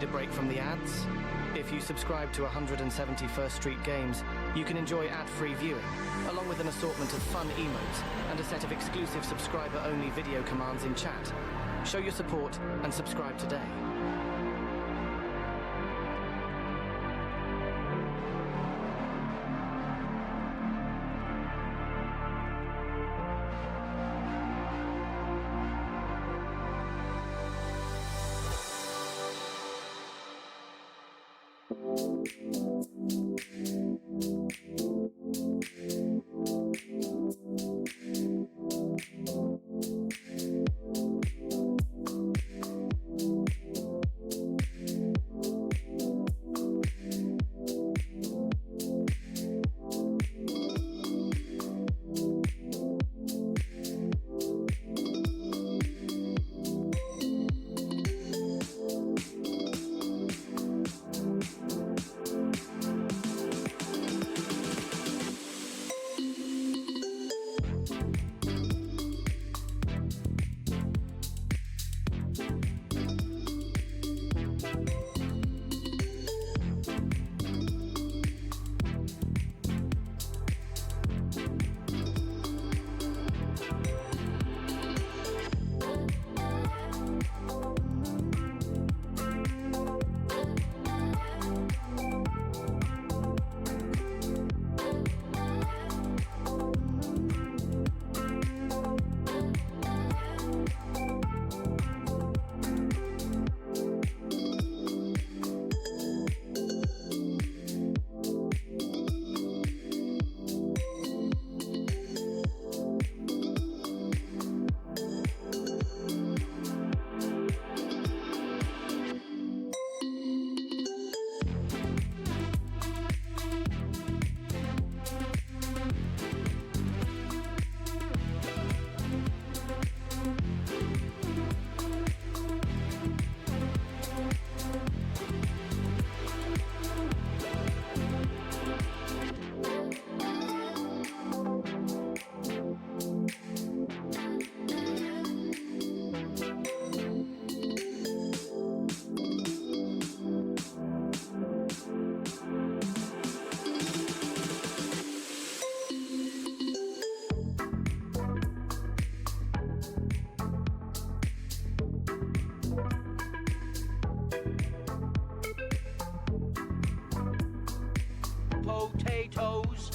Need a break from the ads? If you subscribe to 171st Street Games, you can enjoy ad-free viewing, along with an assortment of fun emotes and a set of exclusive subscriber-only video commands in chat. Show your support and subscribe today. Potatoes.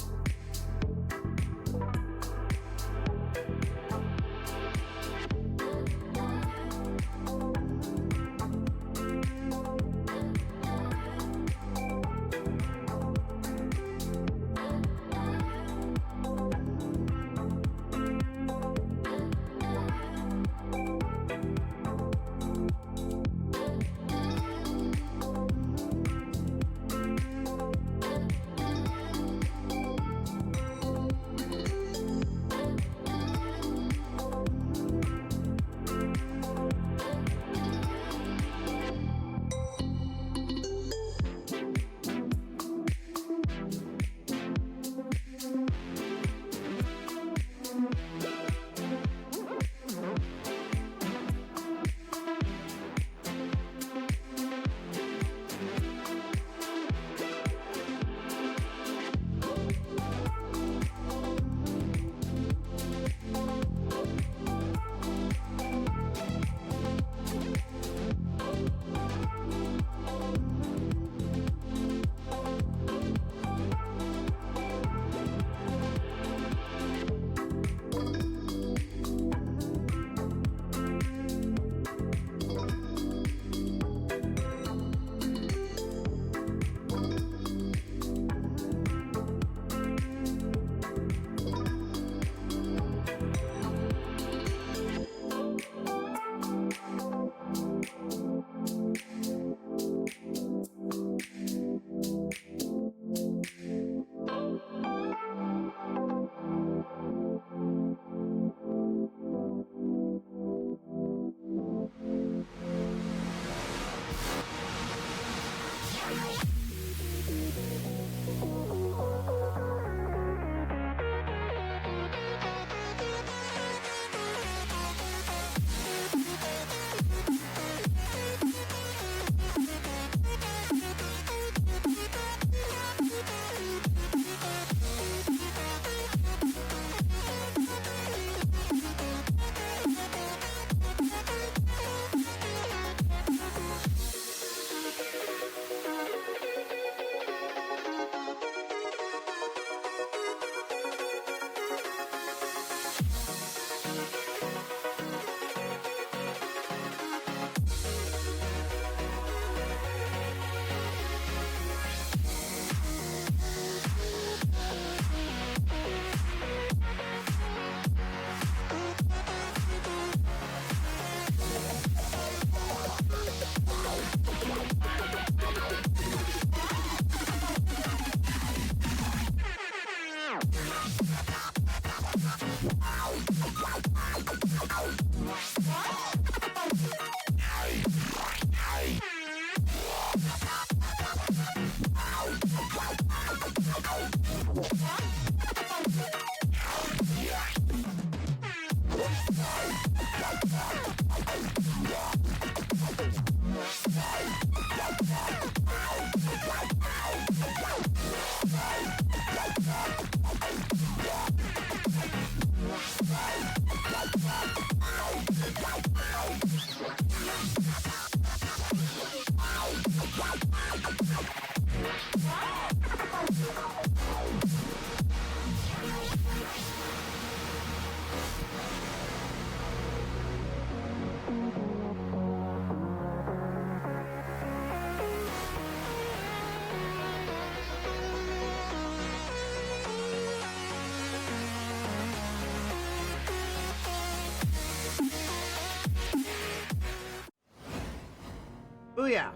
Booyah!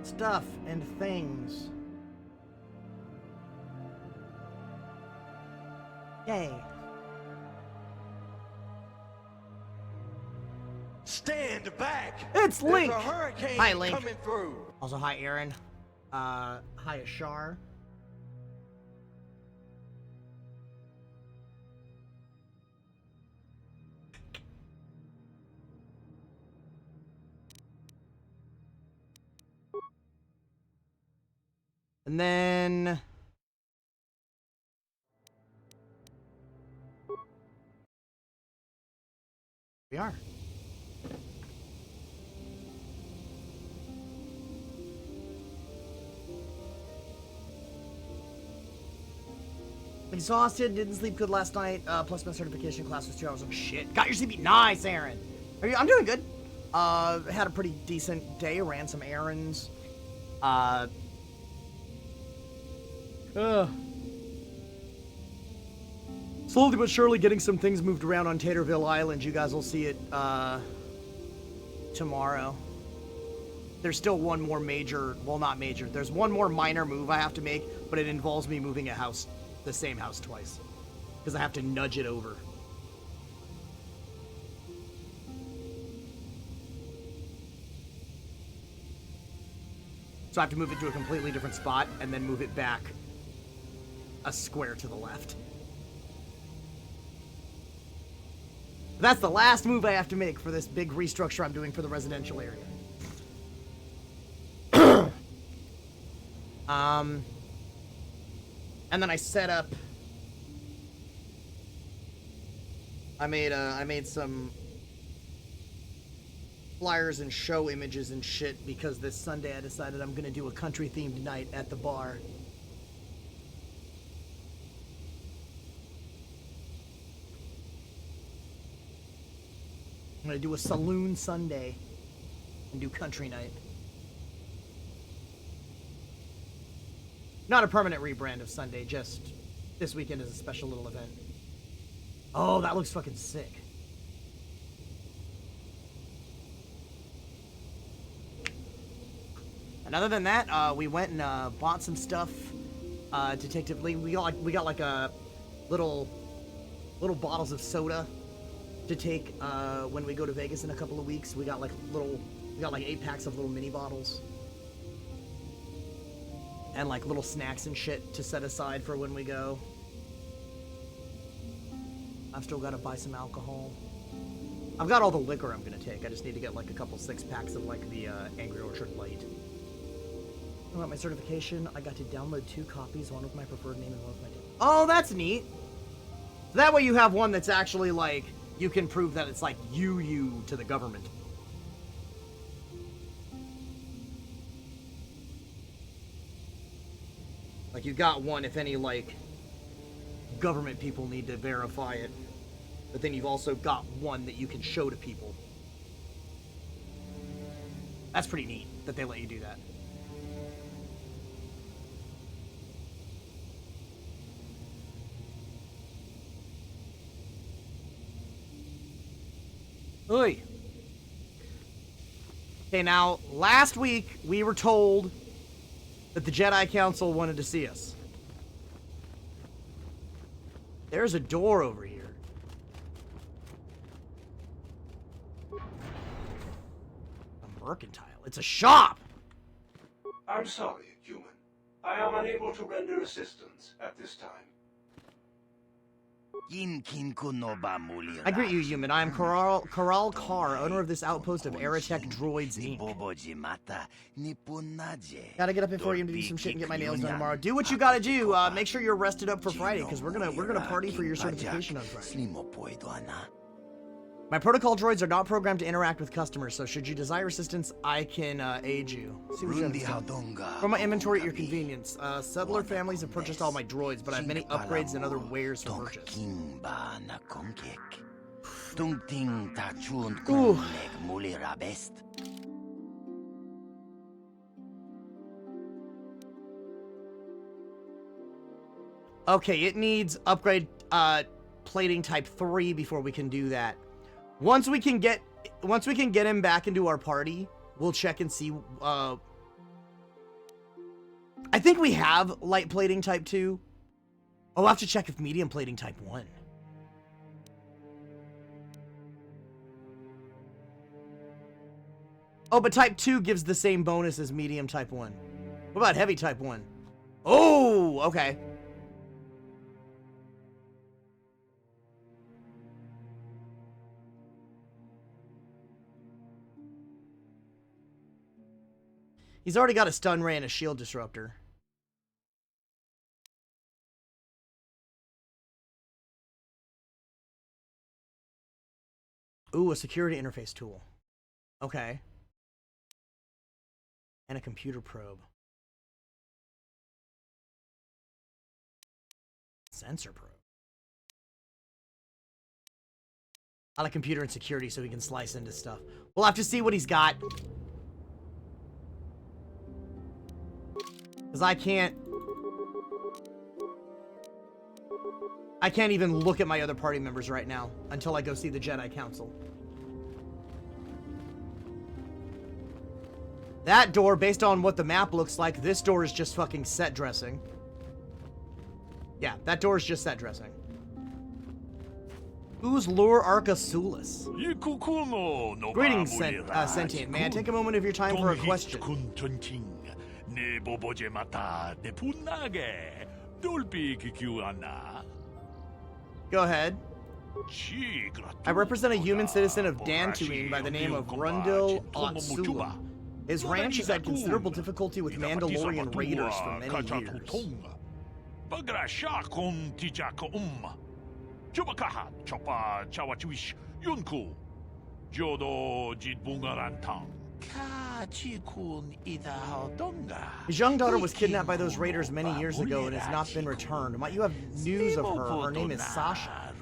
Stuff and things. Yay. Stand back! It's Link! There's a hurricane Hi, Link. coming through. Also, hi, Aaron. Hi, Ashar. And then... we are. Exhausted, didn't sleep good last night, plus my certification class was 2 hours of shit. Got your CP. Nice, Aaron. I'm doing good. Had a pretty decent day, ran some errands. Slowly but surely getting some things moved around on Taterville Island. You guys will see it, tomorrow. There's still one more major, well, not major. There's one more minor move I have to make, but it involves me moving a house, the same house twice. Because I have to nudge it over. So I have to move it to a completely different spot, and then move it back a square to the left. That's the last move I have to make for this big restructure I'm doing for the residential area. And then I set up... I made some flyers and show images and shit because this Sunday I decided I'm gonna do a country-themed night at the bar. I'm gonna do a saloon Sunday and do country night. Not a permanent rebrand of Sunday, just this weekend is a special little event. Oh, that looks fucking sick. And other than that, we went and bought some stuff to take to we got like a little bottles of soda to take when we go to Vegas in a couple of weeks. We got like 8 packs of little mini bottles. And like little snacks and shit to set aside for when we go. I've still got to buy some alcohol. I've got all the liquor I'm gonna take. I just need to get like a couple 6-packs of like the Angry Orchard Light. About my certification, I got to download 2 copies, one with my preferred name and one with my name. Oh, that's neat. So that way you have one that's actually like, you can prove that it's like you to the government. Like, you got one if any, like, government people need to verify it. But then you've also got one that you can show to people. That's pretty neat that they let you do that. Oy. Okay, now, last week, we were told that the Jedi Council wanted to see us. There's a door over here. A mercantile. It's a shop! I'm sorry, human. I am unable to render assistance at this time. I greet you, human. I am Corral Carr, owner of this outpost of Aerotech Droids, Inc. Gotta get up before you to do some shit and get my nails done tomorrow. Do what you gotta do. Make sure you're rested up for Friday, because we're gonna party for your certification on Friday. My protocol droids are not programmed to interact with customers, so should you desire assistance, I can aid you. See what you have to say. From my inventory at your convenience. Settler families have purchased all my droids, but I have many upgrades and other wares for purchase. Ooh. Okay, it needs upgrade plating type 3 before we can do that. Once we can get him back into our party, we'll check and see. I think we have light plating type 2. Oh, I'll have to check if medium plating type 1. Oh, but type 2 gives the same bonus as medium type 1. What about heavy type 1? Oh, okay. He's already got a stun ray and a shield disruptor. Ooh, a security interface tool. Okay. And a computer probe. Sensor probe. I like computer and security so he can slice into stuff. We'll have to see what he's got. Because I can't even look at my other party members right now until I go see the Jedi Council. That door, based on what the map looks like, this door is just fucking set dressing. Yeah, that door is just set dressing. Who's Lure Arcasulis? Greetings, Sentient. May I take a moment of your time for a question? Go ahead. I represent a human citizen of Dantooine by the name of Rundil Otsula. His ranch has had considerable difficulty with Mandalorian raiders for many years. His young daughter was kidnapped by those raiders many years ago and has not been returned. Might you have news of her? Her name is Sasha.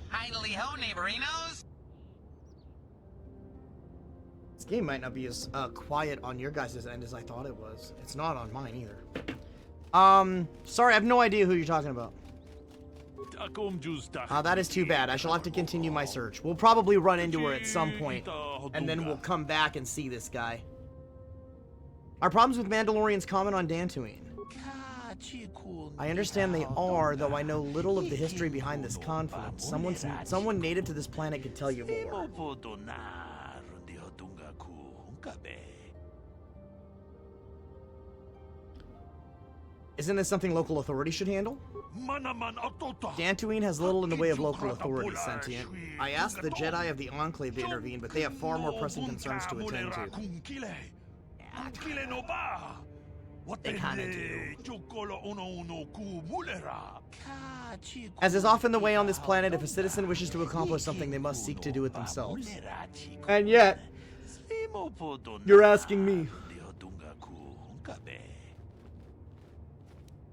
Hi-ho, neighborinos. This game might not be as quiet on your guys' end as I thought it was. It's not on mine either. Sorry, I have no idea who you're talking about. That is too bad. I shall have to continue my search. We'll probably run into her at some point, and then we'll come back and see this guy. Are problems with Mandalorians common on Dantooine? I understand they are, though I know little of the history behind this conflict. Someone native to this planet could tell you more. Isn't this something local authorities should handle? Dantooine has little in the way of local authorities, Sentient. I asked the Jedi of the Enclave to intervene, but they have far more pressing concerns to attend to. They kinda do. As is often the way on this planet, if a citizen wishes to accomplish something, they must seek to do it themselves. And yet, you're asking me.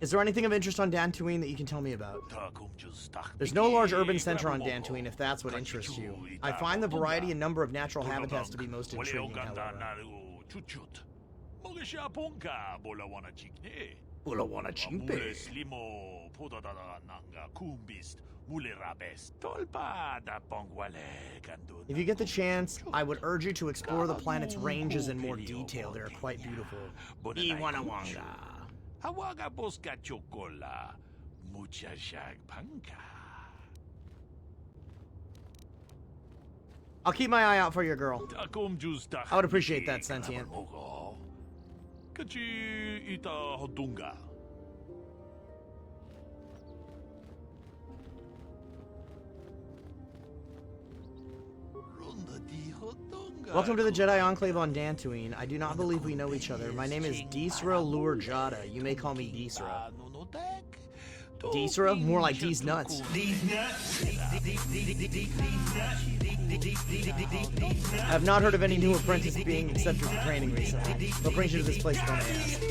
Is there anything of interest on Dantooine that you can tell me about? There's no large urban center on Dantooine, if that's what interests you. I find the variety and number of natural habitats to be most intriguing, however. Ulawana chimpe. Slimo podadada nanga kumbist mulerabes tolpa da pongwale kandun. If you get the chance, I would urge you to explore the planet's ranges in more detail. They are quite beautiful. Iwanawanga. Hawaga boska chocola. Mucha shag panka. I'll keep my eye out for your girl. I would appreciate that, Sentient. Sentient. Kachi ita hodunga. Welcome to the Jedi Enclave on Dantooine. I do not believe we know each other. My name is Deesra Lurjada. You may call me Deesra. Deesra? More like Dee's nuts. I have not heard of any new apprentice being accepted for training recently. What brings you to this place, don't I ask?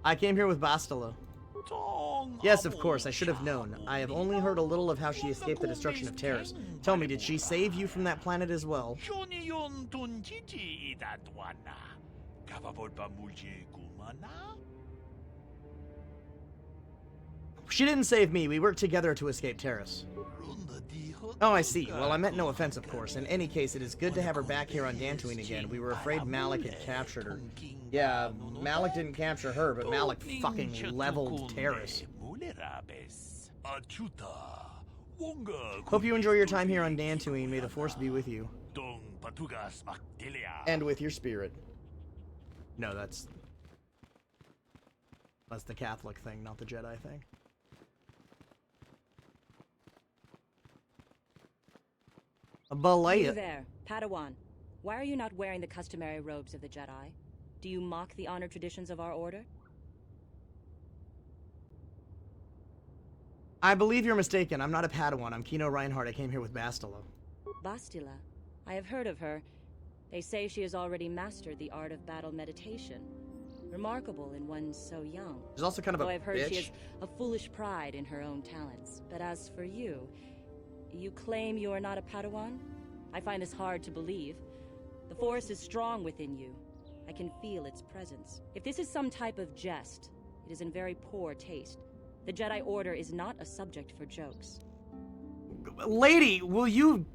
I came here with Bastila. Yes, of course, I should have known. I have only heard a little of how she escaped the destruction of Terrace. Tell me, did she save you from that planet as well? She didn't save me. We worked together to escape Terrace. Oh, I see. Well, I meant no offense, of course. In any case, it is good to have her back here on Dantooine again. We were afraid Malik had captured her. Yeah, Malik didn't capture her, but Malik fucking leveled Terrace. Hope you enjoy your time here on Dantooine. May the Force be with you. And with your spirit. No, that's the Catholic thing, not the Jedi thing. You there, Padawan. Why are you not wearing the customary robes of the Jedi? Do you mock the honor traditions of our order? I believe you're mistaken. I'm not a Padawan. I'm Kino Reinhardt. I came here with Bastila. Bastila? I have heard of her. They say she has already mastered the art of battle meditation. Remarkable in one so young. She's also kind of a I've heard bitch. She has a foolish pride in her own talents. But as for you, you claim you are not a Padawan? I find this hard to believe. The Force is strong within you. I can feel its presence. If this is some type of jest, it is in very poor taste. The Jedi Order is not a subject for jokes. Lady, will you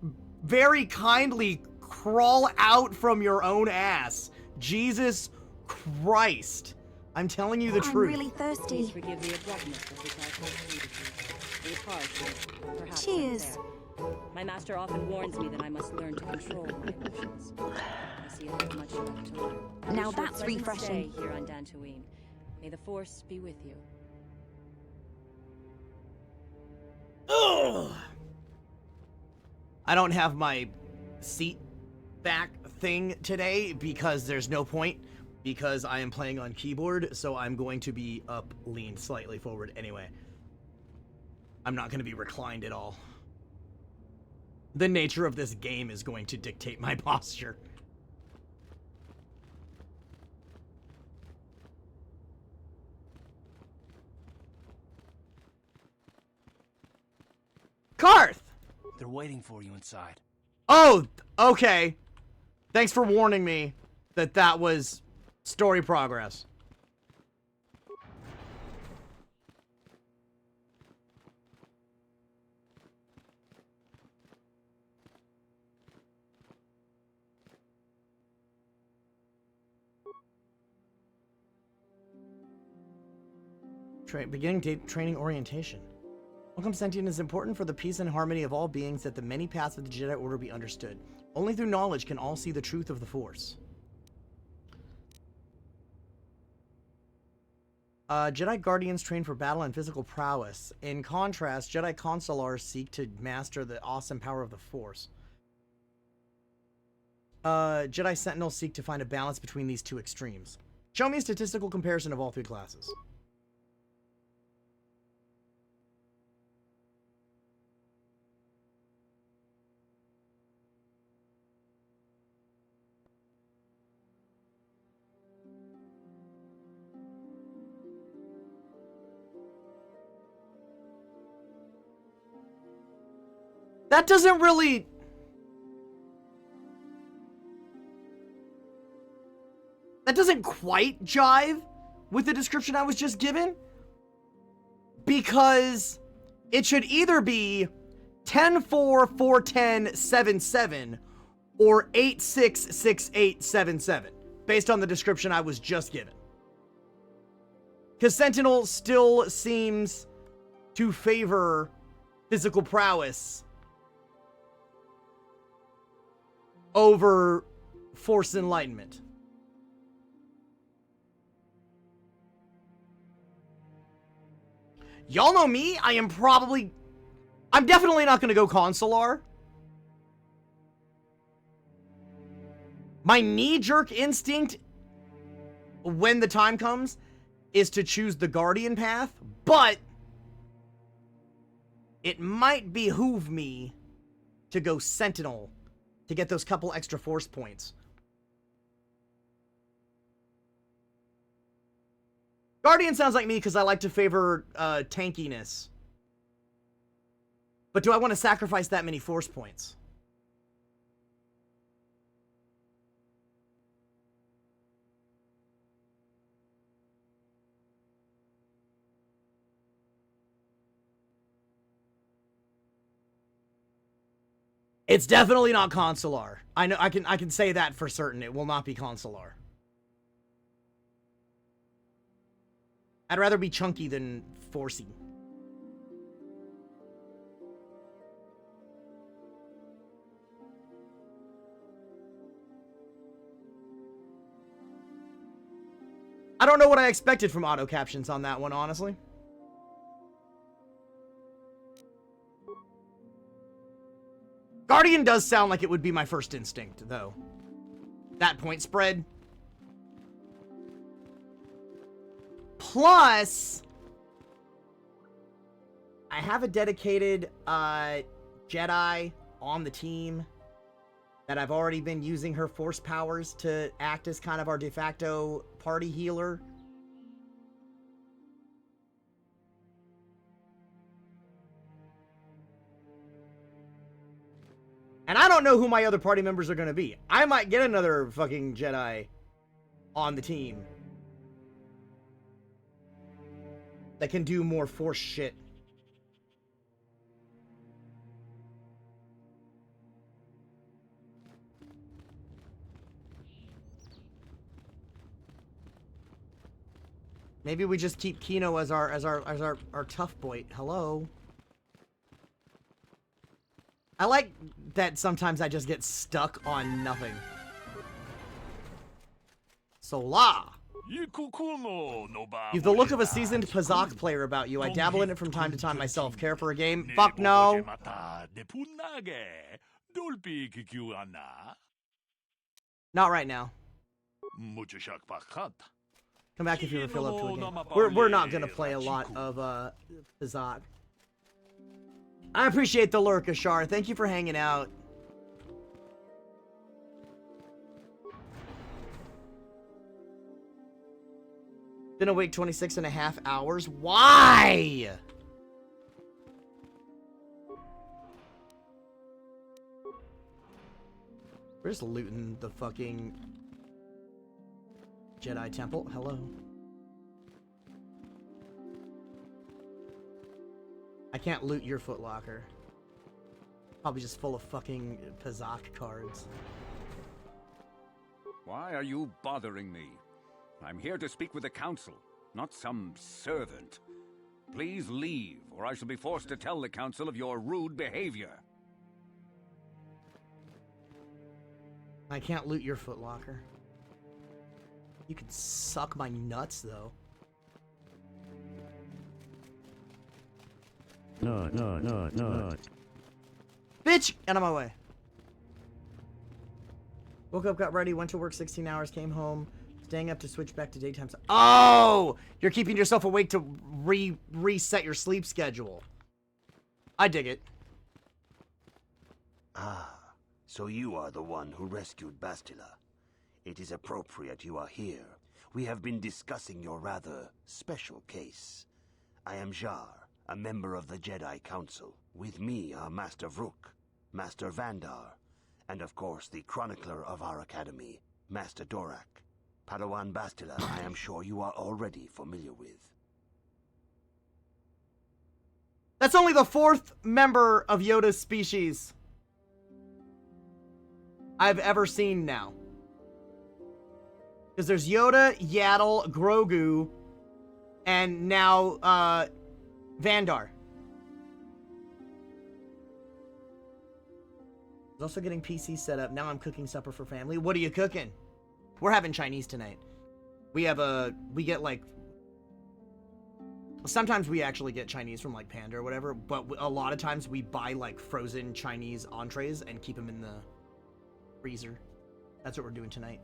very kindly crawl out from your own ass? Jesus Christ. I'm telling you the truth. I'm really thirsty. Please forgive the abruptness of which I first greeted you. It was harsh, perhaps Cheers. unfair. My master often warns me that I must learn to control my emotions. I see I have much left to learn. Now Wish you a that's pleasant refreshing. Stay here on Dantooine. May the Force be with you. Ugh. I don't have my seat back thing today because there's no point, because I am playing on keyboard, so I'm going to be up leaned slightly forward anyway. I'm not going to be reclined at all. The nature of this game is going to dictate my posture. Karth! They're waiting for you inside. Oh, okay. Thanks for warning me that that was story progress. Beginning training orientation. Welcome, Sentient is important for the peace and harmony of all beings, that the many paths of the Jedi Order be understood. Only through knowledge can all see the truth of the Force. Jedi Guardians train for battle and physical prowess. In contrast, Jedi Consulars seek to master the awesome power of the Force. Jedi Sentinels seek to find a balance between these two extremes. Show me a statistical comparison of all three classes. That doesn't really... doesn't quite jive with the description I was just given, because it should either be 10-4-4-10-7-7 or 8-6-6-8-7-7, based on the description I was just given. Because Sentinel still seems to favor physical prowess over Force Enlightenment. Y'all know me, I'm definitely not going to go Consular. My knee-jerk instinct, when the time comes, is to choose the Guardian path, but it might behoove me to go Sentinel to get those couple extra force points. Guardian sounds like me because I like to favor tankiness. But do I want to sacrifice that many force points? It's definitely not Consular. I know I can say that for certain. It will not be Consular. I'd rather be chunky than forcey. I don't know what I expected from auto captions on that one, honestly. Guardian does sound like it would be my first instinct, though. That point spread. Plus, I have a dedicated Jedi on the team that I've already been using her force powers to act as kind of our de facto party healer. And I don't know who my other party members are going to be. I might get another fucking Jedi on the team that can do more force shit. Maybe we just keep Kino as our tough boy. Hello. I like that sometimes I just get stuck on nothing. Sola. You've the look of a seasoned Pazak player about you. I dabble in it from time to time myself. Care for a game? Fuck no. Not right now. Come back if you ever feel up to a game. We're not gonna play a lot of Pazak. I appreciate the lurk, Ashar. Thank you for hanging out. Been awake 26 and a half hours. Why? We're just looting the fucking Jedi Temple. Hello. I can't loot your footlocker. Probably just full of fucking Pazak cards. Why are you bothering me? I'm here to speak with the council, not some servant. Please leave, or I shall be forced to tell the council of your rude behavior. I can't loot your footlocker. You can suck my nuts, though. No. Bitch! Out of my way. Woke up, got ready, went to work 16 hours, came home, staying up to switch back to daytime. Oh! You're keeping yourself awake to reset your sleep schedule. I dig it. Ah, so you are the one who rescued Bastila. It is appropriate you are here. We have been discussing your rather special case. I am Jar, a member of the Jedi Council. With me are Master Vrook, Master Vandar, and of course the chronicler of our academy, Master Dorak. Padawan Bastila, I am sure you are already familiar with. That's only the 4th member of Yoda's species I've ever seen now. Because there's Yoda, Yaddle, Grogu, and now, Vandar. I was also getting PC set up. Now I'm cooking supper for family. What are you cooking? We're having Chinese tonight. We get like, sometimes we actually get Chinese from like Panda or whatever, but a lot of times we buy like frozen Chinese entrees and keep them in the freezer. That's what we're doing tonight.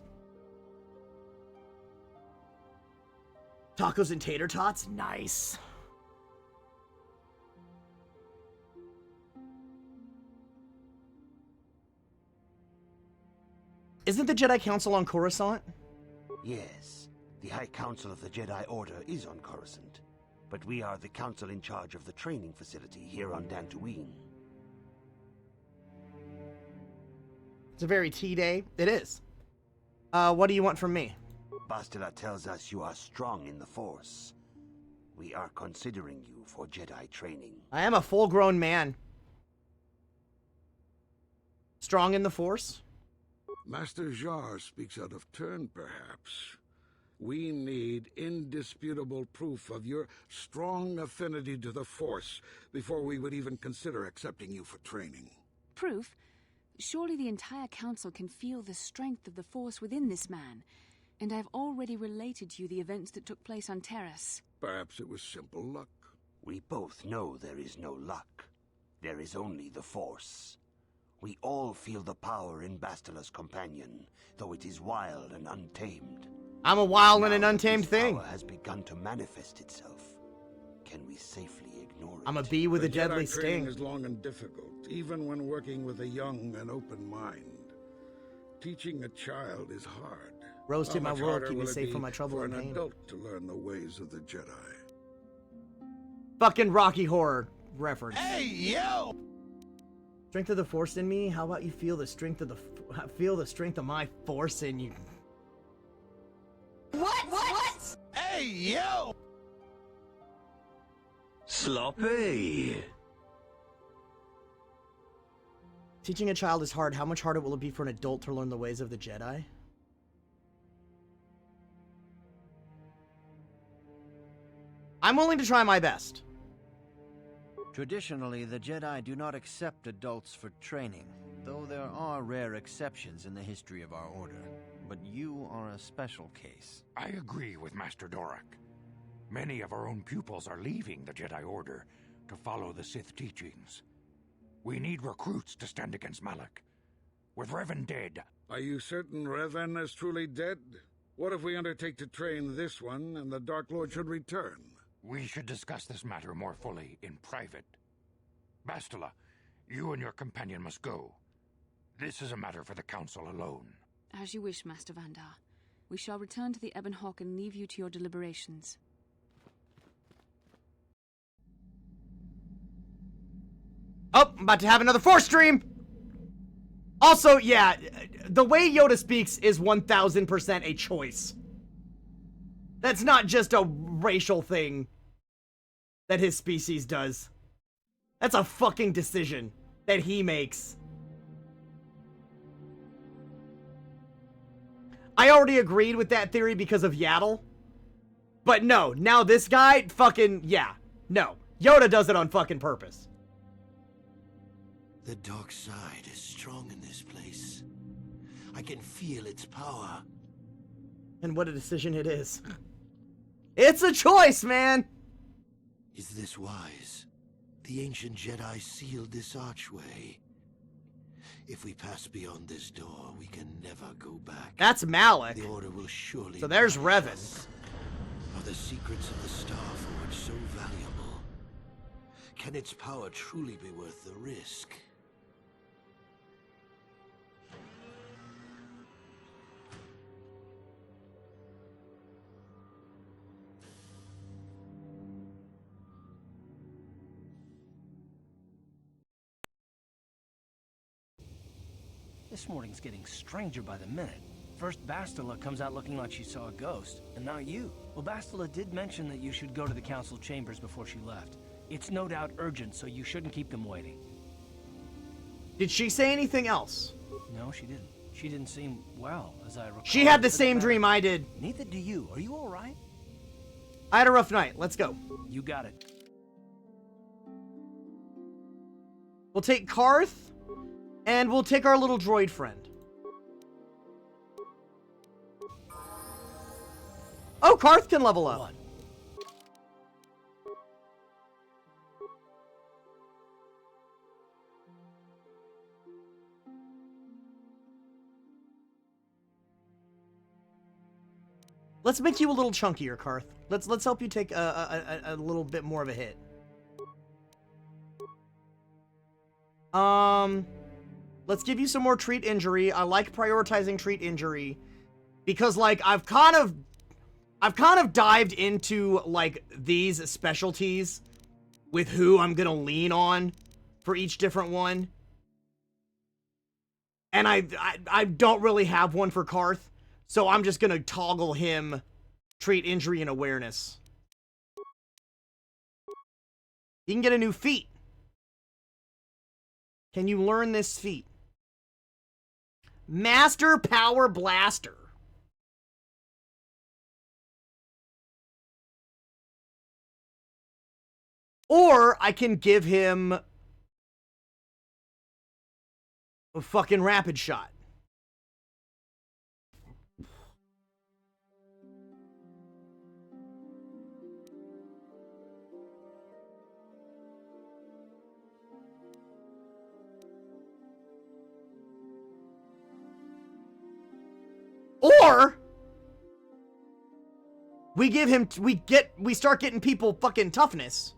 Tacos and tater tots? Nice. Isn't the Jedi Council on Coruscant? Yes, the High Council of the Jedi Order is on Coruscant, but we are the council in charge of the training facility here on Dantooine. It's a very tea day. It is. What do you want from me? Bastila tells us you are strong in the Force. We are considering you for Jedi training. I am a full-grown man. Strong in the Force? Master Jar speaks out of turn, perhaps. We need indisputable proof of your strong affinity to the Force before we would even consider accepting you for training. Proof? Surely the entire council can feel the strength of the Force within this man, and I've already related to you the events that took place on Terrace. Perhaps it was simple luck. We both know there is no luck. There is only the Force. We all feel the power in Bastila's companion, though it is wild and untamed. I'm a wild and an untamed thing. Power has begun to manifest itself. Can we safely ignore it? I'm a bee with a deadly Jedi training sting. is long and difficult, even when working with a young and open mind. Teaching a child is hard. Rose to How my much world, harder keep me will it safe be from my trouble for and an pain. adult to learn the ways of the Jedi? Fucking Rocky Horror reference. Hey, yo! Strength of the Force in me? How about you feel the strength of my Force in you? What? Hey, yo! Sloppy! Teaching a child is hard. How much harder will it be for an adult to learn the ways of the Jedi? I'm willing to try my best. Traditionally, the Jedi do not accept adults for training, though there are rare exceptions in the history of our order. But you are a special case. I agree with Master Dorak. Many of our own pupils are leaving the Jedi Order to follow the Sith teachings. We need recruits to stand against Malak. With Revan dead... Are you certain Revan is truly dead? What if we undertake to train this one and the Dark Lord should return? We should discuss this matter more fully in private. Bastila, you and your companion must go. This is a matter for the Council alone. As you wish, Master Vandar. We shall return to the Ebon Hawk and leave you to your deliberations. Oh, I'm about to have another Force stream! Also, yeah, the way Yoda speaks is 1000% a choice. That's not just a racial thing that his species does. That's a fucking decision that he makes. I already agreed with that theory because of Yaddle. But no, now this guy, fucking, yeah. No, Yoda does it on fucking purpose. The dark side is strong in this place. I can feel its power. And what a decision it is. It's a choice, man! Is this wise? The ancient Jedi sealed this archway. If we pass beyond this door, we can never go back. That's Malak. The Order will surely... So there's punish Revan. us. Are the secrets of the Star Forge so valuable? Can its power truly be worth the risk? This morning's getting stranger by the minute. First Bastila comes out looking like she saw a ghost, and now you. Well, Bastila did mention that you should go to the council chambers before she left. It's no doubt urgent, so you shouldn't keep them waiting. Did she say anything else? No, she didn't. She didn't seem well, as I recall. She had the same dream I did. Neither do you. Are you all right? I had a rough night. Let's go. You got it. We'll take Karth, and we'll take our little droid friend. Oh, Karth can level up. What? Let's make you a little chunkier, Karth. Let's help you take a little bit more of a hit. Let's give you some more treat injury. I like prioritizing treat injury because, like, I've kind of dived into, like, these specialties with who I'm gonna lean on for each different one. And I don't really have one for Karth, so I'm just gonna toggle him treat injury and awareness. You can get a new feat. Can you learn this feat? Master Power Blaster. Or I can give him a fucking rapid shot. Or we give him, we start getting people fucking toughness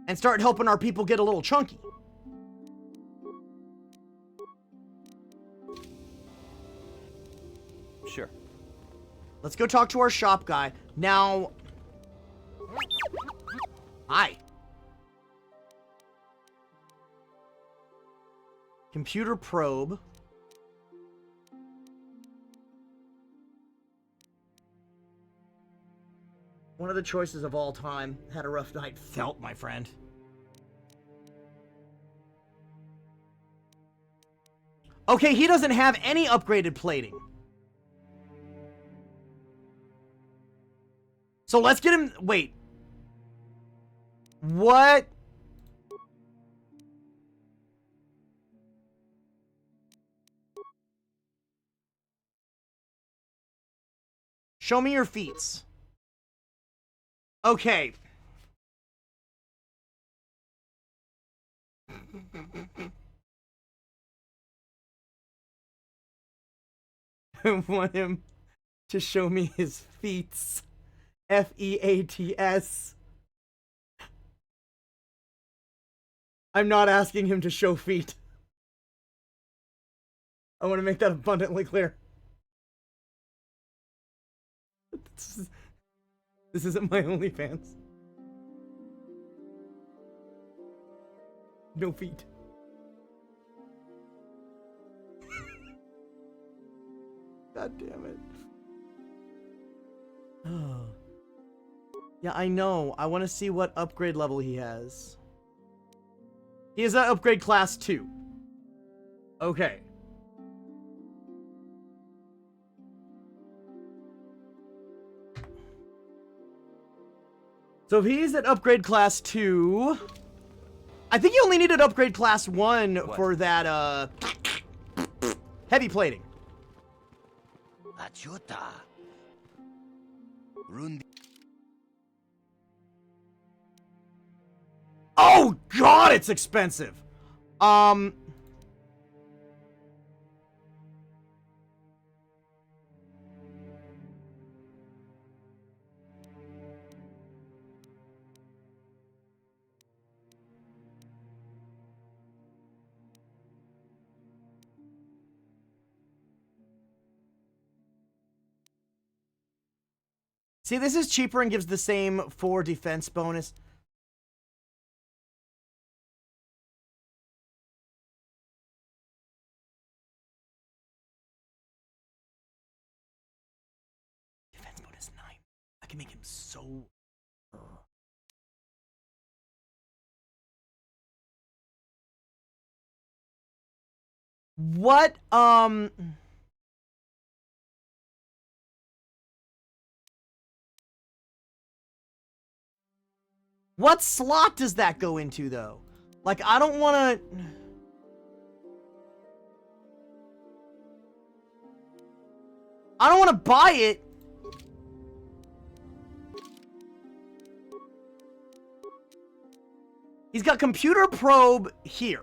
and start helping our people get a little chunky. Sure. Let's go talk to our shop guy. Now, hi. Computer probe. One of the choices of all time. Had a rough night. Felt, my friend. Okay, he doesn't have any upgraded plating. So let's get him... Wait. What? Show me your feats. Okay. I want him to show me his feats. F-E-A-T-S. I'm not asking him to show feet. I want to make that abundantly clear. This isn't my OnlyFans. No feet. God damn it. Oh. Yeah, I know. I want to see what upgrade level he has. He is at upgrade class 2. Okay. So if he's at upgrade class 2... I think you only needed upgrade class 1 for that, heavy plating. Achuta. Rundi. Oh god, it's expensive! See, this is cheaper and gives the same 4 defense bonus. can make him so... What, what slot does that go into, though? Like, I don't want to... I don't want to buy it. He's got computer probe here.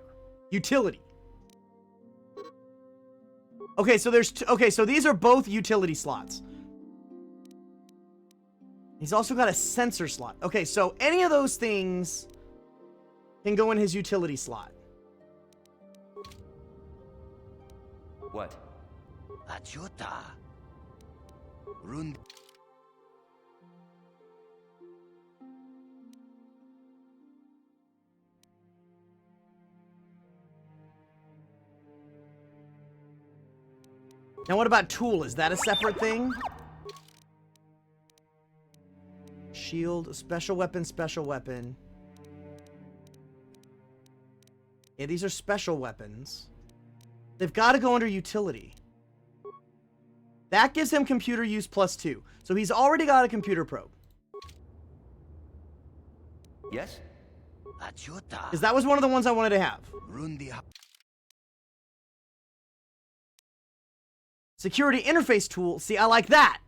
Utility. Okay, so there's... okay, so these are both utility slots. He's also got a sensor slot. Okay, so any of those things can go in his utility slot. What? Achuta. Rund. Now what about tool? Is that a separate thing? Shield, special weapon, special weapon. Yeah, these are special weapons. They've got to go under utility. That gives him computer use +2. So he's already got a computer probe. Yes? Because that was one of the ones I wanted to have. Security interface tool. See, I like that.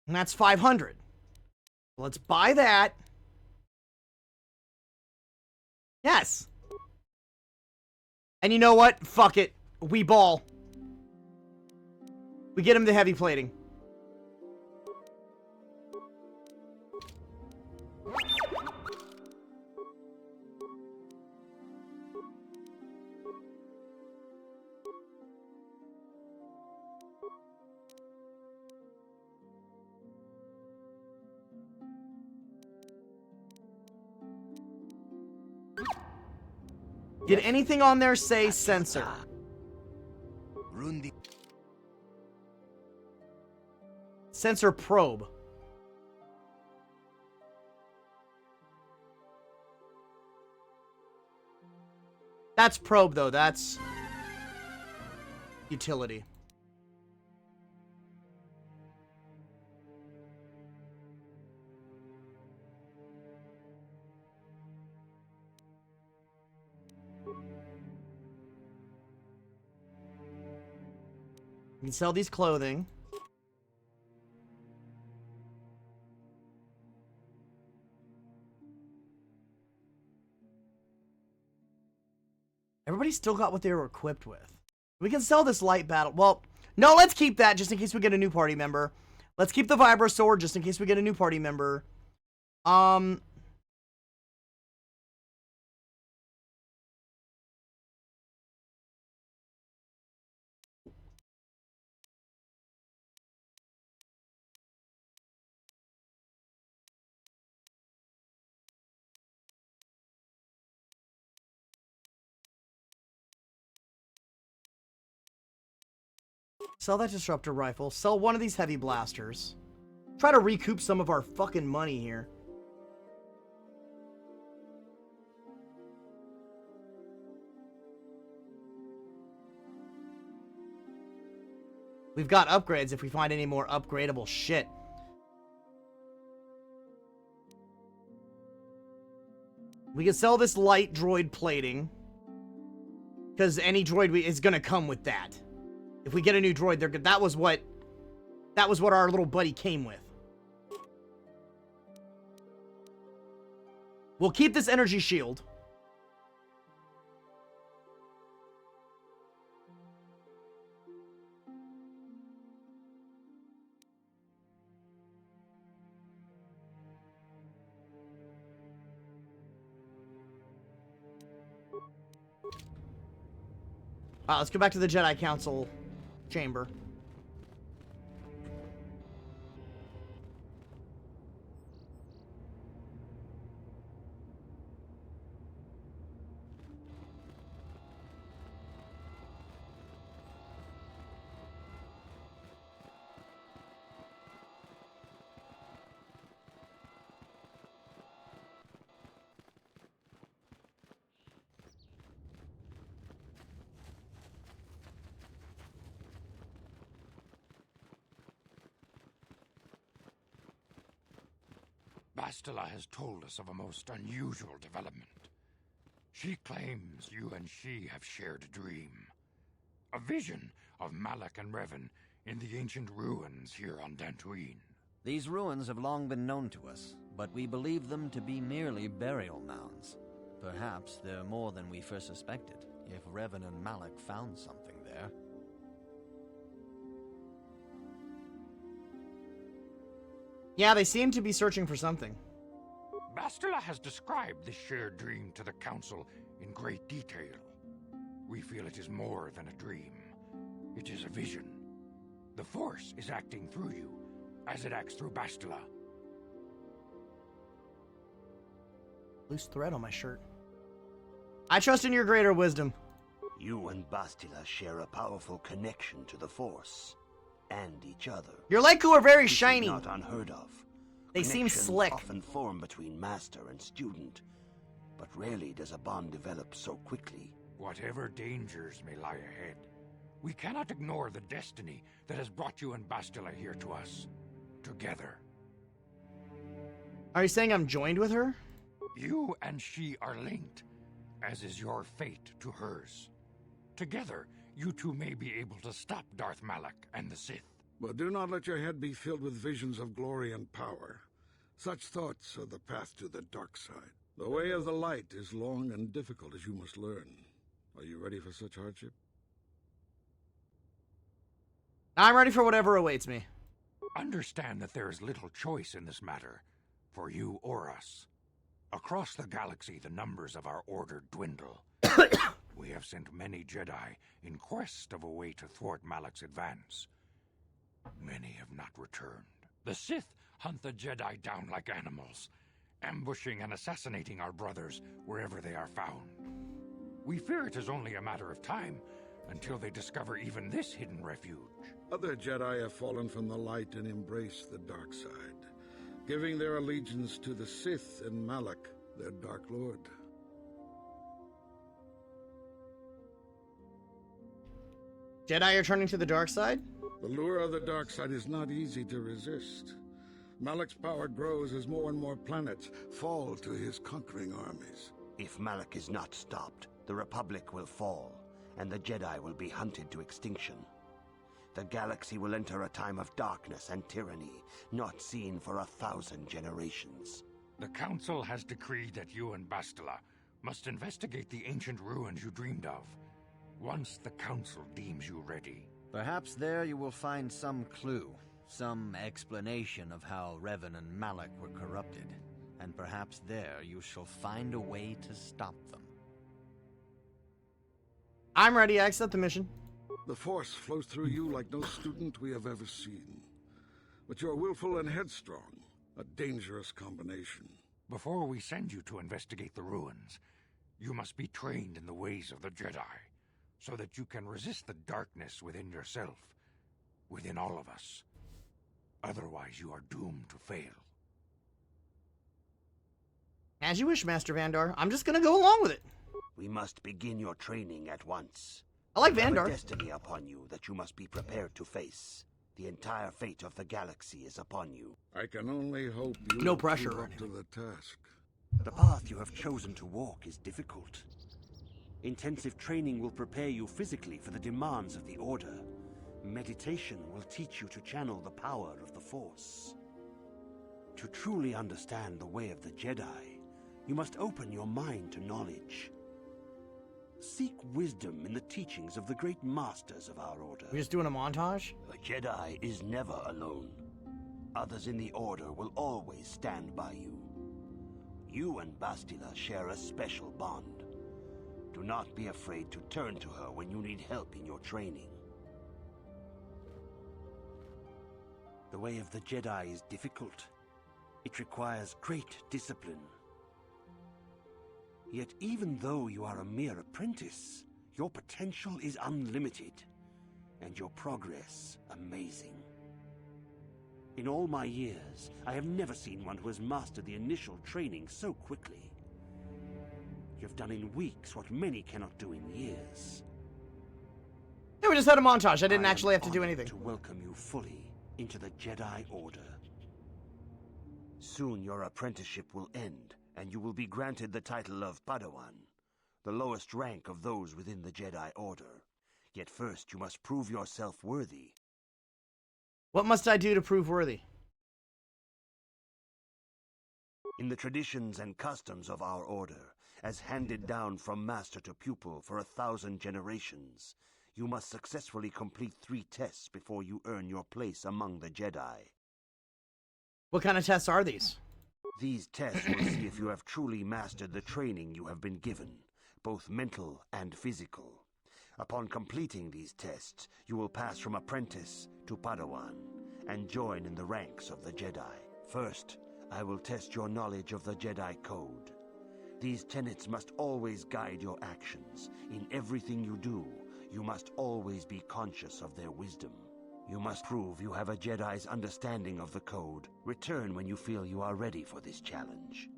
And that's 500. Let's buy that. Yes. And you know what? Fuck it. We ball. We get him the heavy plating. Did anything on there say sensor? Sensor probe. That's probe, though. That's utility. You can sell these clothing. Everybody's still got what they were equipped with. We can sell this light battle. Well, no, let's keep that just in case we get a new party member. Let's keep the Vibro Sword just in case we get a new party member. Sell that disruptor rifle. Sell one of these heavy blasters. Try to recoup some of our fucking money here. We've got upgrades if we find any more upgradable shit. We can sell this light droid plating. Because any droid is going to come with that. If we get a new droid, that was what our little buddy came with. We'll keep this energy shield. Let's go back to the Jedi Council chamber. Bastila has told us of a most unusual development. She claims you and she have shared a dream. A vision of Malak and Revan in the ancient ruins here on Dantooine. These ruins have long been known to us, but we believe them to be merely burial mounds. Perhaps they're more than we first suspected, if Revan and Malak found something there. Yeah, they seem to be searching for something. Bastila has described this shared dream to the Council in great detail. We feel it is more than a dream. It is a vision. The Force is acting through you, as it acts through Bastila. Loose thread on my shirt. I trust in your greater wisdom. You and Bastila share a powerful connection to the Force and each other. Your Leiku are very This is shiny. not unheard of. They seem Connections slick. often form between master and student, but rarely does a bond develop so quickly. Whatever dangers may lie ahead, we cannot ignore the destiny that has brought you and Bastila here to us. Together. Are you saying I'm joined with her? You and she are linked, as is your fate to hers. Together, you two may be able to stop Darth Malak and the Sith. But do not let your head be filled with visions of glory and power. Such thoughts are the path to the dark side. The way of the light is long and difficult, as you must learn. Are you ready for such hardship? I'm ready for whatever awaits me. Understand that there is little choice in this matter, for you or us. Across the galaxy, the numbers of our order dwindle. We have sent many Jedi in quest of a way to thwart Malak's advance. Many have not returned. The Sith hunt the Jedi down like animals, ambushing and assassinating our brothers wherever they are found. We fear it is only a matter of time until they discover even this hidden refuge. Other Jedi have fallen from the light and embraced the dark side, giving their allegiance to the Sith and Malak, their Dark Lord. Jedi are turning to the dark side? The lure of the dark side is not easy to resist. Malak's power grows as more and more planets fall to his conquering armies. If Malak is not stopped, the Republic will fall, and the Jedi will be hunted to extinction. The galaxy will enter a time of darkness and tyranny, not seen for 1,000 generations. The Council has decreed that you and Bastila must investigate the ancient ruins you dreamed of, once the Council deems you ready. Perhaps there you will find some clue, some explanation of how Revan and Malak were corrupted, and perhaps there you shall find a way to stop them. I'm ready. I accept the mission. The Force flows through you like no student we have ever seen. But you're willful and headstrong, a dangerous combination. Before we send you to investigate the ruins, you must be trained in the ways of the Jedi, so that you can resist the darkness within yourself, within all of us. Otherwise, you are doomed to fail. As you wish, Master Vandar. I'm just gonna go along with it. We must begin your training at once. I like You have Vandar. a destiny upon you that you must be prepared to face. The entire fate of the galaxy is upon you. I can only hope you No will pressure live or up to the task. The path you have chosen to walk is difficult. Intensive training will prepare you physically for the demands of the Order. Meditation will teach you to channel the power of the Force. To truly understand the way of the Jedi, you must open your mind to knowledge. Seek wisdom in the teachings of the great masters of our Order. We're just doing a montage? A Jedi is never alone. Others in the Order will always stand by you. You and Bastila share a special bond. Do not be afraid to turn to her when you need help in your training. The way of the Jedi is difficult. It requires great discipline. Yet even though you are a mere apprentice, your potential is unlimited, and your progress amazing. In all my years, I have never seen one who has mastered the initial training so quickly. You've done in weeks what many cannot do in years. Yeah, we just had a montage. I didn't am actually have to do honored anything. to welcome you fully into the Jedi Order. Soon your apprenticeship will end, and you will be granted the title of Padawan, the lowest rank of those within the Jedi Order. Yet first you must prove yourself worthy. What must I do to prove worthy? In the traditions and customs of our order, as handed down from master to pupil for 1,000 generations, you must successfully complete 3 tests before you earn your place among the Jedi. What kind of tests are these? These tests will see if you have truly mastered the training you have been given, both mental and physical. Upon completing these tests, you will pass from apprentice to Padawan and join in the ranks of the Jedi. First, I will test your knowledge of the Jedi Code. These tenets must always guide your actions. In everything you do, you must always be conscious of their wisdom. You must prove you have a Jedi's understanding of the Code. Return when you feel you are ready for this challenge.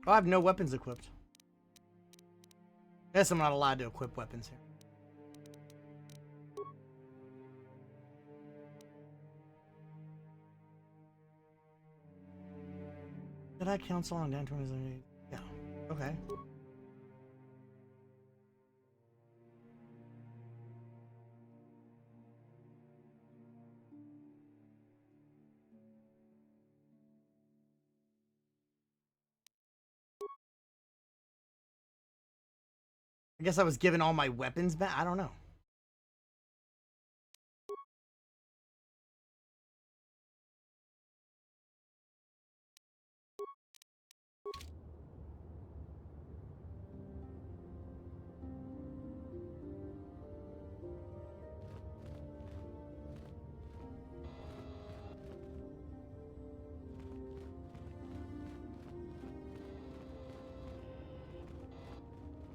Oh, I have no weapons equipped. Guess I'm not allowed to equip weapons here. Did I counsel on down 20? Yeah. Okay. I guess I was given all my weapons back. I don't know.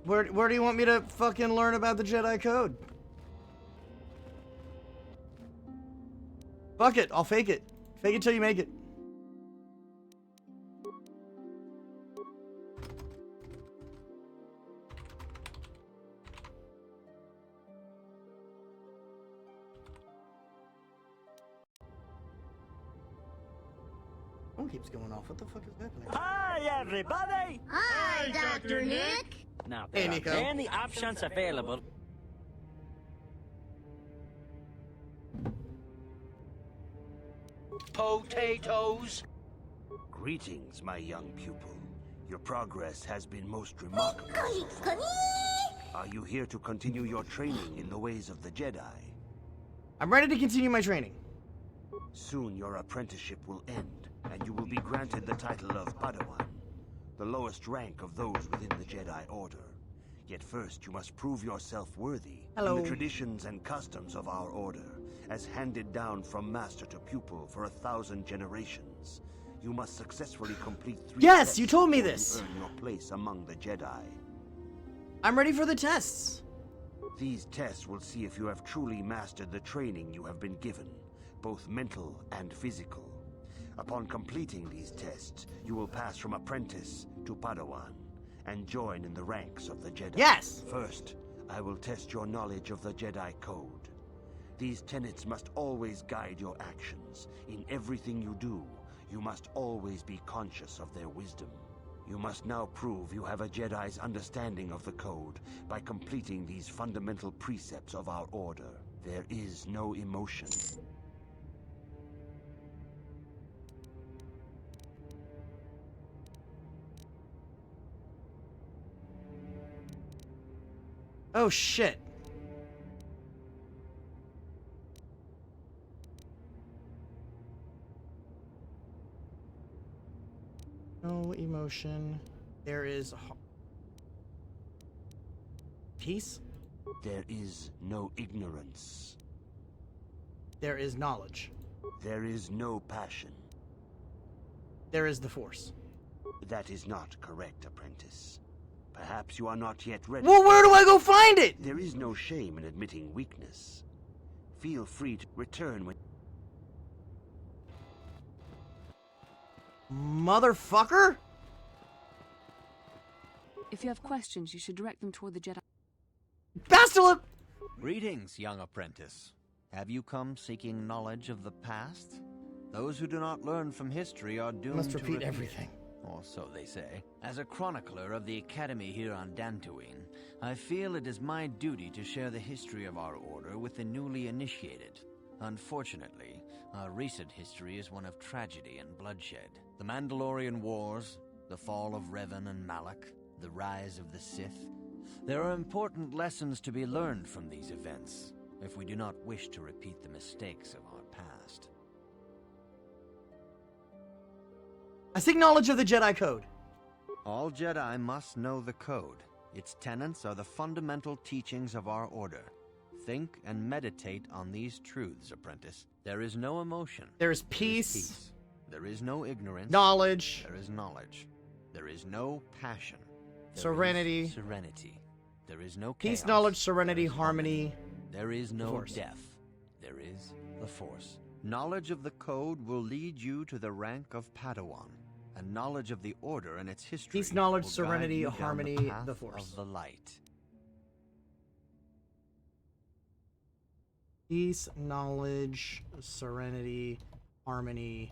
Where do you want me to fucking learn about the Jedi Code? Fuck it, I'll fake it. Fake it till you make it. Phone keeps going off. What the fuck is happening? Hi, everybody! Hi, Dr. Nick! Now, Hey, there Nico. are many options available. Potatoes! Greetings, my young pupil. Your progress has been most remarkable so far. Are you here to continue your training in the ways of the Jedi? I'm ready to continue my training. Soon your apprenticeship will end, and you will be granted the title of Padawan, the lowest rank of those within the Jedi Order. Yet first you must prove yourself worthy. Hello. In the traditions and customs of our order, as handed down from master to pupil for 1,000 generations, you must successfully complete 3 Yes, tests you told me before this. you earn your place among the Jedi. I'm ready for the tests. These tests will see if you have truly mastered the training you have been given, both mental and physical. Upon completing these tests, you will pass from apprentice to Padawan and join in the ranks of the Jedi. Yes! First, I will test your knowledge of the Jedi Code. These tenets must always guide your actions. In everything you do, you must always be conscious of their wisdom. You must now prove you have a Jedi's understanding of the Code by completing these fundamental precepts of our order. There is no emotion. Oh shit. No emotion. There is peace. There is no ignorance. There is knowledge. There is no passion. There is the Force. That is not correct, apprentice. Perhaps you are not yet ready. Well, where do I go find it? There is no shame in admitting weakness. Feel free to return when... Motherfucker? If you have questions, you should direct them toward the Jedi. Bastila! Greetings, young apprentice. Have you come seeking knowledge of the past? Those who do not learn from history are doomed Must to repeat repeat everything. Or so they say. As a chronicler of the Academy here on Dantooine, I feel it is my duty to share the history of our order with the newly initiated. Unfortunately, our recent history is one of tragedy and bloodshed. The Mandalorian Wars, the fall of Revan and Malak, the rise of the Sith. There are important lessons to be learned from these events, if we do not wish to repeat the mistakes of our past. I seek knowledge of the Jedi Code. All Jedi must know the Code. Its tenets are the fundamental teachings of our order. Think and meditate on these truths, apprentice. There is no emotion. There is peace. There is no ignorance. Knowledge. There is knowledge. There is no passion. There Serenity. is serenity. There is no Peace, chaos. knowledge, serenity, harmony. There is no Force. death. There is the Force. Knowledge of the Code will lead you to the rank of Padawan, and knowledge of the Order and its history. Peace, knowledge, will guide serenity, you down harmony, the path the Force. of the light. Peace, knowledge, serenity, harmony.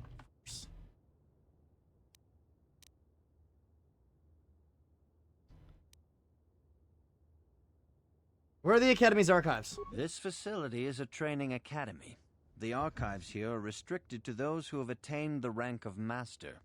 Where are the Academy's archives? This facility is a training academy. The archives here are restricted to those who have attained the rank of Master.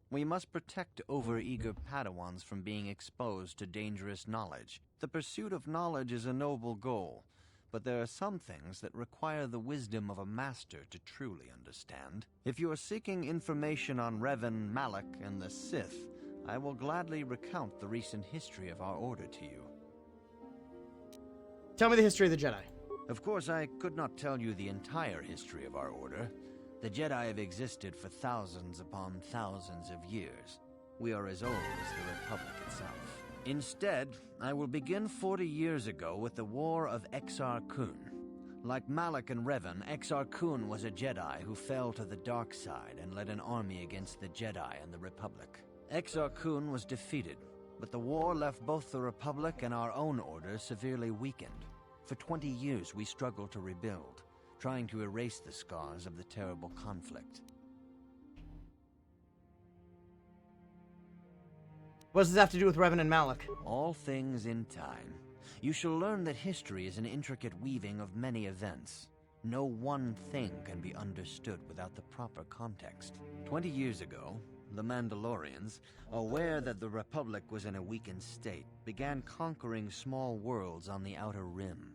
We must protect overeager Padawans from being exposed to dangerous knowledge. The pursuit of knowledge is a noble goal, but there are some things that require the wisdom of a master to truly understand. If you are seeking information on Revan, Malak, and the Sith, I will gladly recount the recent history of our order to you. Tell me the history of the Jedi. Of course, I could not tell you the entire history of our order. The Jedi have existed for thousands upon thousands of years. We are as old as the Republic itself. Instead, I will begin 40 years ago with the War of Exar Kun. Like Malak and Revan, Exar Kun was a Jedi who fell to the dark side and led an army against the Jedi and the Republic. Exar Kun was defeated, but the war left both the Republic and our own order severely weakened. For 20 years we struggled to rebuild, trying to erase the scars of the terrible conflict. What does this have to do with Revan and Malak? All things in time. You shall learn that history is an intricate weaving of many events. No one thing can be understood without the proper context. 20 years ago, the Mandalorians, aware that the Republic was in a weakened state, began conquering small worlds on the Outer Rim.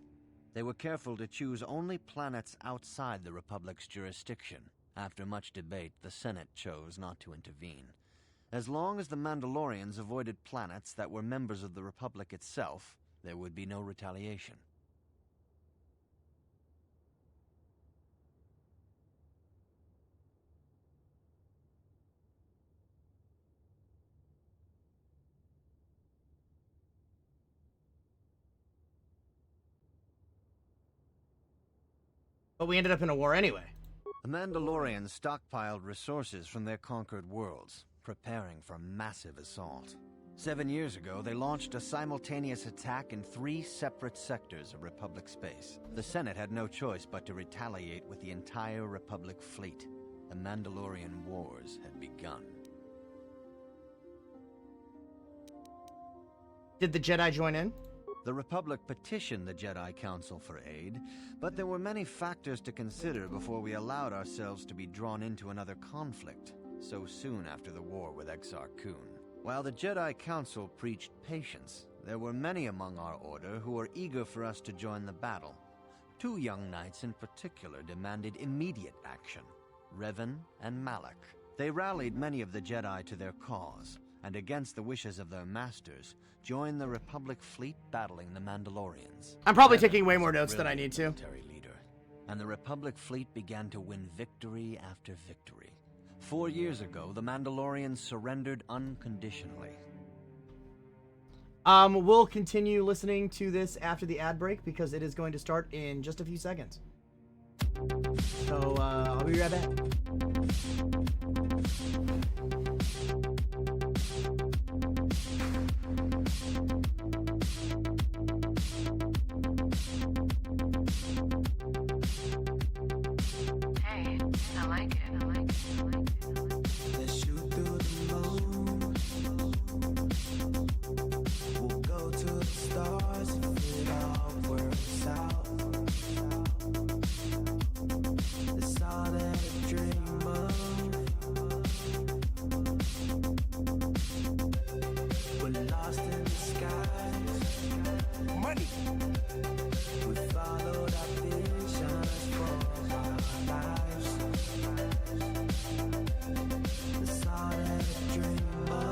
They were careful to choose only planets outside the Republic's jurisdiction. After much debate, the Senate chose not to intervene. As long as the Mandalorians avoided planets that were members of the Republic itself, there would be no retaliation. But we ended up in a war anyway. The Mandalorians stockpiled resources from their conquered worlds, preparing for a massive assault. 7 years ago, they launched a simultaneous attack in 3 separate sectors of Republic space. The Senate had no choice but to retaliate with the entire Republic fleet. The Mandalorian Wars had begun. Did the Jedi join in? The Republic petitioned the Jedi Council for aid, but there were many factors to consider before we allowed ourselves to be drawn into another conflict, so soon after the war with Exar Kun. While the Jedi Council preached patience, there were many among our order who were eager for us to join the battle. 2 young knights in particular demanded immediate action, Revan and Malak. They rallied many of the Jedi to their cause, and against the wishes of their masters, joined the Republic fleet battling the Mandalorians. I'm probably Revan taking way was more a notes than I brilliant need to. military leader, and the Republic fleet began to win victory after victory. 4 years ago, the Mandalorians surrendered unconditionally. We'll continue listening to this after the ad break because it is going to start in just a few seconds. So, I'll be right back. Hey, I like it. Let's shoot through the moon. We'll go to the stars if it all works out. It's all that I dream of. We're lost in the skies. Money. We followed our visions for our lives. It's all that I dream of.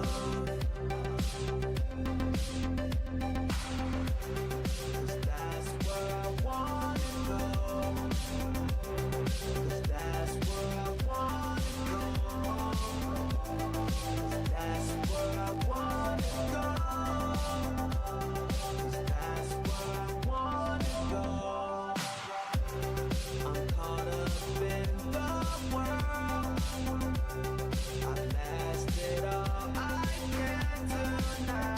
'Cause that's where I wanna go. 'Cause that's where I wanna go. 'Cause that's where I wanna go. 'Cause that's where I wanna go. I'm caught up in the world. I've lasted all I can do now.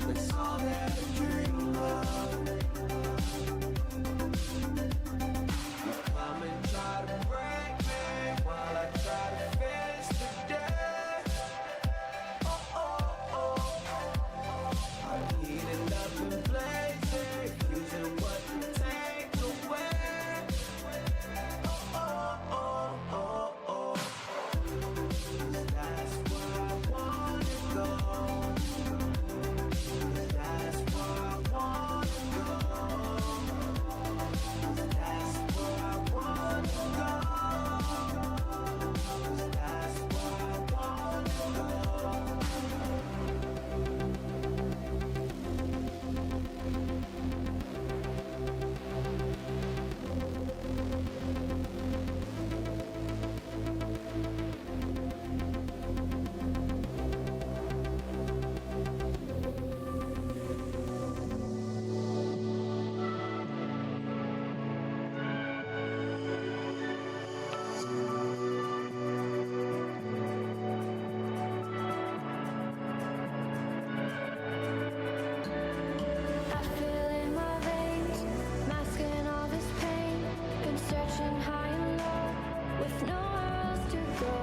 It's all that I dream of. You come and try to break me while I try to face the day. Oh, oh, oh. I'm heating up and blazing, using what you take away. Oh, oh, oh, oh, oh. 'Cause that's where I wanna go. 'Cause that's where I wanna go. 'Cause that's where I wanna go. 'Cause that's where I wanna go. I feel in my veins, masking all this pain. Been searching high and low, with nowhere else to go.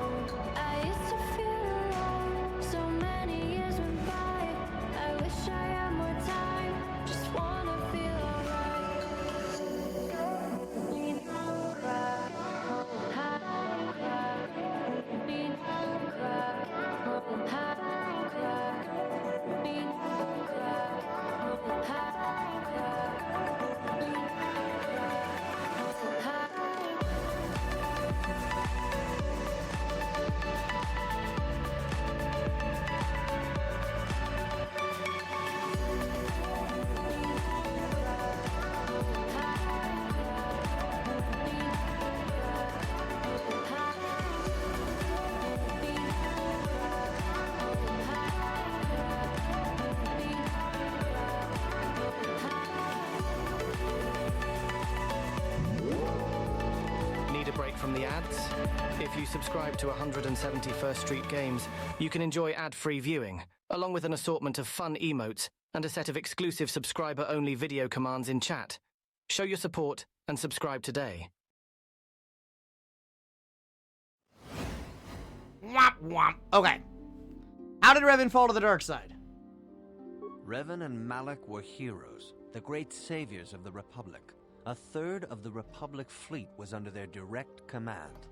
I used to feel alone, so many years went by. I wish I had more time, just wanna feel alright. Need no cry, high cry. Need no cry, high cry. Need no cry. Need a break from the ads? If you subscribe to 171st Street Games, you can enjoy ad-free viewing, along with an assortment of fun emotes and a set of exclusive subscriber-only video commands in chat. Show your support and subscribe today. Womp womp. Okay. How did Revan fall to the dark side? Revan and Malak were heroes, the great saviors of the Republic. A third of the Republic fleet was under their direct command.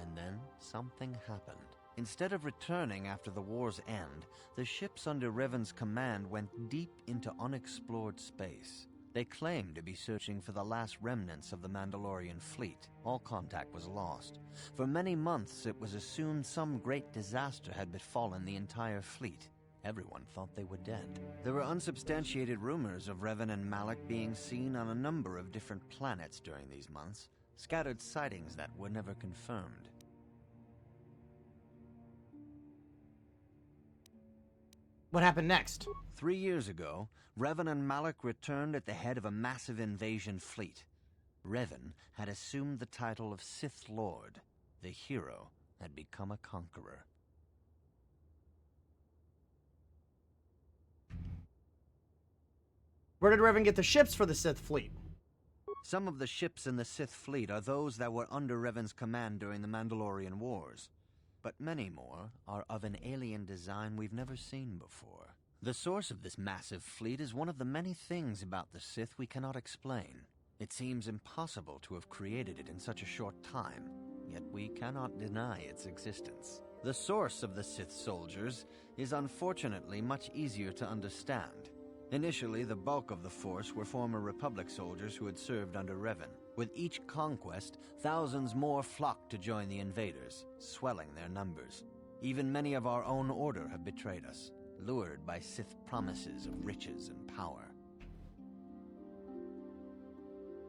And then something happened. Instead of returning after the war's end, the ships under Revan's command went deep into unexplored space. They claimed to be searching for the last remnants of the Mandalorian fleet. All contact was lost. For many months, it was assumed some great disaster had befallen the entire fleet. Everyone thought they were dead. There were unsubstantiated rumors of Revan and Malak being seen on a number of different planets during these months, scattered sightings that were never confirmed. What happened next? 3 years ago, Revan and Malak returned at the head of a massive invasion fleet. Revan had assumed the title of Sith Lord. The hero had become a conqueror. Where did Revan get the ships for the Sith fleet? Some of the ships in the Sith fleet are those that were under Revan's command during the Mandalorian Wars. But many more are of an alien design we've never seen before. The source of this massive fleet is one of the many things about the Sith we cannot explain. It seems impossible to have created it in such a short time, yet we cannot deny its existence. The source of the Sith soldiers is unfortunately much easier to understand. Initially, the bulk of the force were former Republic soldiers who had served under Revan. With each conquest, thousands more flocked to join the invaders, swelling their numbers. Even many of our own order have betrayed us, lured by Sith promises of riches and power.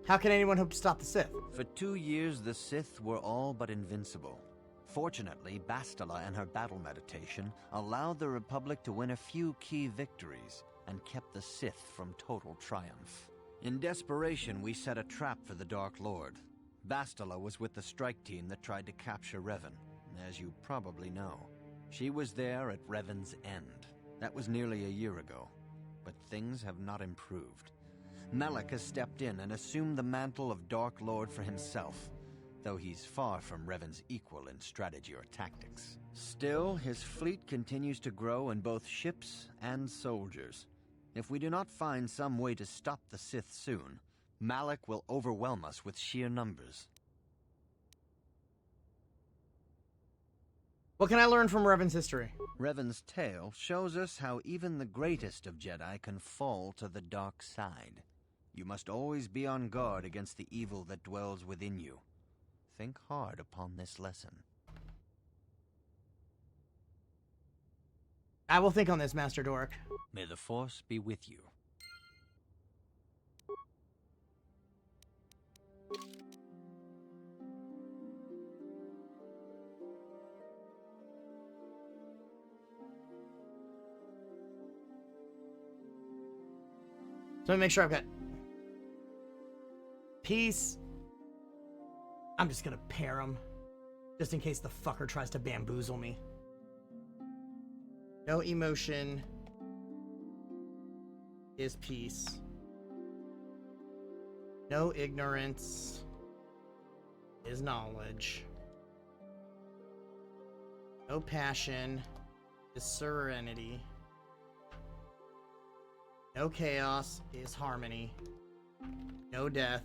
How can anyone hope to stop the Sith? For 2 years, the Sith were all but invincible. Fortunately, Bastila and her battle meditation allowed the Republic to win a few key victories and kept the Sith from total triumph. In desperation, we set a trap for the Dark Lord. Bastila was with the strike team that tried to capture Revan, as you probably know. She was there at Revan's end. That was nearly a year ago, but things have not improved. Malak has stepped in and assumed the mantle of Dark Lord for himself, though he's far from Revan's equal in strategy or tactics. Still, his fleet continues to grow in both ships and soldiers. If we do not find some way to stop the Sith soon, Malak will overwhelm us with sheer numbers. What can I learn from Revan's history? Revan's tale shows us how even the greatest of Jedi can fall to the dark side. You must always be on guard against the evil that dwells within you. Think hard upon this lesson. I will think on this, Master Doric. May the Force be with you. So let me make sure I've got peace. I'm just gonna pair them, just in case the fucker tries to bamboozle me. No emotion is peace. No ignorance is knowledge. No passion is serenity. No chaos is harmony. No death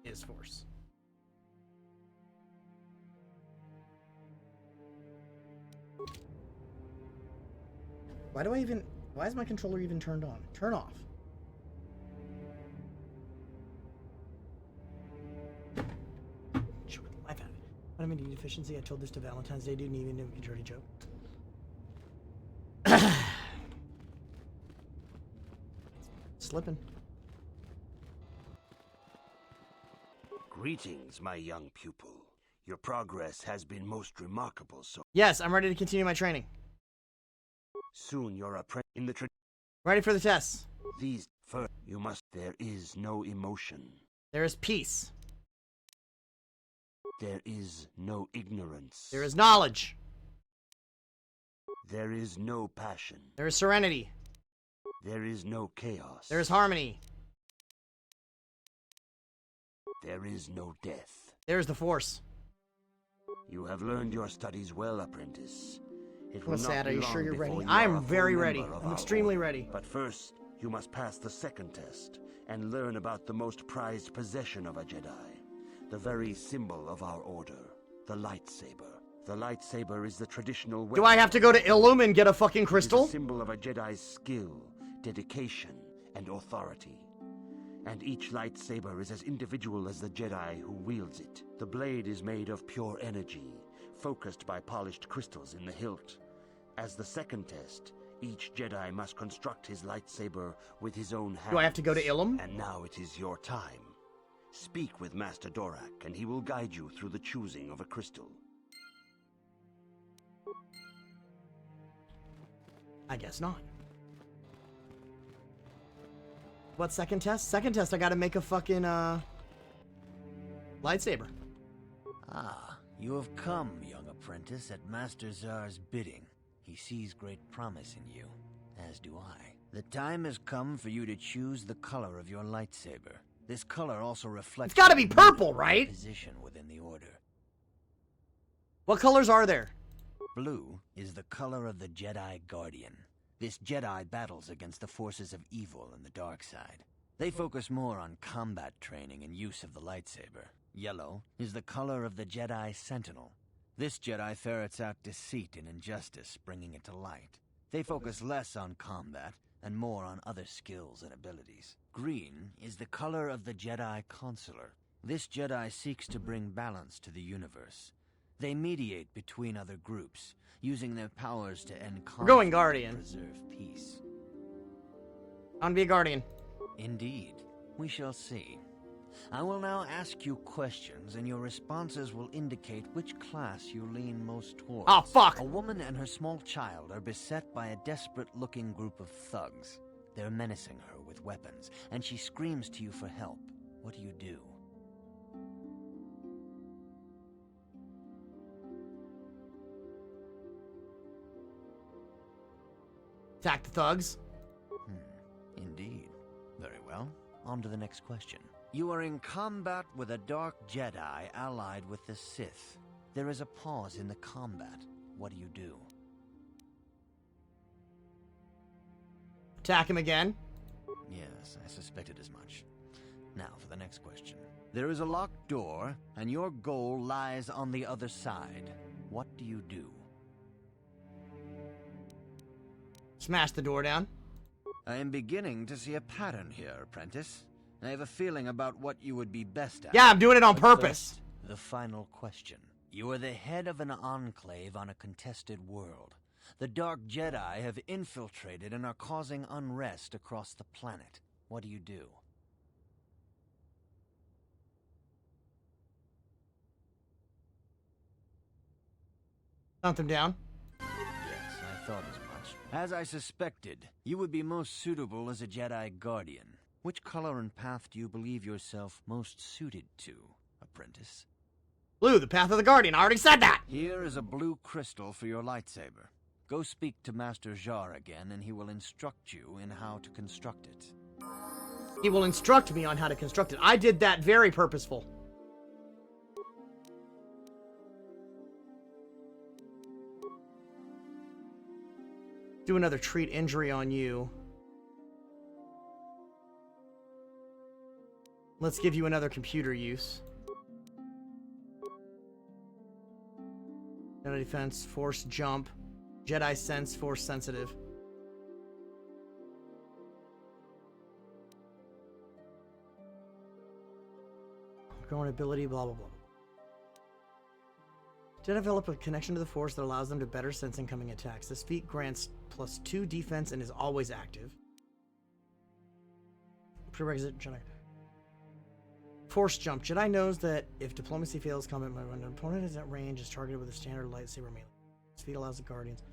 is force. Why is my controller even turned on? Turn off. Shit, life out of it. Vitamin D deficiency. I told this to Valentine's Day dude and even knew a dirty joke. Slipping. Greetings, my young pupil. Your progress has been most remarkable, so... Yes, I'm ready to continue my training. Soon you're in the ready for the tests. These first you must. There is no emotion. There is peace. There is no ignorance. There is knowledge. There is no passion. There is serenity. There is no chaos. There is harmony. There is no death. There is the Force. You have learned your studies well, apprentice. What's that? Are you sure you're ready? I'm very ready. I'm extremely ready. But first, you must pass the second test and learn about the most prized possession of a Jedi. The very symbol of our order. The lightsaber. The lightsaber is the traditional weapon. Do I have to go to Ilum and get a fucking crystal? It's a symbol of a Jedi's skill, dedication, and authority. And each lightsaber is as individual as the Jedi who wields it. The blade is made of pure energy, focused by polished crystals in the hilt. As the second test, each Jedi must construct his lightsaber with his own hands. Do I have to go to Ilum? And now it is your time. Speak with Master Doric, and he will guide you through the choosing of a crystal. I guess not. What, second test? Second test, I gotta make a fucking, lightsaber. Ah, you have come, young apprentice, at Master Czar's bidding. He sees great promise in you, as do I. The time has come for you to choose the color of your lightsaber. This color also reflects... It's gotta be purple, right? ...position within the Order. What colors are there? Blue is the color of the Jedi Guardian. This Jedi battles against the forces of evil and the dark side. They focus more on combat training and use of the lightsaber. Yellow is the color of the Jedi Sentinel. This Jedi ferrets out deceit and injustice, bringing it to light. They focus less on combat and more on other skills and abilities. Green is the color of the Jedi Consular. This Jedi seeks to bring balance to the universe. They mediate between other groups, using their powers to end conflict. We're going Guardian. And preserve peace. I want to be a Guardian. Indeed. We shall see. I will now ask you questions, and your responses will indicate which class you lean most towards. Oh, fuck! A woman and her small child are beset by a desperate-looking group of thugs. They're menacing her with weapons, and she screams to you for help. What do you do? Attack the thugs. Indeed. Very well. On to the next question. You are in combat with a dark Jedi allied with the Sith. There is a pause in the combat. What do you do? Attack him again. Yes, I suspected as much. Now for the next question. There is a locked door, and your goal lies on the other side. What do you do? Smash the door down. I am beginning to see a pattern here, apprentice. I have a feeling about what you would be best at. Yeah, I'm doing it on But purpose. First, the final question. You are the head of an enclave on a contested world. The Dark Jedi have infiltrated and are causing unrest across the planet. What do you do? Hunt them down. Yes, I thought as much. As I suspected, you would be most suitable as a Jedi Guardian. Which color and path do you believe yourself most suited to, apprentice? Blue, the path of the Guardian. I already said that! Here is a blue crystal for your lightsaber. Go speak to Master Jar again, and he will instruct you in how to construct it. He will instruct me on how to construct it. I did that very purposeful. Do another treat injury on you. Let's give you another computer use. Jedi defense, force jump, Jedi sense, force sensitive. Growing ability, blah blah blah. To develop a connection to the Force that allows them to better sense incoming attacks. This feat grants +2 defense and is always active. Prerequisite Jedi. Force jump. Jedi knows that if diplomacy fails combat when an opponent is at range is targeted with a standard lightsaber melee. This feat allows the Guardians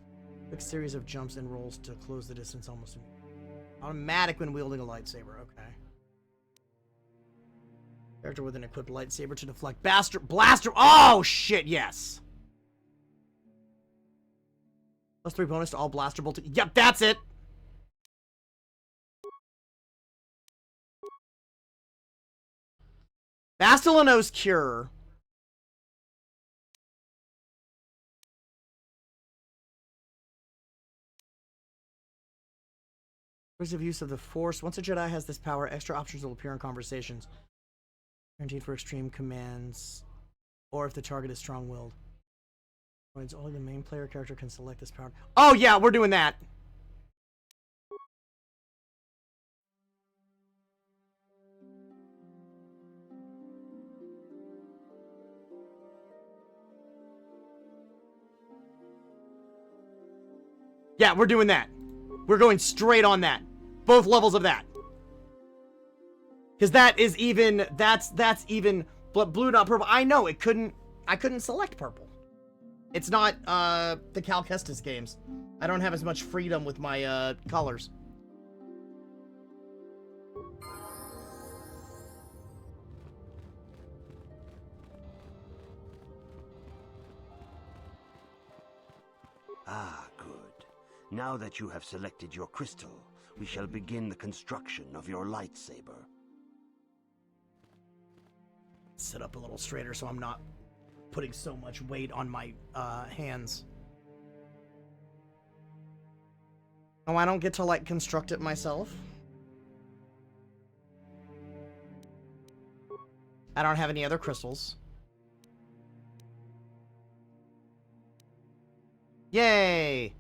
a quick series of jumps and rolls to close the distance almost automatic when wielding a lightsaber. Okay. Character with an equipped lightsaber to deflect blaster. Oh shit! Yes. +3 bonus to all blaster bolt. Yep, that's it. Bastillano's Cure. Of use of the Force. Once a Jedi has this power, extra options will appear in conversations. Guaranteed for extreme commands, or if the target is strong-willed. Only the main player character can select this power. Oh yeah, we're doing that. Yeah, we're doing that. We're going straight on that. Both levels of that. Because that is even, that's even blue, not purple. I know, I couldn't select purple. It's not, the Cal Kestis games. I don't have as much freedom with my, colors. Now that you have selected your crystal, we shall begin the construction of your lightsaber. Sit up a little straighter so I'm not putting so much weight on my hands. Oh, I don't get to, like, construct it myself? I don't have any other crystals. Yay!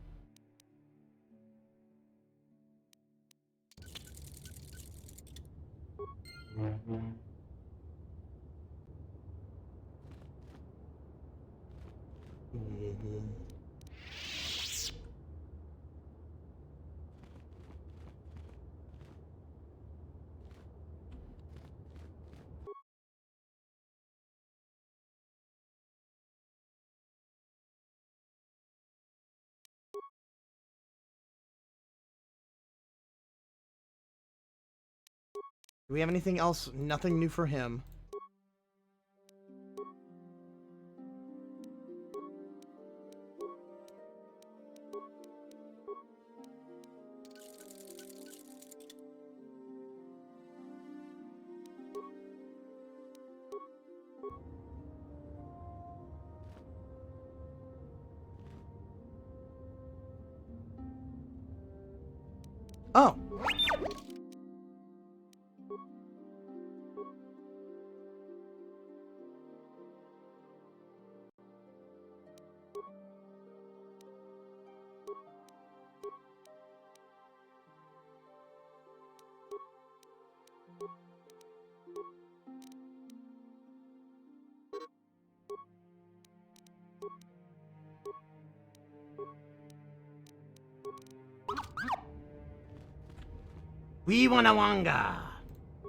Do we have anything else? Nothing new for him. Oh. We wanna.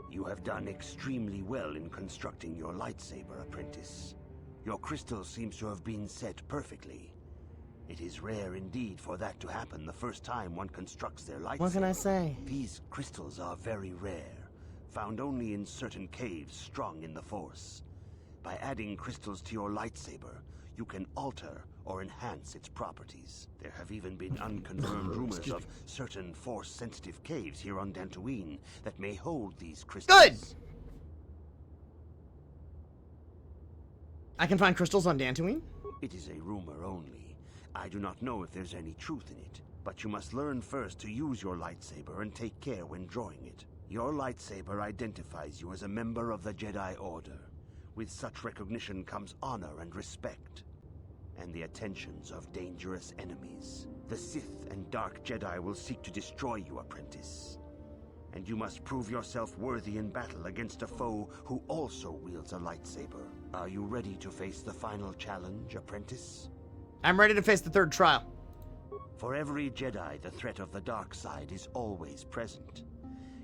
You have done extremely well in constructing your lightsaber, apprentice. Your crystal seems to have been set perfectly. It is rare indeed for that to happen the first time one constructs their lightsaber. What can I say? These crystals are very rare, found only in certain caves strong in the Force. By adding crystals to your lightsaber, you can alter or enhance its properties. There have even been unconfirmed rumors of certain Force-sensitive caves here on Dantooine that may hold these crystals. Good! I can find crystals on Dantooine? It is a rumor only. I do not know if there's any truth in it, but you must learn first to use your lightsaber and take care when drawing it. Your lightsaber identifies you as a member of the Jedi Order. With such recognition comes honor and respect, and the attentions of dangerous enemies. The Sith and Dark Jedi will seek to destroy you, apprentice. And you must prove yourself worthy in battle against a foe who also wields a lightsaber. Are you ready to face the final challenge, apprentice? I'm ready to face the third trial. For every Jedi, the threat of the dark side is always present.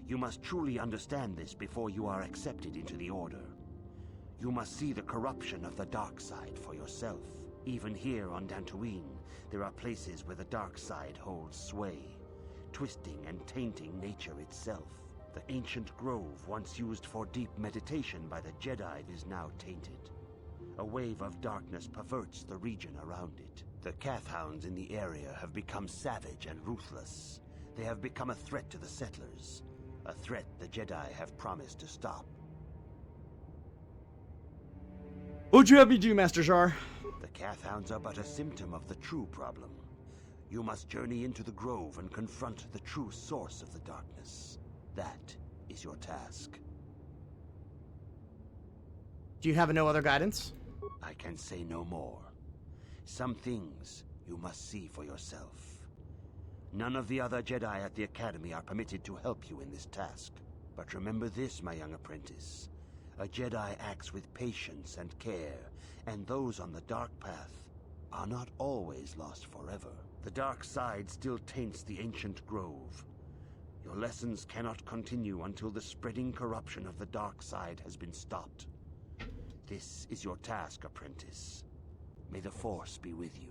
You must truly understand this before you are accepted into the Order. You must see the corruption of the dark side for yourself. Even here on Dantooine, there are places where the dark side holds sway, twisting and tainting nature itself. The ancient grove once used for deep meditation by the Jedi is now tainted. A wave of darkness perverts the region around it. The Kathhounds in the area have become savage and ruthless. They have become a threat to the settlers, a threat the Jedi have promised to stop. What'd you have me do, Master Jar? The Kathhounds are but a symptom of the true problem. You must journey into the grove and confront the true source of the darkness. That is your task. Do you have no other guidance? I can say no more. Some things you must see for yourself. None of the other Jedi at the Academy are permitted to help you in this task. But remember this, my young apprentice. A Jedi acts with patience and care, and those on the dark path are not always lost forever. The dark side still taints the ancient grove. Your lessons cannot continue until the spreading corruption of the dark side has been stopped. This is your task, apprentice. May the Force be with you.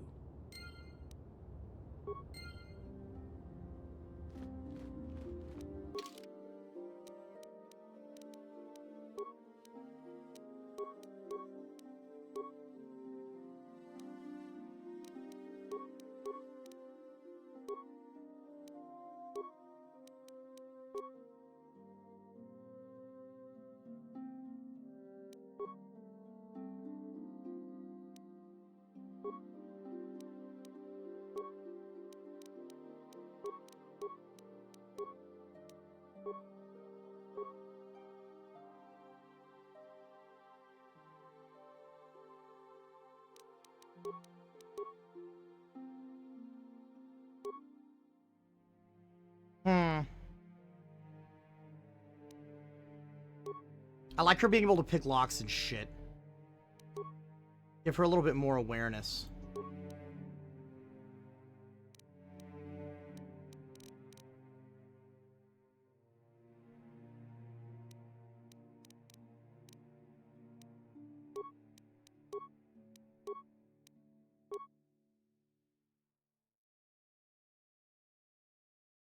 I like her being able to pick locks and shit. Give her a little bit more awareness.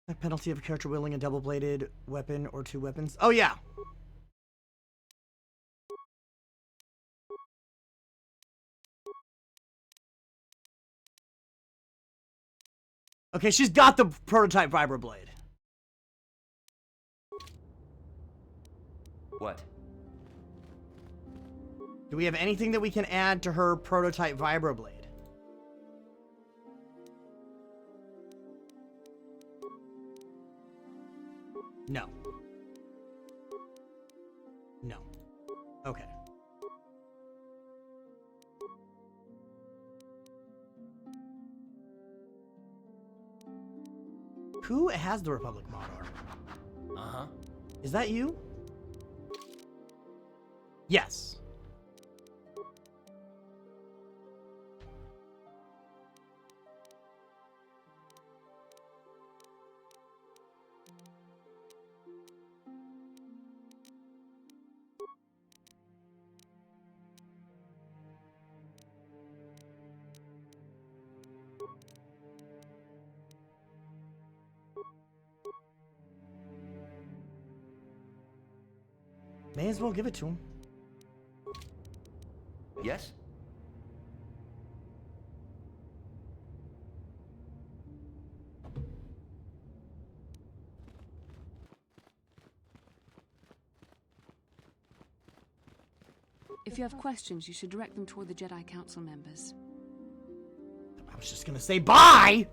The penalty of a character wielding a double-bladed weapon or two weapons. Oh, yeah. Okay, she's got the prototype vibroblade. What? Do we have anything that we can add to her prototype vibroblade? No. No. Okay. Who has the Republic mod armor? Uh-huh. Is that you? Yes. May as well give it to him. Yes? If you have questions, you should direct them toward the Jedi Council members. I was just gonna say bye!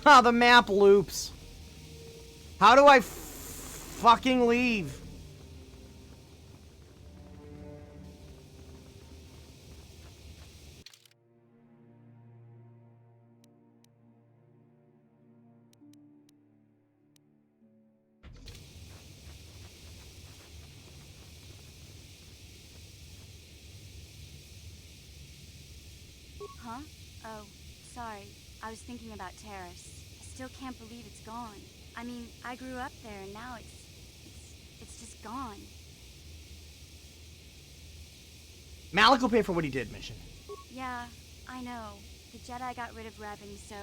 Ah, the map loops. How do I fucking leave? Huh? Oh, sorry. I was thinking about Terrace. I still can't believe it's gone. I mean, I grew up there and now it's just gone. Malik will pay for what he did, Mission. Yeah, I know. The Jedi got rid of Revan, so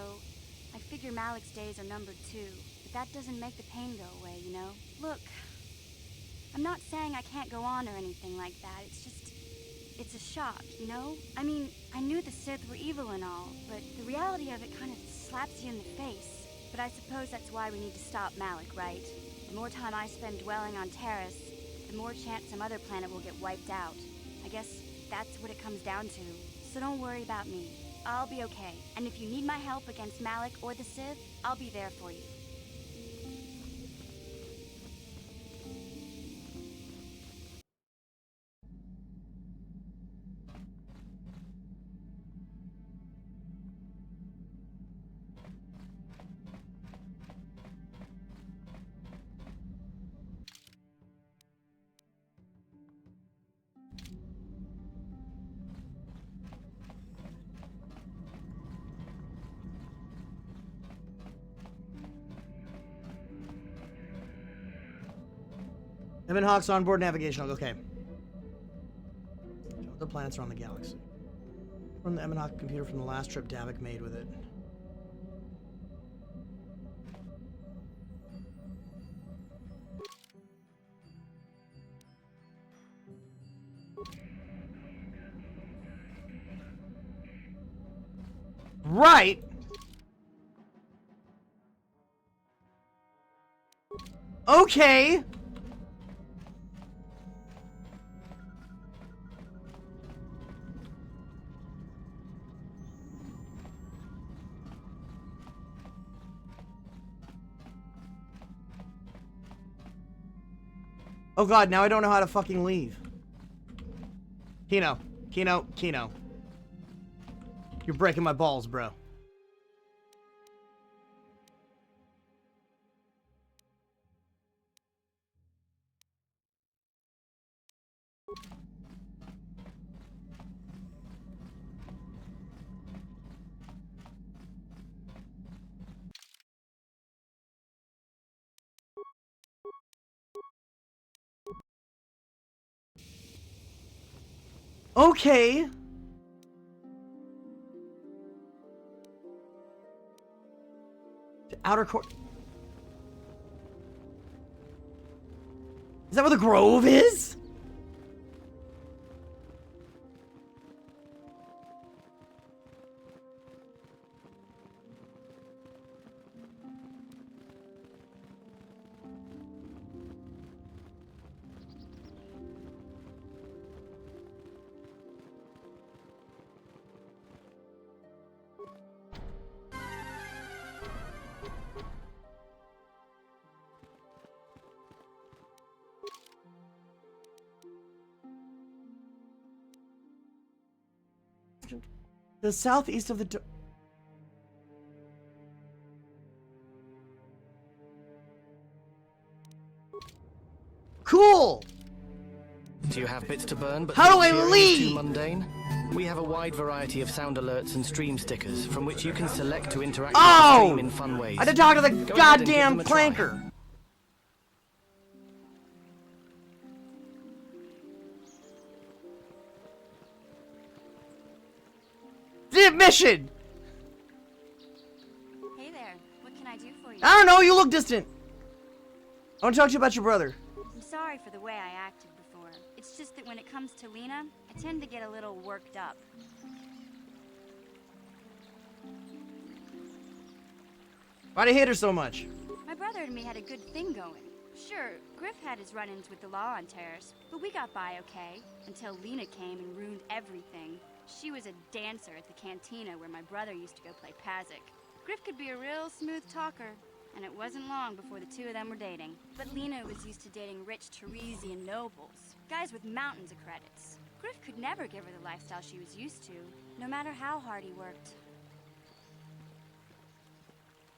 I figure Malik's days are numbered too. But that doesn't make the pain go away, you know? Look, I'm not saying I can't go on or anything like that. It's just, it's a shock, you know? I mean, I knew the Sith were evil and all, but the reality of it kind of slaps you in the face. But I suppose that's why we need to stop Malik, right? The more time I spend dwelling on Terrace, the more chance some other planet will get wiped out. I guess that's what it comes down to. So don't worry about me. I'll be okay. And if you need my help against Malik or the Sith, I'll be there for you. Evan Hawk's onboard navigation. Okay. The planets around the galaxy. From the Evan Hawk computer from the last trip Davik made with it. Right. Okay. Oh god, now I don't know how to fucking leave. Kino. You're breaking my balls, bro. Okay. The outer court. Is that where the grove is? The southeast of the Cool! Do you have bits to burn, but how do I cheering is leave? Too mundane? We have a wide variety of sound alerts and stream stickers from which you can select to interact with the stream in fun ways. I had to talk to the Go ahead and give goddamn them a try. planker. The mission! Hey there, what can I do for you? I don't know, you look distant. I want to talk to you about your brother. I'm sorry for the way I acted before. It's just that when it comes to Lena, I tend to get a little worked up. Why'd I hate her so much? My brother and me had a good thing going. Sure, Griff had his run-ins with the law on Terrace, but we got by okay, until Lena came and ruined everything. She was a dancer at the cantina where my brother used to go play Pazik. Griff could be a real smooth talker, and it wasn't long before the two of them were dating. But Lena was used to dating rich Teresian nobles, guys with mountains of credits. Griff could never give her the lifestyle she was used to, no matter how hard he worked.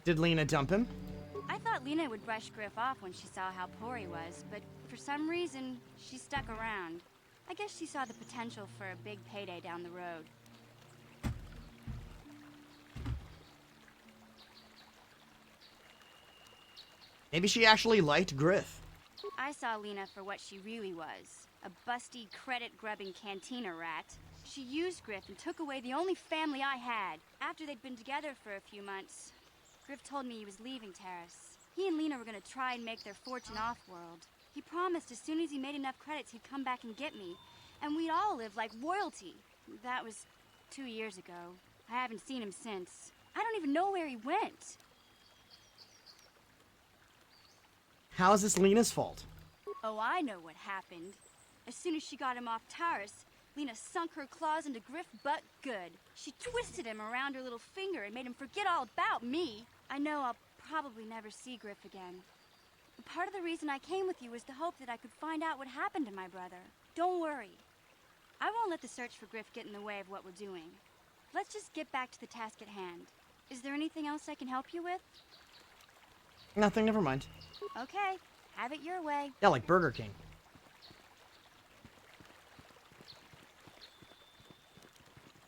Did Lena dump him? I thought Lena would brush Griff off when she saw how poor he was, but for some reason, she stuck around. I guess she saw the potential for a big payday down the road. Maybe she actually liked Griff. I saw Lena for what she really was, a busty, credit-grubbing cantina rat. She used Griff and took away the only family I had. After they'd been together for a few months, Griff told me he was leaving Terrace. He and Lena were going to try and make their fortune off-world. He promised as soon as he made enough credits he'd come back and get me, and we'd all live like royalty. That was 2 years ago. I haven't seen him since. I don't even know where he went. How is this Lena's fault? Oh, I know what happened. As soon as she got him off Terrace, Lena sunk her claws into Griff butt good. She twisted him around her little finger and made him forget all about me. I know I'll probably never see Griff again. But part of the reason I came with you was the hope that I could find out what happened to my brother. Don't worry. I won't let the search for Griff get in the way of what we're doing. Let's just get back to the task at hand. Is there anything else I can help you with? Nothing, never mind. Okay, have it your way. Yeah, like Burger King.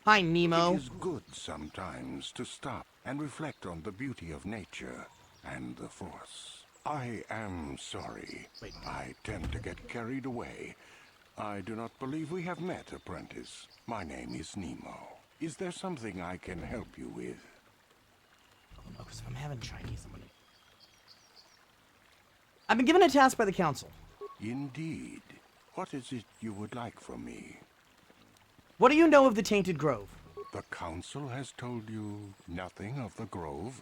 Hi, Nemo. It is good sometimes to stop and reflect on the beauty of nature and the Force. I am sorry. I tend to get carried away. I do not believe we have met, apprentice. My name is Nemo. Is there something I can help you with? Oh no, because if I'm having Chinese, I'm gonna... I've been given a task by the council. Indeed. What is it you would like from me? What do you know of the Tainted Grove? The Council has told you nothing of the Grove?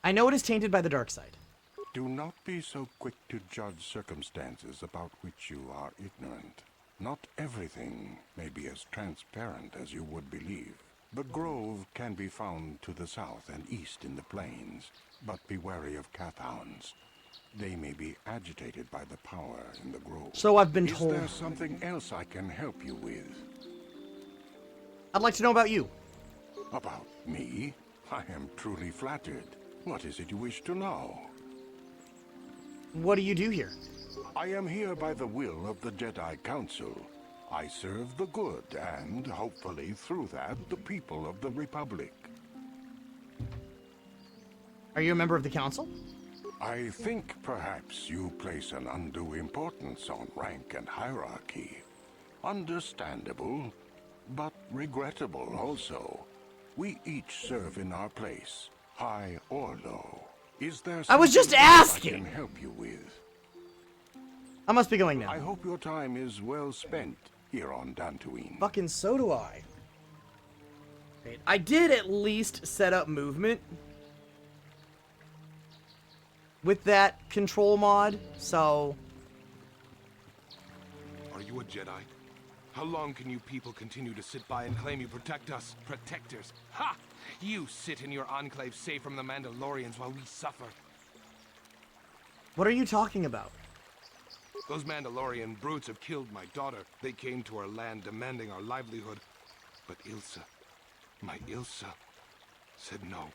I know it is tainted by the dark side. Do not be so quick to judge circumstances about which you are ignorant. Not everything may be as transparent as you would believe. The Grove can be found to the south and east in the plains, but be wary of Cathounds. They may be agitated by the power in the Grove. So I've been told. Is there something else I can help you with? I'd like to know about you. About me? I am truly flattered. What is it you wish to know? What do you do here? I am here by the will of the Jedi Council. I serve the good and, hopefully through that, the people of the Republic. Are you a member of the Council? I think perhaps you place an undue importance on rank and hierarchy. Understandable, but regrettable also. We each serve in our place, high or low. Is there I was just something asking! I can help you with? I must be going now. I hope your time is well spent here on Dantooine. Fucking so do I. Wait, I did at least set up movement with that control mod, so... Are you a Jedi? How long can you people continue to sit by and claim you protect us? Protectors? Ha! You sit in your enclave safe from the Mandalorians while we suffer. What are you talking about? Those Mandalorian brutes have killed my daughter. They came to our land demanding our livelihood. But Ilsa, my Ilsa, said no.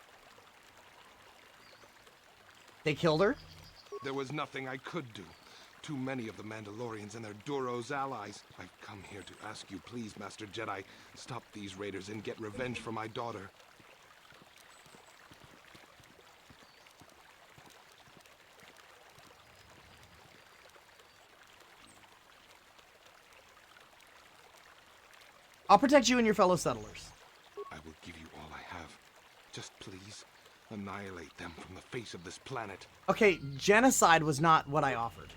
They killed her? There was nothing I could do. Too many of the Mandalorians and their Duros allies. I've come here to ask you, please, Master Jedi, stop these raiders and get revenge for my daughter. I'll protect you and your fellow settlers. I will give you all I have. Just please, annihilate them from the face of this planet. Okay, genocide was not what I offered.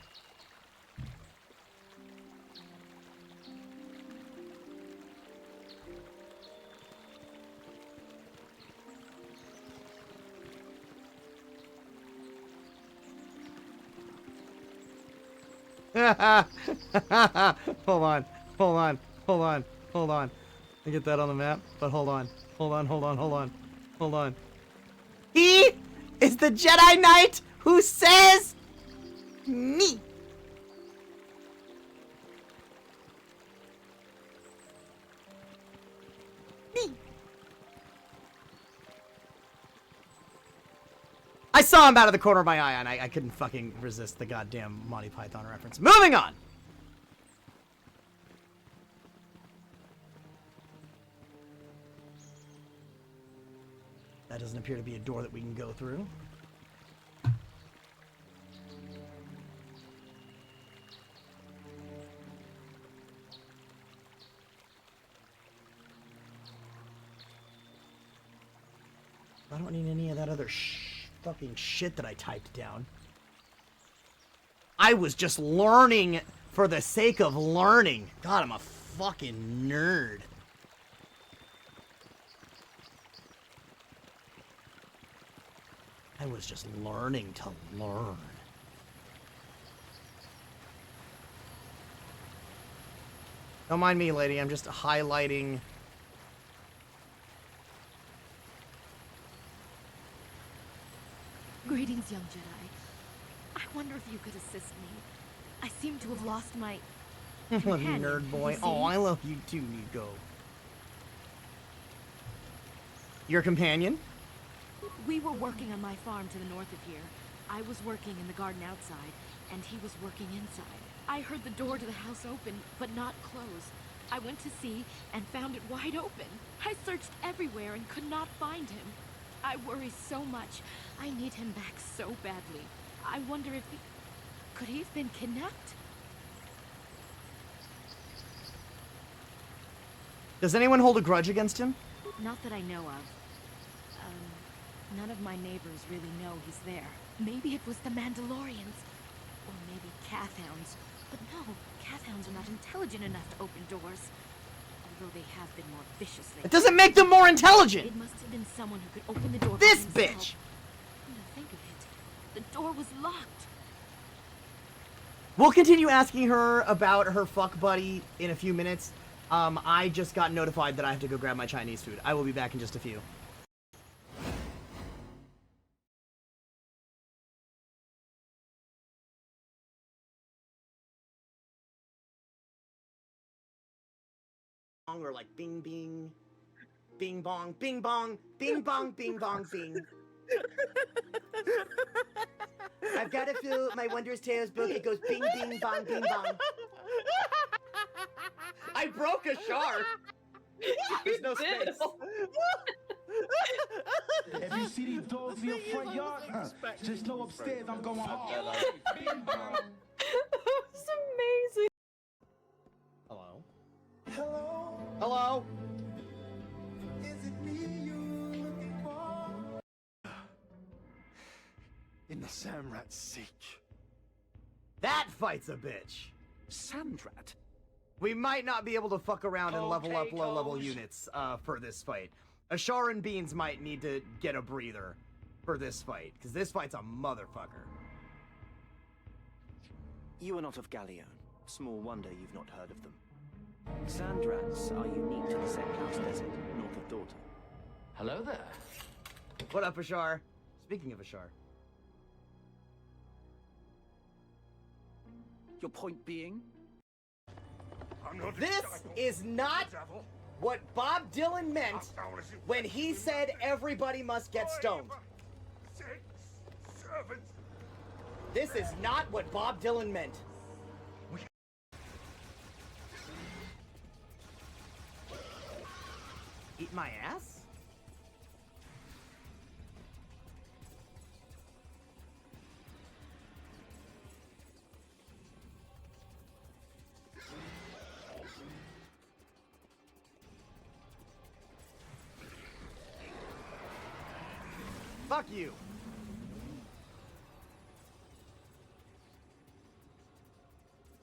Hold on, hold on, hold on, hold on. I get that on the map, but hold on, hold on, hold on, hold on, hold on. He is the Jedi Knight who says me. Me. I saw him out of the corner of my eye, and I couldn't fucking resist the goddamn Monty Python reference. Moving on! That doesn't appear to be a door that we can go through. I don't need any of that other fucking shit that I typed down. I was just learning for the sake of learning. God, I'm a fucking nerd. I was just learning to learn. Don't mind me, lady. I'm just highlighting. Greetings, young Jedi. I wonder if you could assist me. I seem to have lost my I love you, companion, nerd boy. you see? Oh, I love you too, Nico. Your companion? We were working on my farm to the north of here. I was working in the garden outside, and he was working inside. I heard the door to the house open, but not close. I went to see and found it wide open. I searched everywhere and could not find him. I worry so much. I need him back so badly. I wonder if he... Could he have been kidnapped? Does anyone hold a grudge against him? Not that I know of. None of my neighbors really know he's there. Maybe it was the Mandalorians. Or maybe Cathounds. But no, Cathounds are not intelligent enough to open doors. Though they have been more vicious lately. It doesn't make them more intelligent! It must have been someone who could open the door This by himself. bitch! Come to think of it, the door was locked. We'll continue asking her about her fuck buddy in a few minutes. I just got notified that I have to go grab my Chinese food. I will be back in just a few. Or like bing bing, bing bong, bing bong, bing bong, bing bong, bing. I've got to fill my Wondrous Tales book. It goes bing bing bong, bing bong. I broke a shark. There's no space. If you see these dogs in your front yard, just know upstairs I'm going hard. Bing bong. It's amazing. Hello? Hello? Hello? Is it me you're looking for? In the Samrat Siege. That fight's a bitch. Sandrat? We might not be able to fuck around and level up low-level units for this fight. Ashar and Beans might need to get a breather for this fight, because this fight's a motherfucker. You are not of Galleon. Small wonder you've not heard of them. Sandrats are unique to the Sethouse Desert, north of Daughter. Hello there. What up, Ashar? Speaking of Ashar. Your point being? This is not what Bob Dylan meant when he said everybody must get stoned. This is not what Bob Dylan meant. Eat my ass? Fuck you.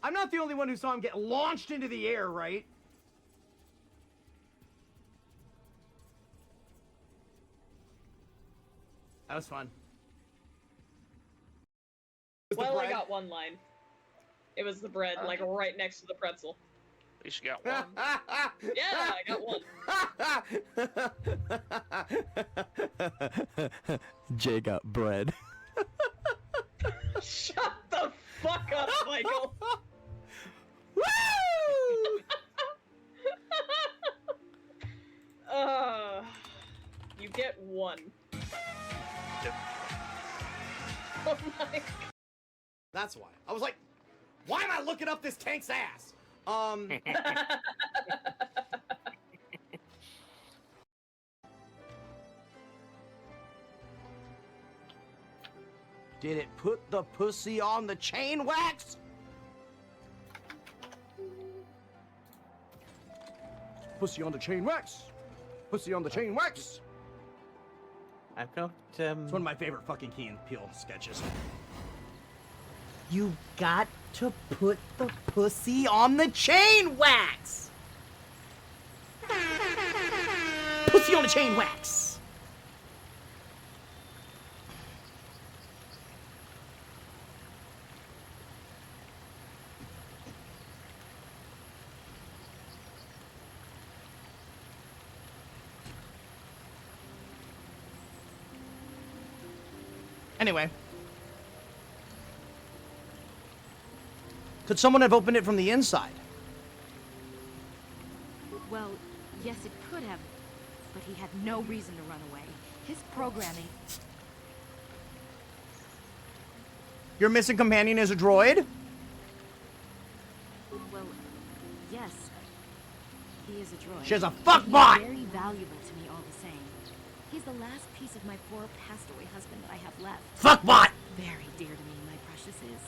I'm not the only one who saw him get launched into the air, right? That was fun. Well, I got one line. It was the bread, like right next to the pretzel. At least you got one. Yeah, I got one. Jay got bread. Shut the fuck up, Michael. Woo! You get one. Yep. Oh my god. That's why. I was like, why am I looking up this tank's ass? Did it put the pussy on the chain wax? Pussy on the chain wax. Pussy on the chain wax. I've got, It's one of my favorite fucking Key and Peele sketches. You got to put the pussy on the chain wax! Pussy on the chain wax! Anyway. Could someone have opened it from the inside? Well, yes, it could have, but he had no reason to run away. His programming... Your missing companion is a droid? Well, yes. He is a droid. She has a But fuck bot! He's very valuable to me all the same. He's the last piece of my poor passed-away husband that I have left. Fuck bot! Very dear to me, my precious is.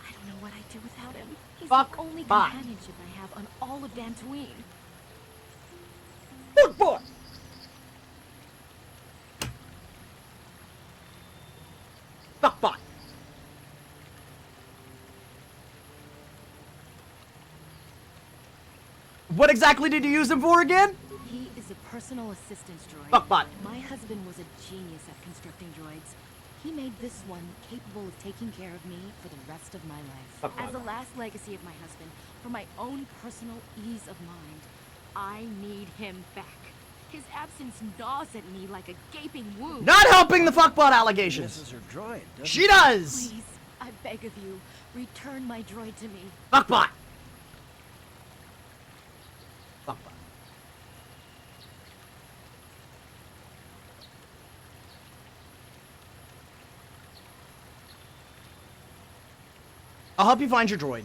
I don't know what I'd do without him. He's Fuck the only bot. companionship I have on all of Dantooine. Fuck bot! Fuck bot! What exactly did you use him for again? He is a personal assistance droid. Fuckbot. My husband was a genius at constructing droids. He made this one capable of taking care of me for the rest of my life. Fuckbot. As the last legacy of my husband, for my own personal ease of mind, I need him back. His absence gnaws at me like a gaping wound. Not helping the fuckbot allegations. Misses her droid, doesn't She does. Please, I beg of you, return my droid to me. Fuckbot. Fuckbot. I'll help you find your droid.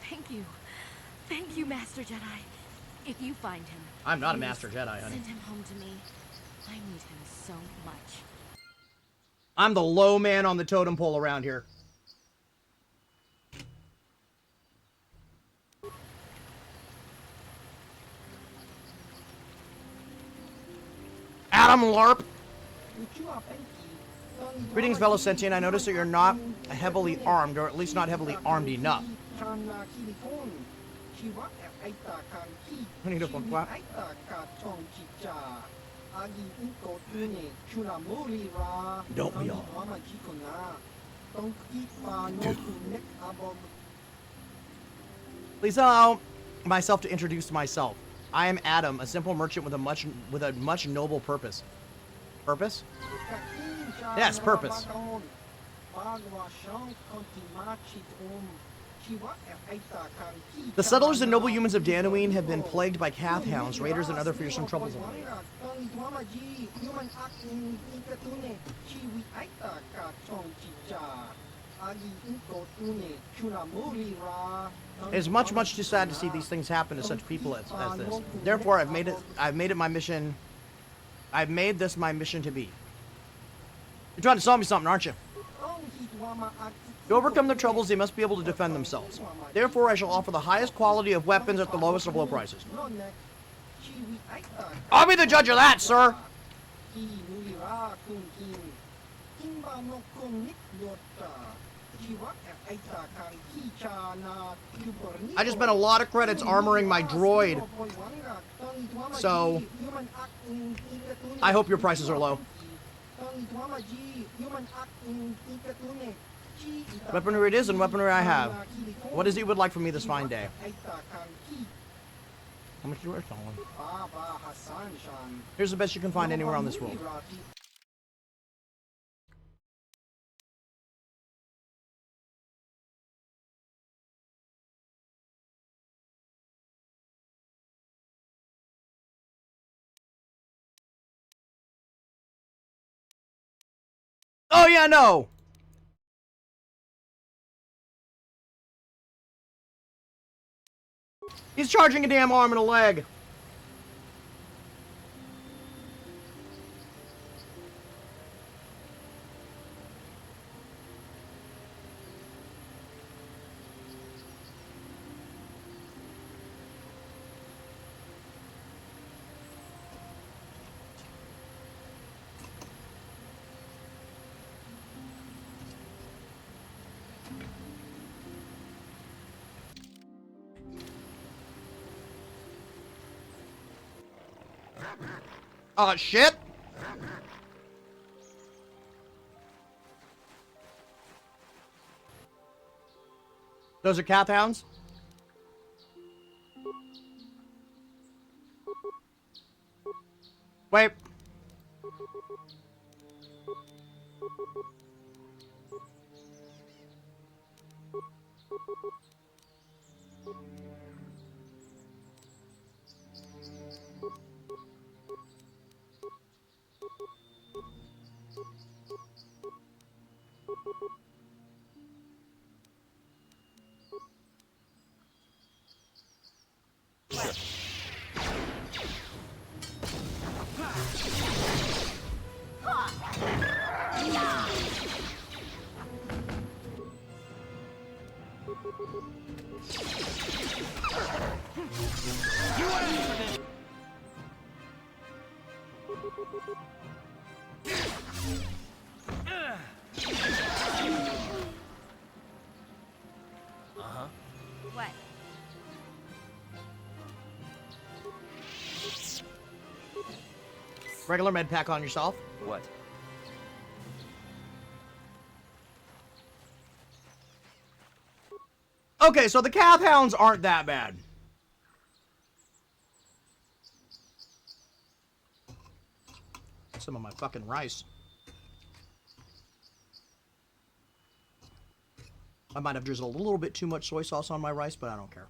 Thank you. Thank you, Master Jedi. If you find him, I'm not a please Master Jedi, honey. Send him home to me. I need him so much. I'm the low man on the totem pole around here. Adam LARP. Greetings, fellow sentient. I notice that you're not heavily armed, or at least not heavily armed enough. I need a fuck what? Don't we all? Please allow myself to introduce myself. I am Adam, a simple merchant with a much noble purpose. Purpose? Yes, purpose. The settlers and noble humans of Dantooine have been plagued by Cath hounds, raiders, and other fearsome troubles of late. It is much too sad to see these things happen to such people as this. Therefore, I've made it my mission. I've made this my mission to be. You're trying to sell me something, aren't you? To overcome their troubles, they must be able to defend themselves. Therefore, I shall offer the highest quality of weapons at the lowest of low prices. I'll be the judge of that, sir! I just spent a lot of credits armoring my droid. So, I hope your prices are low. Weaponry it is, and weaponry I have. What is it you would like from me this fine day? How much are you worth, Colin? Here's the best you can find anywhere on this world. Oh yeah, no! He's charging a damn arm and a leg. Oh, shit! Those are Cath hounds? Wait. What? Regular med pack on yourself. What? Okay, so the calf hounds aren't that bad. Some of my fucking rice. I might have drizzled a little bit too much soy sauce on my rice, but I don't care.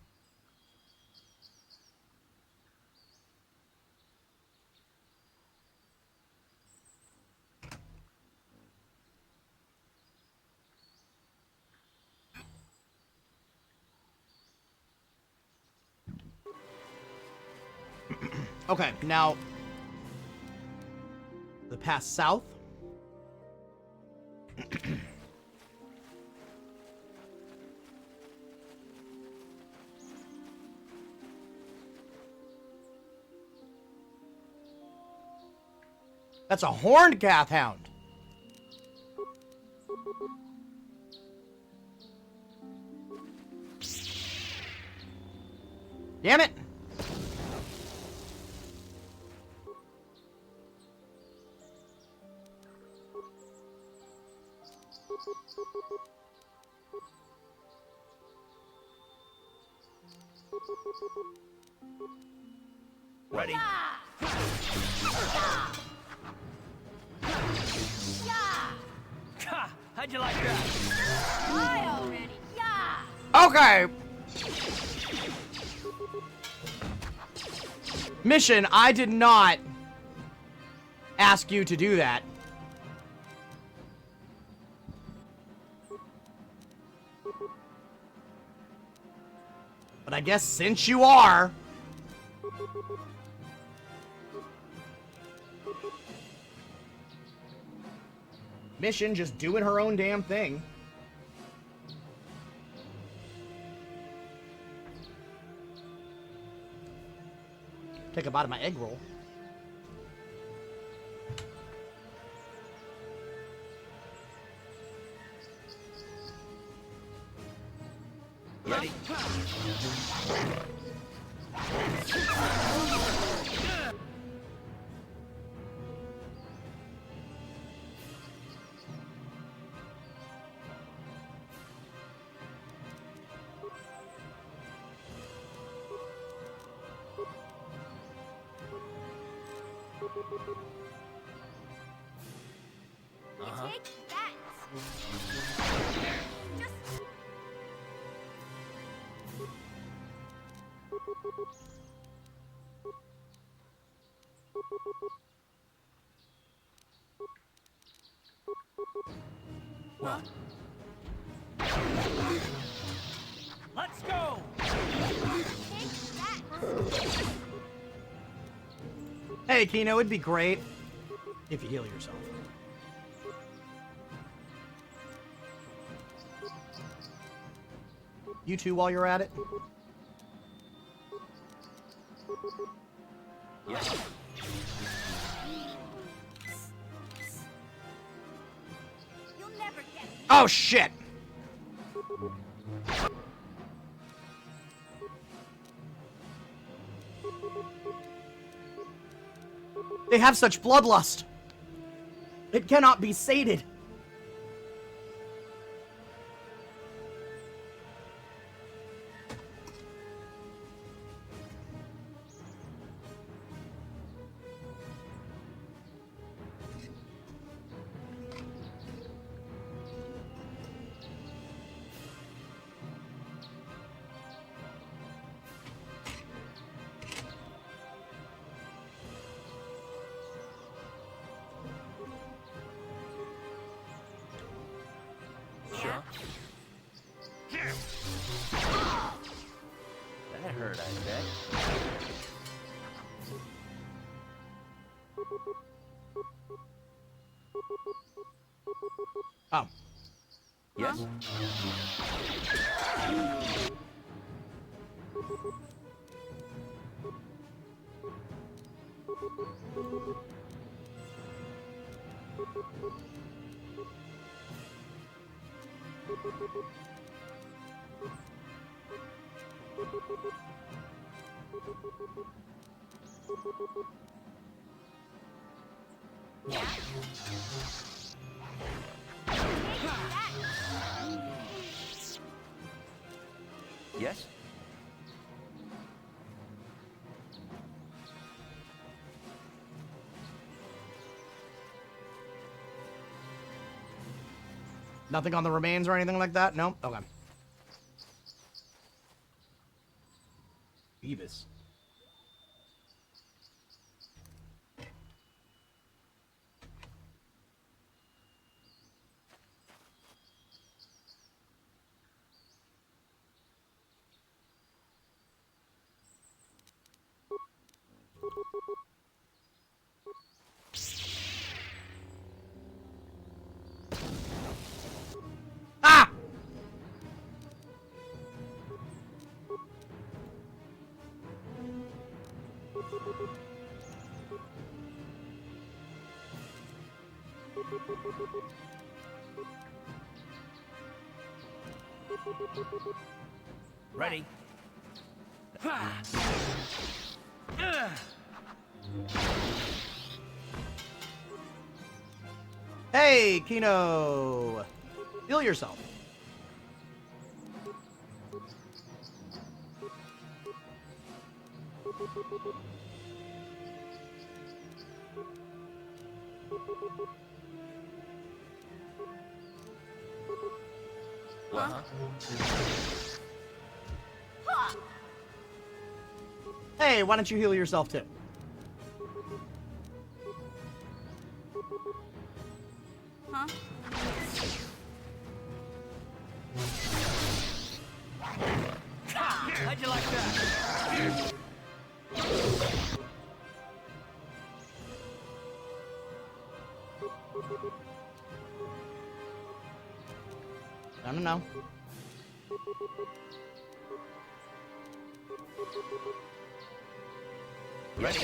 Okay, now the path south. That's a horned calf hound. Damn it. Ready. Ha! How'd you like that? Okay. Mission, I did not ask you to do that. But I guess since you are... Mission just doing her own damn thing. Take a bite of my egg roll. Ready? What? Let's go! Hey, Kino, it'd be great if you heal yourself. You two while you're at it. Yes. Oh, shit! They have such bloodlust. It cannot be sated. That hurt, I bet. Oh. Yes? Yes? Nothing on the remains or anything like that? No? Okay. Beavis. Ah! Ready? Hey, Kino! Heal yourself. Uh-huh. Hey, why don't you heal yourself too? Huh? How'd you like that? I don't know. Ready?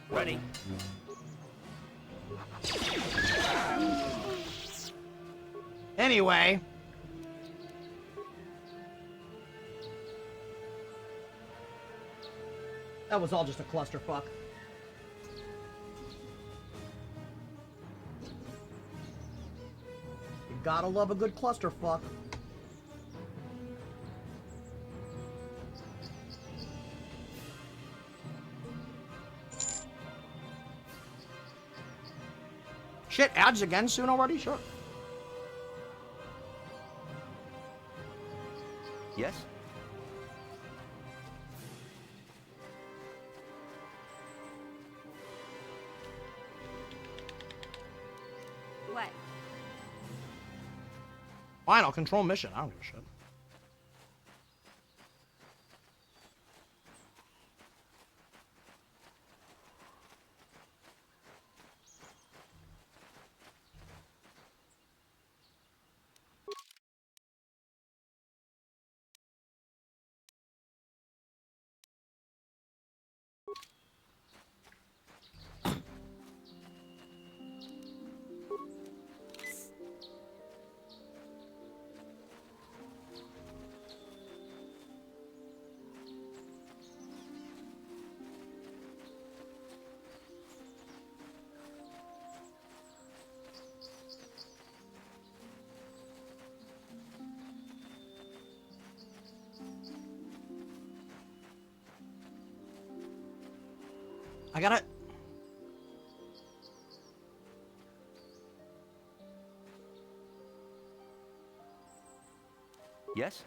Ready? Anyway. That was all just a clusterfuck. You gotta love a good clusterfuck. Shit, ads again soon already? Sure. Yes? What? Fine, I'll control mission. I don't give a shit. I gotta... Yes?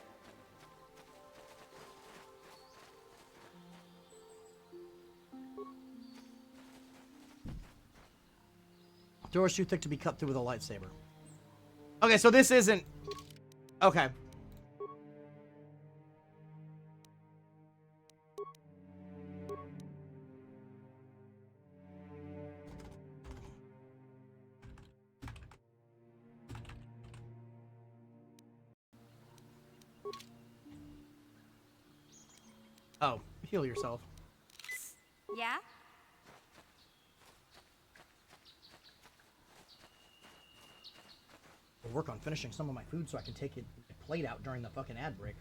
Door's too thick to be cut through with a lightsaber. Okay, so this isn't... Okay. Oh, heal yourself. Yeah? I'll work on finishing some of my food so I can take my plate out during the fucking ad break.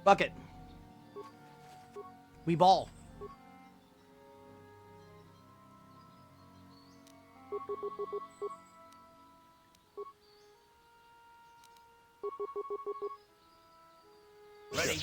Fuck it. We ball. Ready?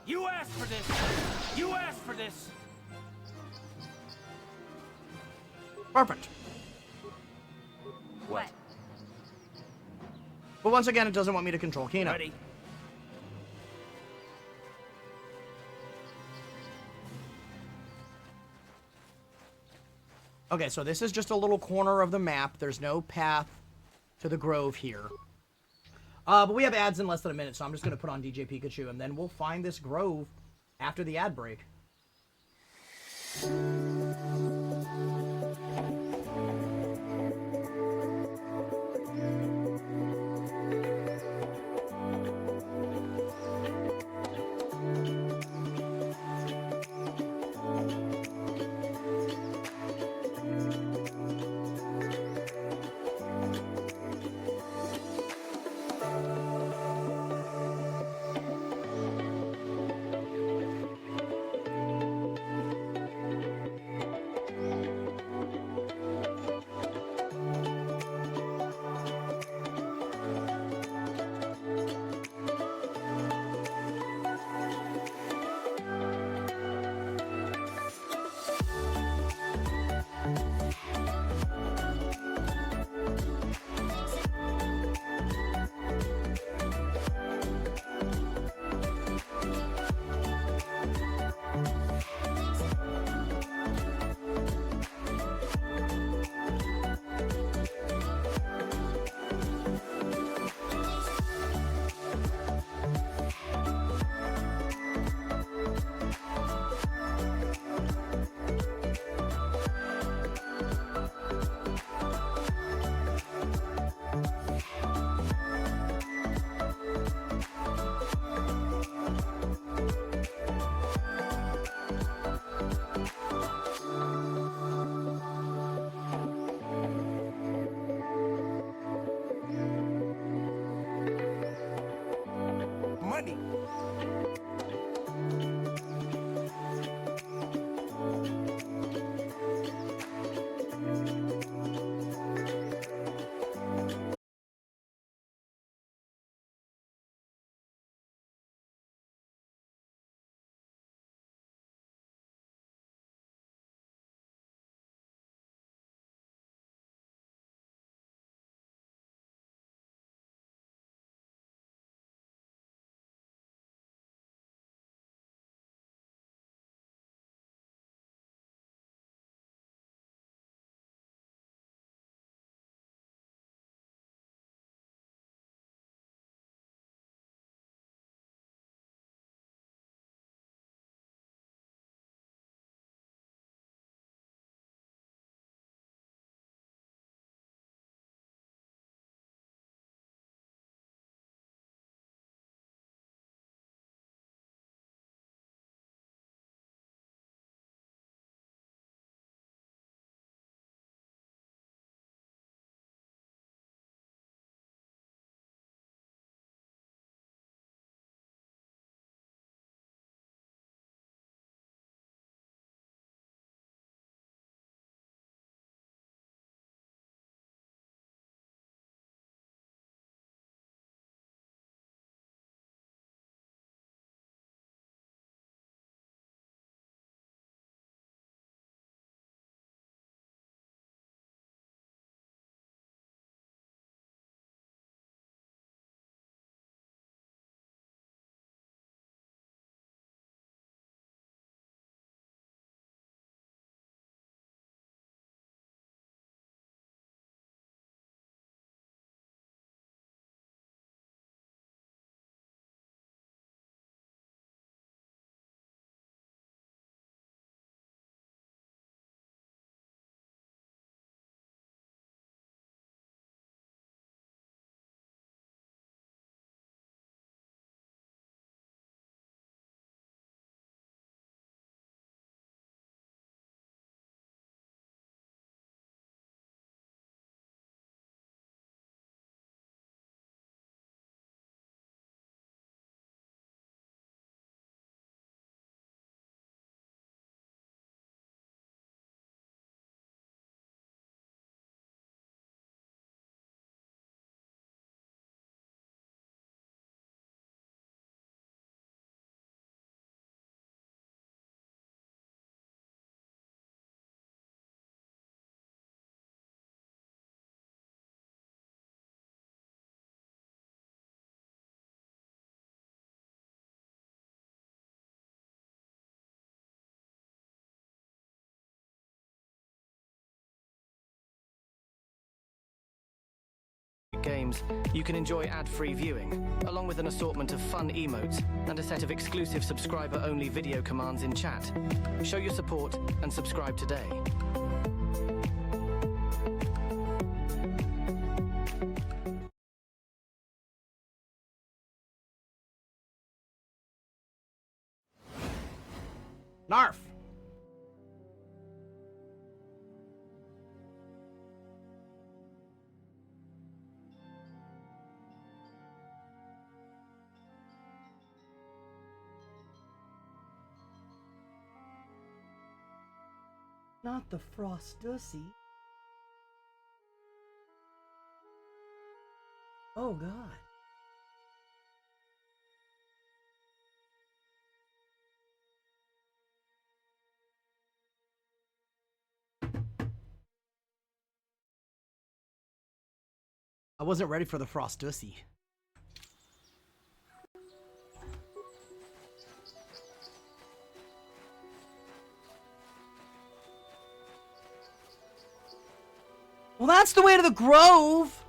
You asked for this! You asked for this! Perfect. What? But once again, it doesn't want me to control Kino. Ready? Okay, so this is just a little corner of the map. There's no path to the grove here. But we have ads in less than a minute, so I'm just going to put on DJ Pikachu, and then we'll find this grove after the ad break. games, you can enjoy ad-free viewing, along with an assortment of fun emotes and a set of exclusive subscriber-only video commands in chat. Show your support and subscribe today. Narf! Not the Frost Dussy. Oh god. I wasn't ready for the Frost Dussy. Well, that's the way to the Grove!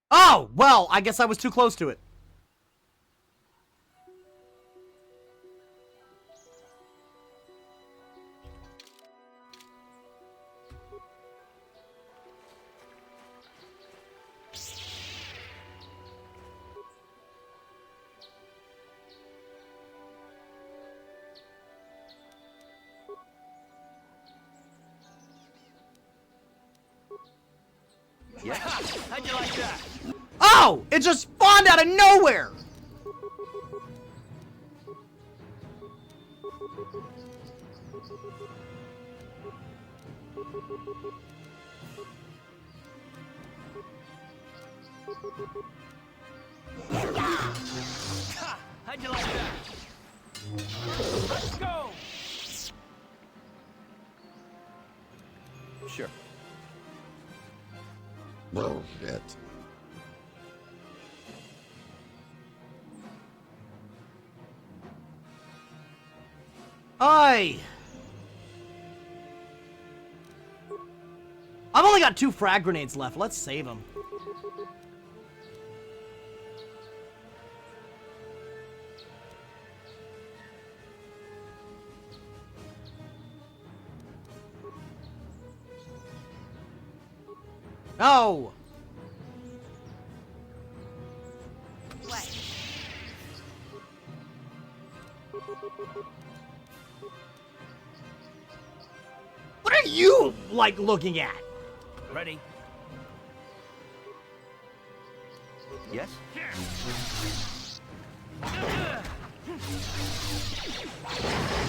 Oh, well, I guess I was too close to it. Yeah. How'd you like that? Oh! It just spawned out of nowhere! How'd you like that? Let's go! Sure. Bullshit. I've only got 2 frag grenades left. Let's save them. No! What? What are you, like, looking at? Ready? Yes?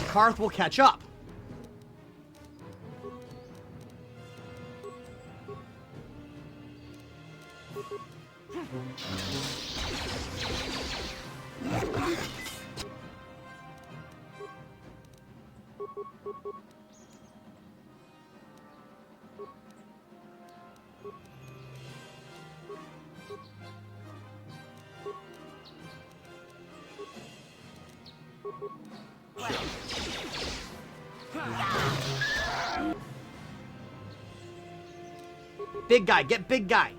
Karth will catch up. Big guy, get big guy.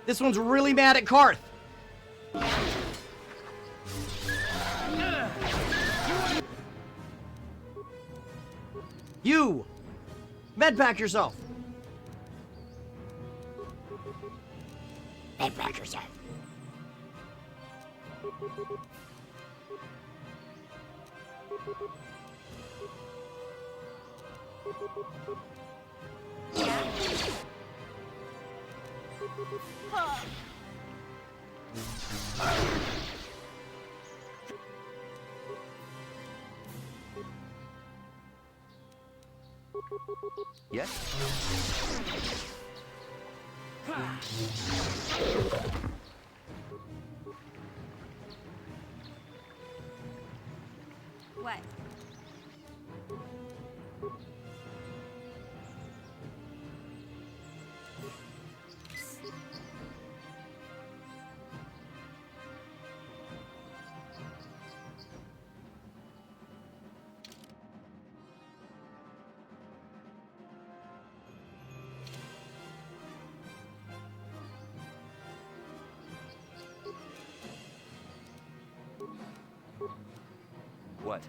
This one's really mad at Karth. You! Medpack yourself. Medpack yourself. Yes? What? What?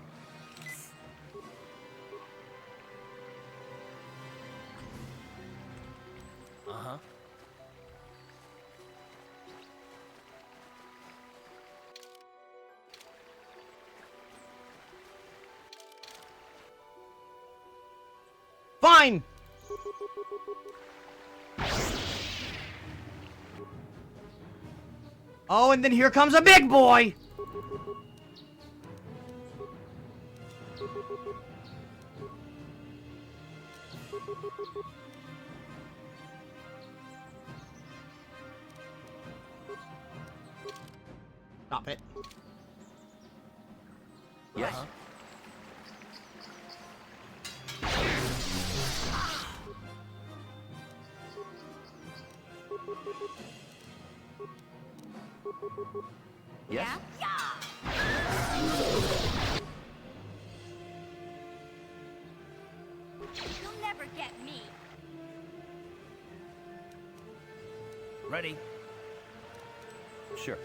Uh-huh. Fine! Oh, and then here comes a big boy! Stop it. Yes. Yes? You'll never get me. Ready? Sure.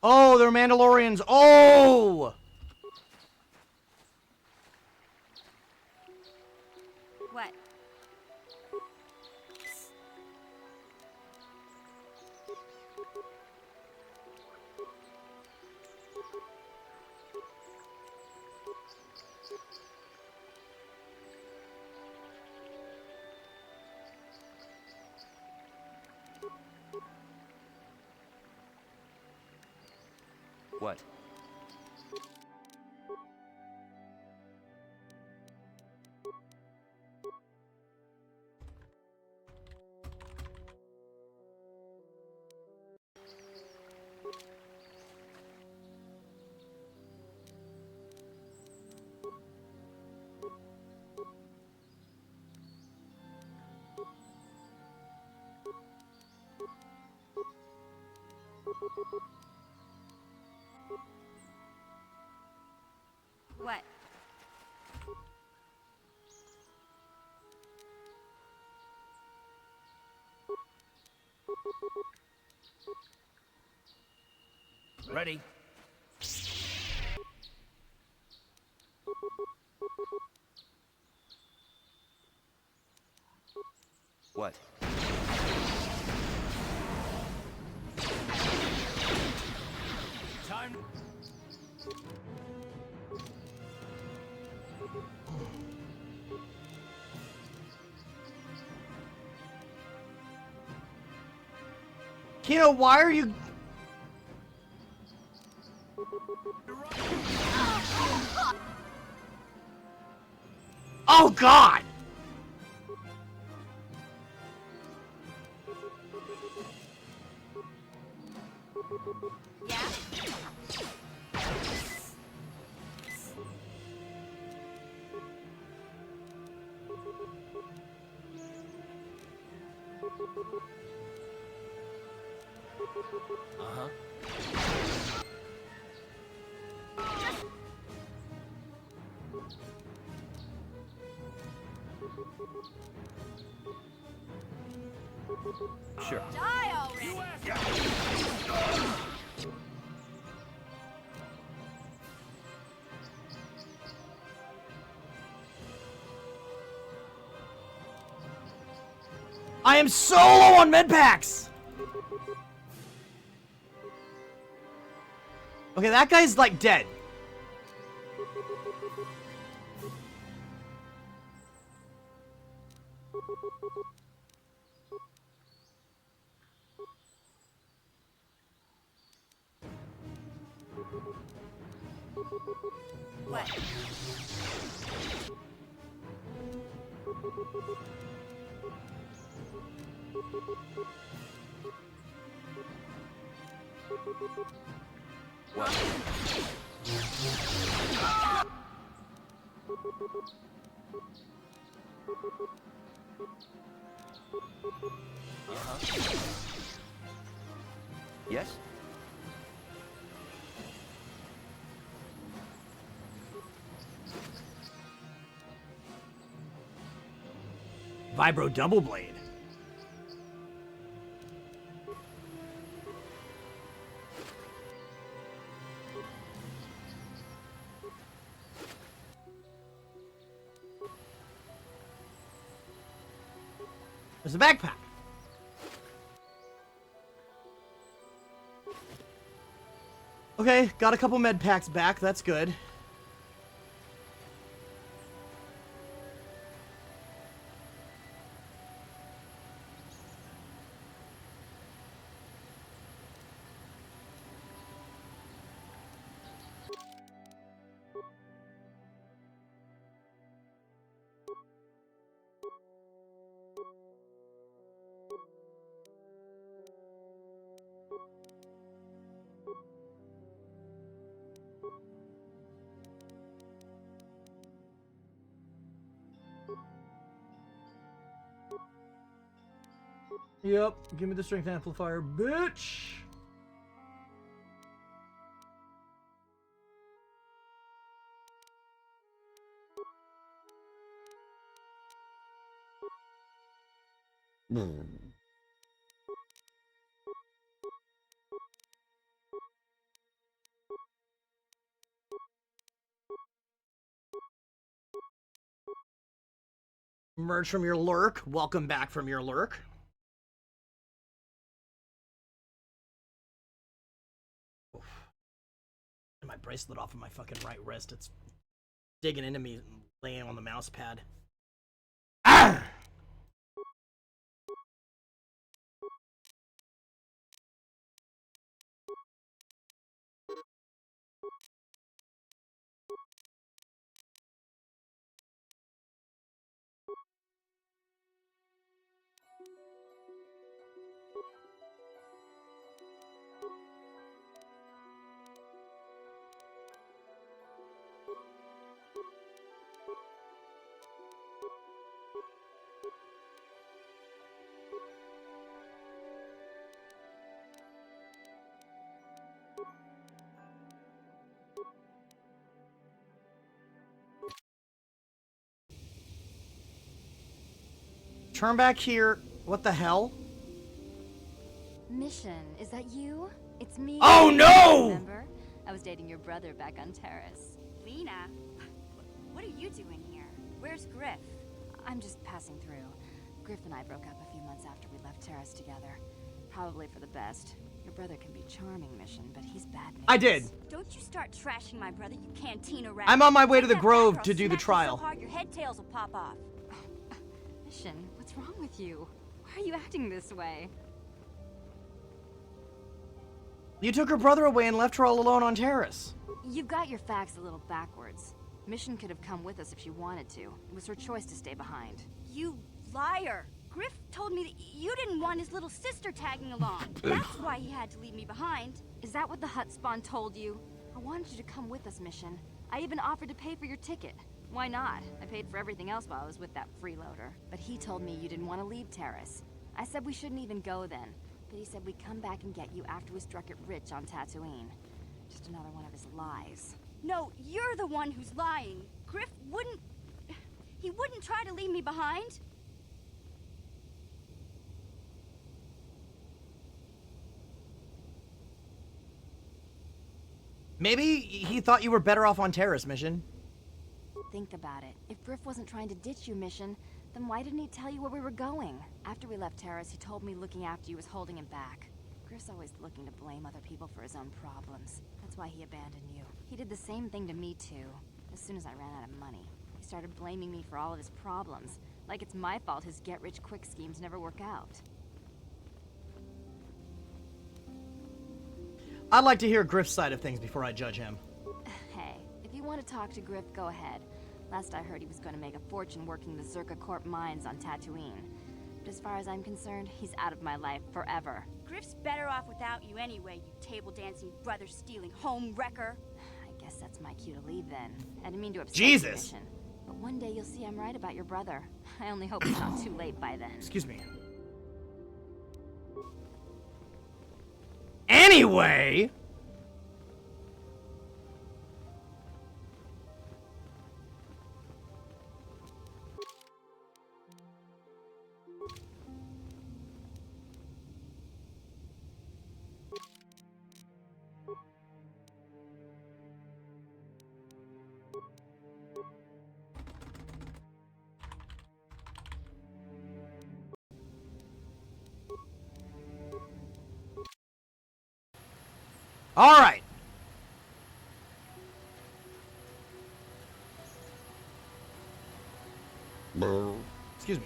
Oh, they're Mandalorians. Oh! What? What? What? Ready? What? Time. Kino, why are you... Oh, God! Yeah? Uh-huh. Sure. Die already. I am so low on med packs! Okay, that guy's like dead. What? What? Uh-huh. Yes? Vibro double blade. There's a backpack. Okay, got a couple med packs back. That's good. Yep, give me the strength amplifier, bitch! Emerge from your lurk. Welcome back from your lurk. Oof. And my bracelet off of my fucking right wrist. It's digging into me, laying on the mouse pad. Ah! Turn back here. What the hell? Mission, is that you? It's me. Oh no! Remember? I was dating your brother back on Terrace. Lena, what are you doing here? Where's Griff? I'm just passing through. Griff and I broke up a few months after we left Terrace together. Probably for the best. Your brother can be charming, Mission, but he's bad news. I did. Don't you start trashing my brother, you cantina rat. I'm on my way to the That Grove girl to do the smacked you trial. So hard your head tails will pop off. Mission, what's wrong with you? Why are you acting this way? You took her brother away and left her all alone on Terrace. You've got your facts a little backwards. Mission could have come with us if she wanted to. It was her choice to stay behind. You liar. Griff told me that you didn't want his little sister tagging along. That's why he had to leave me behind. Is that what the hut spawn told you? I wanted you to come with us, Mission. I even offered to pay for your ticket. Why not? I paid for everything else while I was with that freeloader. But he told me you didn't want to leave Terrace. I said we shouldn't even go then. But he said we'd come back and get you after we struck it rich on Tatooine. Just another one of his lies. No, you're the one who's lying. Griff wouldn't... He wouldn't try to leave me behind. Maybe he thought you were better off on Terrace, Mission. Think about it. If Griff wasn't trying to ditch you, Mission, then why didn't he tell you where we were going? After we left Terrace, he told me looking after you was holding him back. Griff's always looking to blame other people for his own problems. That's why he abandoned you. He did the same thing to me, too. As soon as I ran out of money, he started blaming me for all of his problems. Like it's my fault his get-rich-quick schemes never work out. I'd like to hear Griff's side of things before I judge him. Hey, if you want to talk to Griff, go ahead. Last I heard, he was going to make a fortune working the Zerka Corp mines on Tatooine. But as far as I'm concerned, he's out of my life forever. Griff's better off without you anyway, you table-dancing, brother-stealing home wrecker. I guess that's my cue to leave then. I didn't mean to upset Jesus! you, Mission. But one day you'll see I'm right about your brother. I only hope it's not too late by then. Excuse me. Anyway... All right. Excuse me.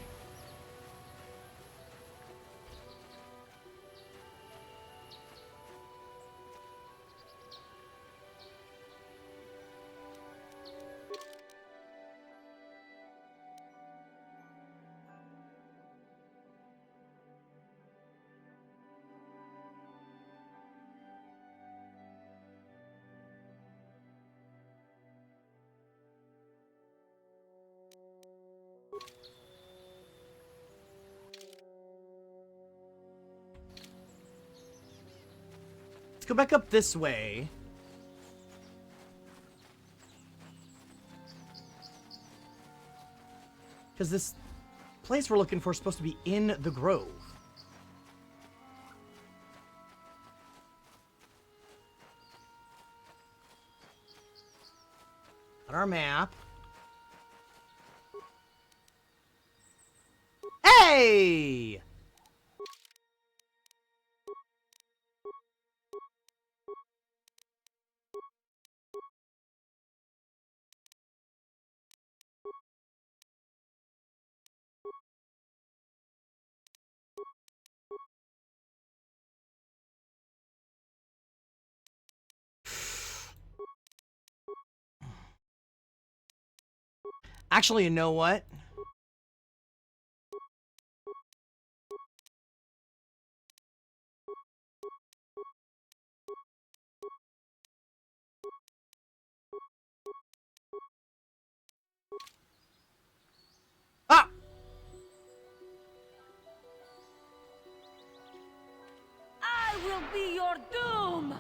Let's go back up this way. Because this place we're looking for is supposed to be in the grove. On our map. Hey! Actually, you know what? Ah! I will be your doom!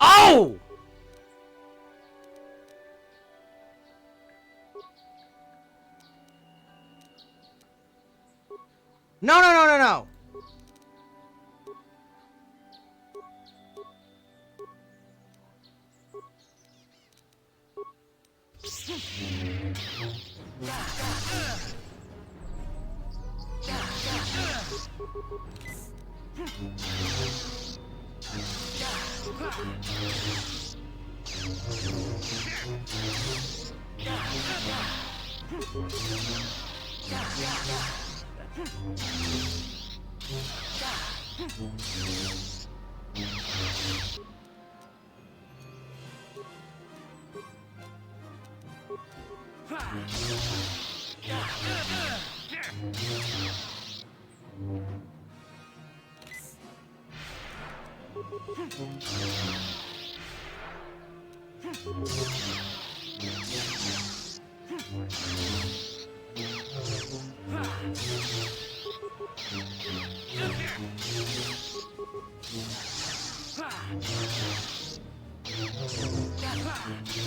Oh! No, no, no, no, no!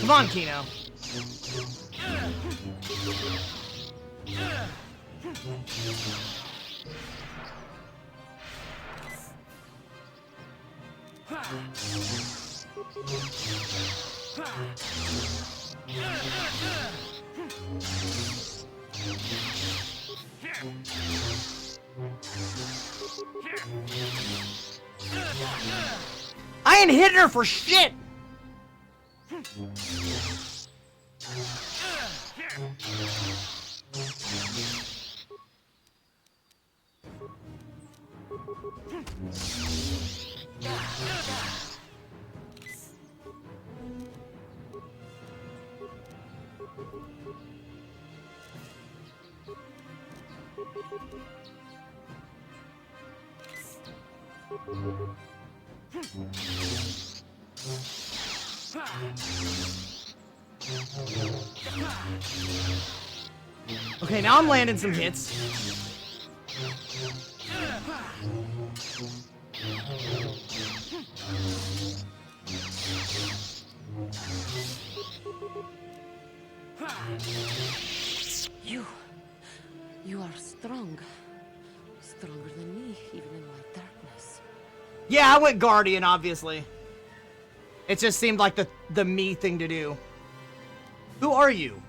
Come on, Kino. I ain't hitting her for shit! Okay, now I'm landing some hits. You are strong. Stronger than me, even in my darkness. Yeah, I went Guardian, obviously. It just seemed like the me thing to do. Who are you?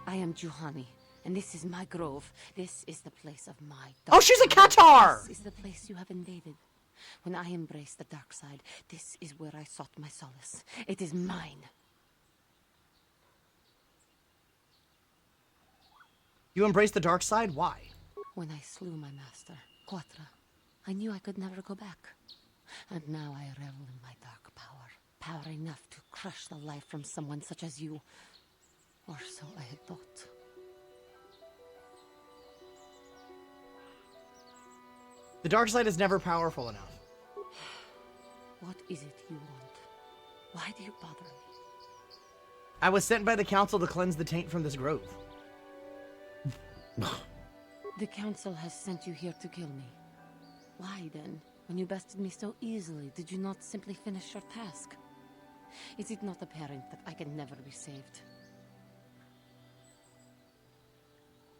I am Juhani, And this is my grove. This is the place of my Oh, she's a Qatar! This is the place you have invaded. When I embraced the dark side, this is where I sought my solace. It is mine. You embraced the dark side? Why? When I slew my master, Quatra, I knew I could never go back. And now I revel in my dark power. Power enough to crush the life from someone such as you. Or so I had thought. The dark side is never powerful enough. What is it you want? Why do you bother me? I was sent by the council to cleanse the taint from this grove. The council has sent you here to kill me. Why then, when you bested me so easily, did you not simply finish your task? Is it not apparent that I can never be saved?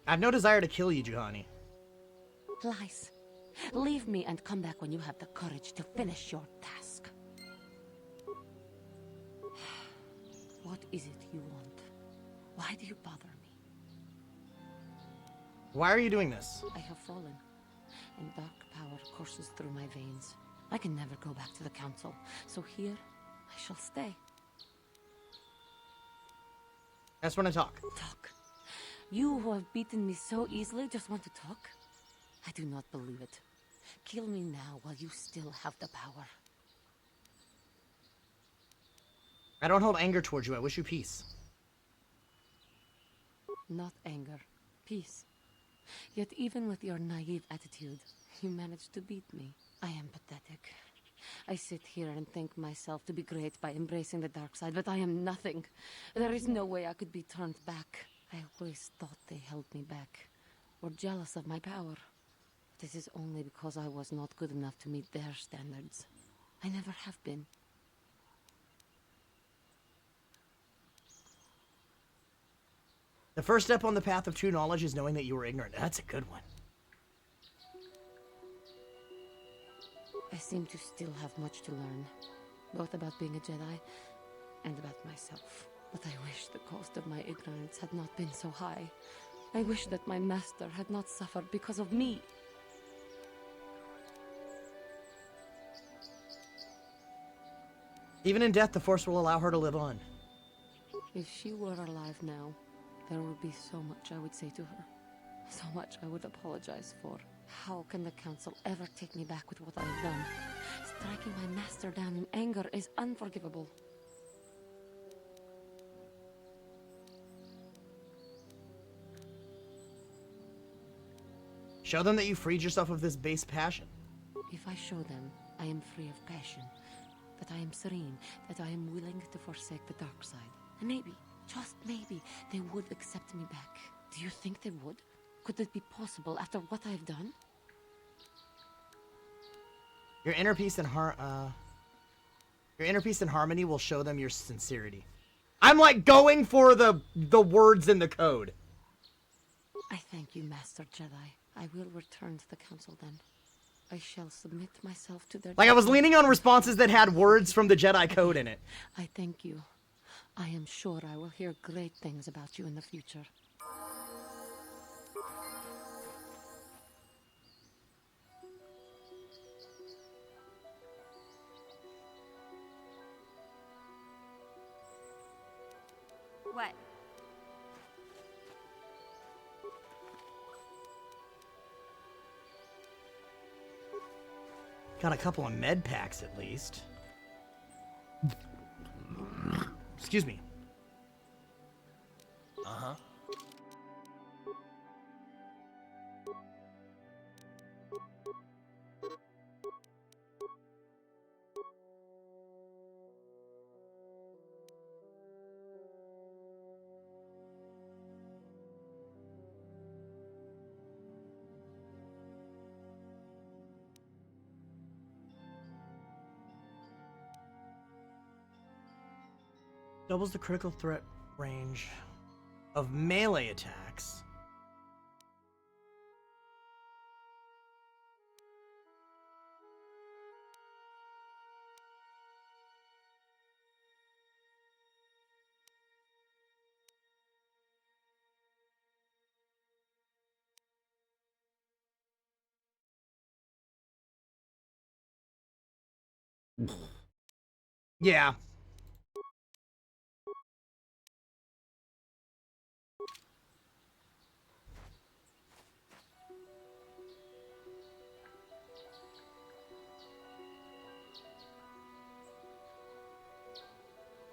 I have no desire to kill you, Juhani. Lies. Leave me and come back when you have the courage to finish your task. What is it you want? Why do you bother me? Why are you doing this? I have fallen, and dark power courses through my veins. I can never go back to the council, so here I shall stay. That's when I talk. Talk? You who have beaten me so easily just want to talk? I do not believe it. Kill me now while you still have the power. I don't hold anger towards you. I wish you peace. Not anger. Peace. Yet even with your naive attitude, you managed to beat me. I am pathetic. I sit here and think myself to be great by embracing the dark side, but I am nothing. There is no way I could be turned back. I always thought they held me back, or jealous of my power. This is only because I was not good enough to meet their standards. I never have been. The first step on the path of true knowledge is knowing that you were ignorant. That's a good one. I seem to still have much to learn, both about being a Jedi and about myself. But I wish the cost of my ignorance had not been so high. I wish that my master had not suffered because of me. Even in death, the Force will allow her to live on. If she were alive now, there would be so much I would say to her. So much I would apologize for. How can the council ever take me back with what I have done? Striking my master down in anger is unforgivable. Show them that you freed yourself of this base passion. If I show them I am free of passion, that I am serene, that I am willing to forsake the dark side, and maybe, just maybe, they would accept me back. Do you think they would? Could it be possible after what I have done? Your inner peace and harmony will show them your sincerity. I'm like going for the words in the code. I thank you, Master Jedi. I will return to the council then. I shall submit myself to their... Like I was leaning on responses that had words from the Jedi code in it. I thank you. I am sure I will hear great things about you in the future. What? Got a couple of med packs at least. Excuse me. Uh-huh. Doubles the critical threat range of melee attacks. Yeah.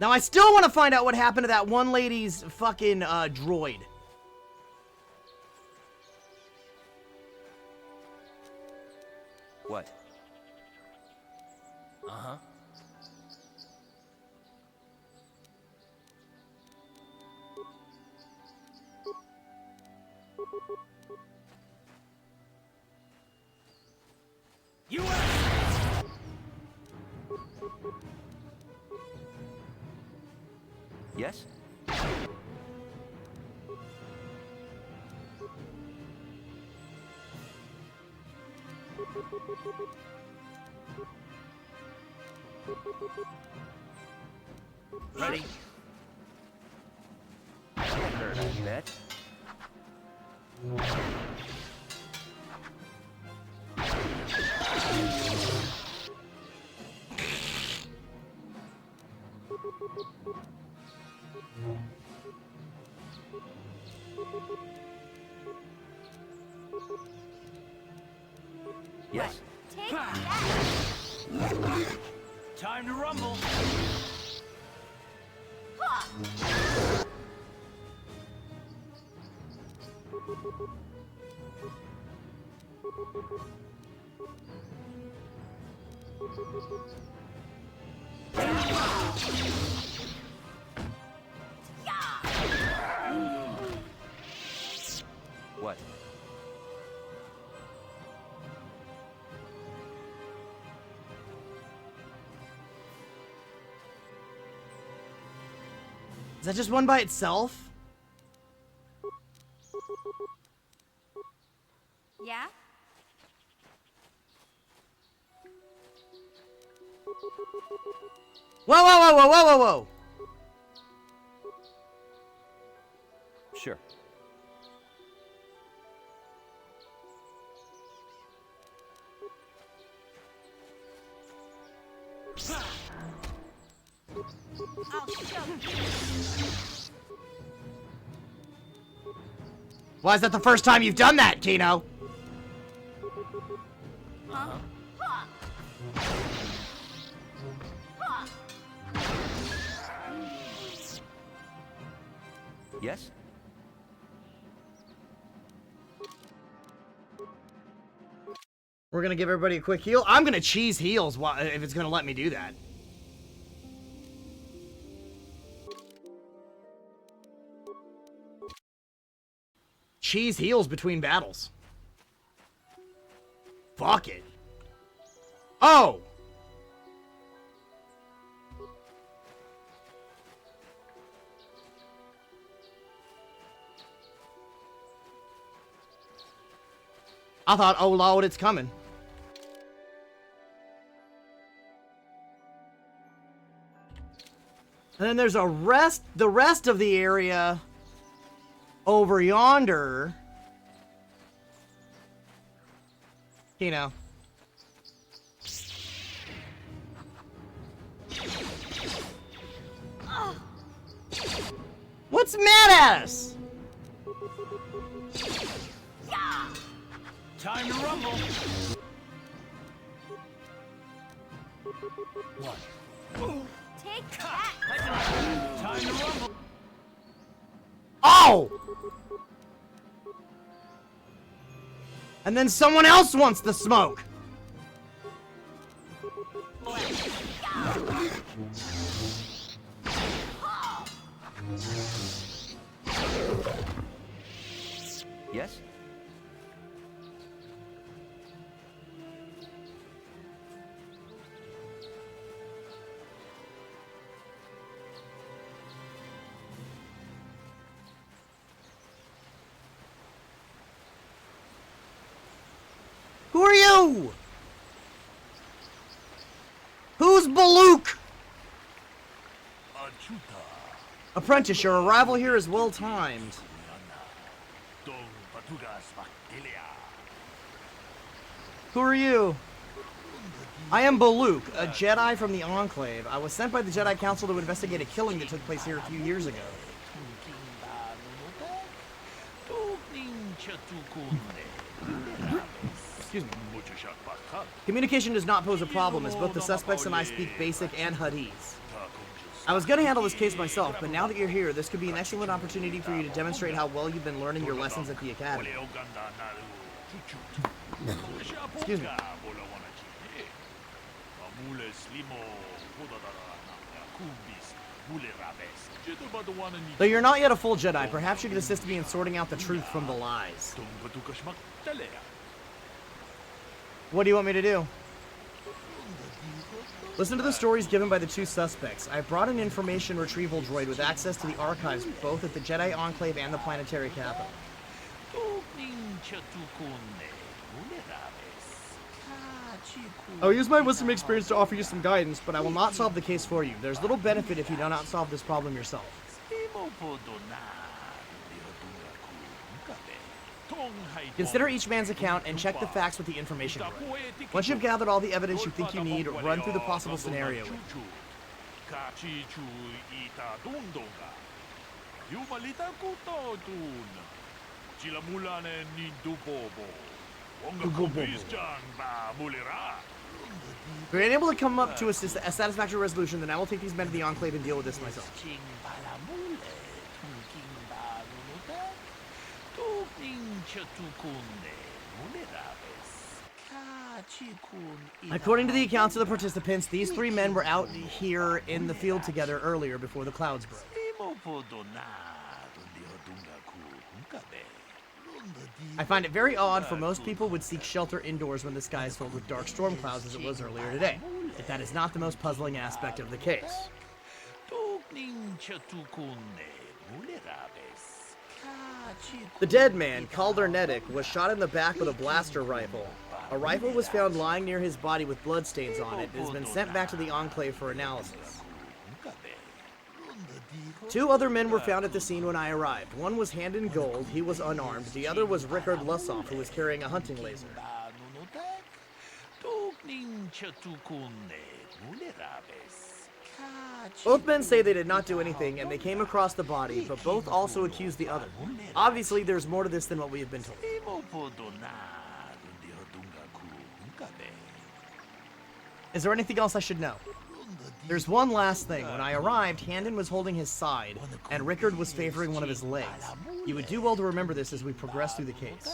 Now, I still want to find out what happened to that one lady's fucking, droid. What? Uh-huh. You Yes? ready? Nerd, I bet. Yes. Take that. Time to rumble. What? Is that just one by itself? Yeah? Whoa, whoa, whoa, whoa, whoa, whoa, whoa! Sure. I'll show you. Why is that the first time you've done that, Kino? Huh? Yes? We're gonna give everybody a quick heal. I'm gonna cheese heals if it's gonna let me do that. Cheese heals between battles. Fuck it. Oh! I thought, oh lord, it's coming. And then there's the rest of the area over yonder. You know. What's mad at us? Time to rumble. What? Take that. Time to rumble. Oh! And then someone else wants the smoke. Yes? Who are you? Who's Baluk? Apprentice, your arrival here is well timed. Who are you? I am Baluk, a Jedi from the Enclave. I was sent by the Jedi Council to investigate a killing that took place here a few years ago. Excuse me. Communication does not pose a problem, as both the suspects and I speak basic and Hadith. I was going to handle this case myself, but now that you're here, this could be an excellent opportunity for you to demonstrate how well you've been learning your lessons at the Academy. Excuse me. Though you're not yet a full Jedi, perhaps you could assist me in sorting out the truth from the lies. What do you want me to do? Listen to the stories given by the two suspects. I brought an information retrieval droid with access to the archives both at the Jedi Enclave and the planetary capital. I'll use my wisdom experience to offer you some guidance, but I will not solve the case for you. There's little benefit if you do not solve this problem yourself. Consider each man's account and check the facts with the information droid. Once you've gathered all the evidence you think you need, run through the possible scenario with you. If you're unable to come up to a satisfactory resolution, then I will take these men to the Enclave and deal with this myself. According to the accounts of the participants, these three men were out here in the field together earlier before the clouds broke. I find it very odd, for most people would seek shelter indoors when the sky is filled with dark storm clouds as it was earlier today. But that is not the most puzzling aspect of the case. The dead man, Calder Nedic, was shot in the back with a blaster rifle. A rifle was found lying near his body with bloodstains on it and has been sent back to the Enclave for analysis. 2 other men were found at the scene when I arrived. One was hand in gold, he was unarmed. The other was Rickard Lussoff, who was carrying a hunting laser. Both men say they did not do anything, and they came across the body, but both also accused the other. Obviously, there's more to this than what we have been told. Is there anything else I should know? There's one last thing. When I arrived, Handon was holding his side, and Rickard was favoring one of his legs. You would do well to remember this as we progress through the case.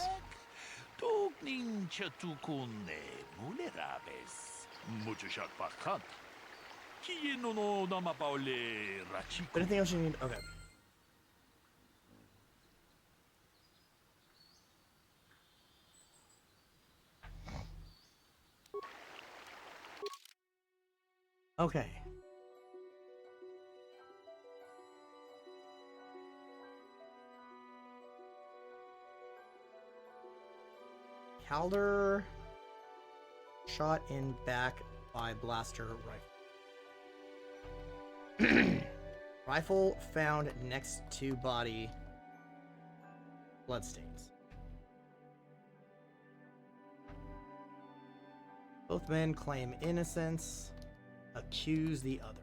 Anything else you need? Okay. Okay. Calder shot in back by blaster rifle. Rifle found next to body. Bloodstains. Both men claim innocence. Accuse the other.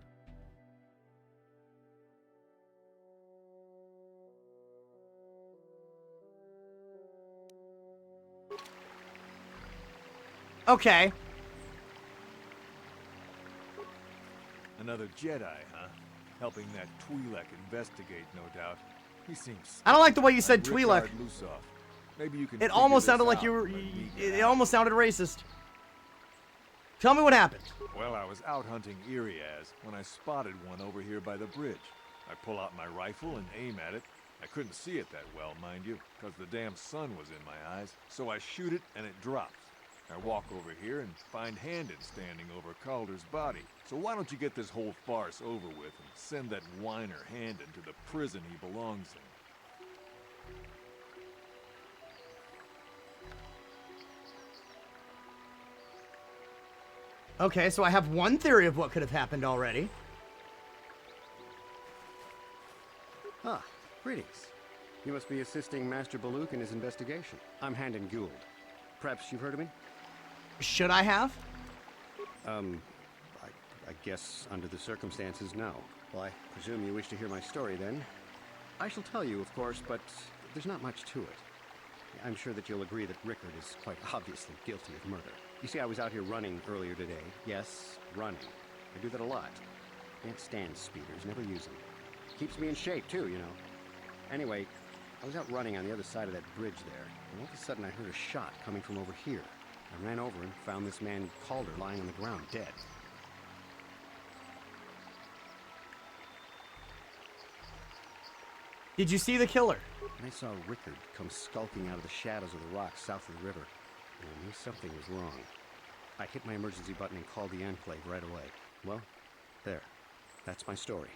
Okay. Another Jedi, huh? Helping that Twi'lek investigate, no doubt. He seems. I don't like the way you said Twi'lek. Maybe you can. It almost sounded like you were. It almost sounded racist. Tell me what happened. Well, I was out hunting Iriaz when I spotted one over here by the bridge. I pull out my rifle and aim at it. I couldn't see it that well, mind you, because the damn sun was in my eyes. So I shoot it and it drops. I walk over here and find Handon standing over Calder's body. So why don't you get this whole farce over with and send that whiner Handon to the prison he belongs in? Okay, so I have one theory of what could have happened already. Ah, greetings. You must be assisting Master Baluk in his investigation. I'm Handon Gould. Perhaps you've heard of me? Should I have? I guess under the circumstances, no. Well, I presume you wish to hear my story, then. I shall tell you, of course, but there's not much to it. I'm sure that you'll agree that Rickard is quite obviously guilty of murder. You see, I was out here running earlier today. Yes, running. I do that a lot. Can't stand speeders, never use them. Keeps me in shape, too, you know. Anyway, I was out running on the other side of that bridge there, and all of a sudden I heard a shot coming from over here. I ran over and found this man Calder lying on the ground, dead. Did you see the killer? And I saw Rickard come skulking out of the shadows of the rocks south of the river, and I knew something was wrong. I hit my emergency button and called the Enclave right away. Well, there. That's my story.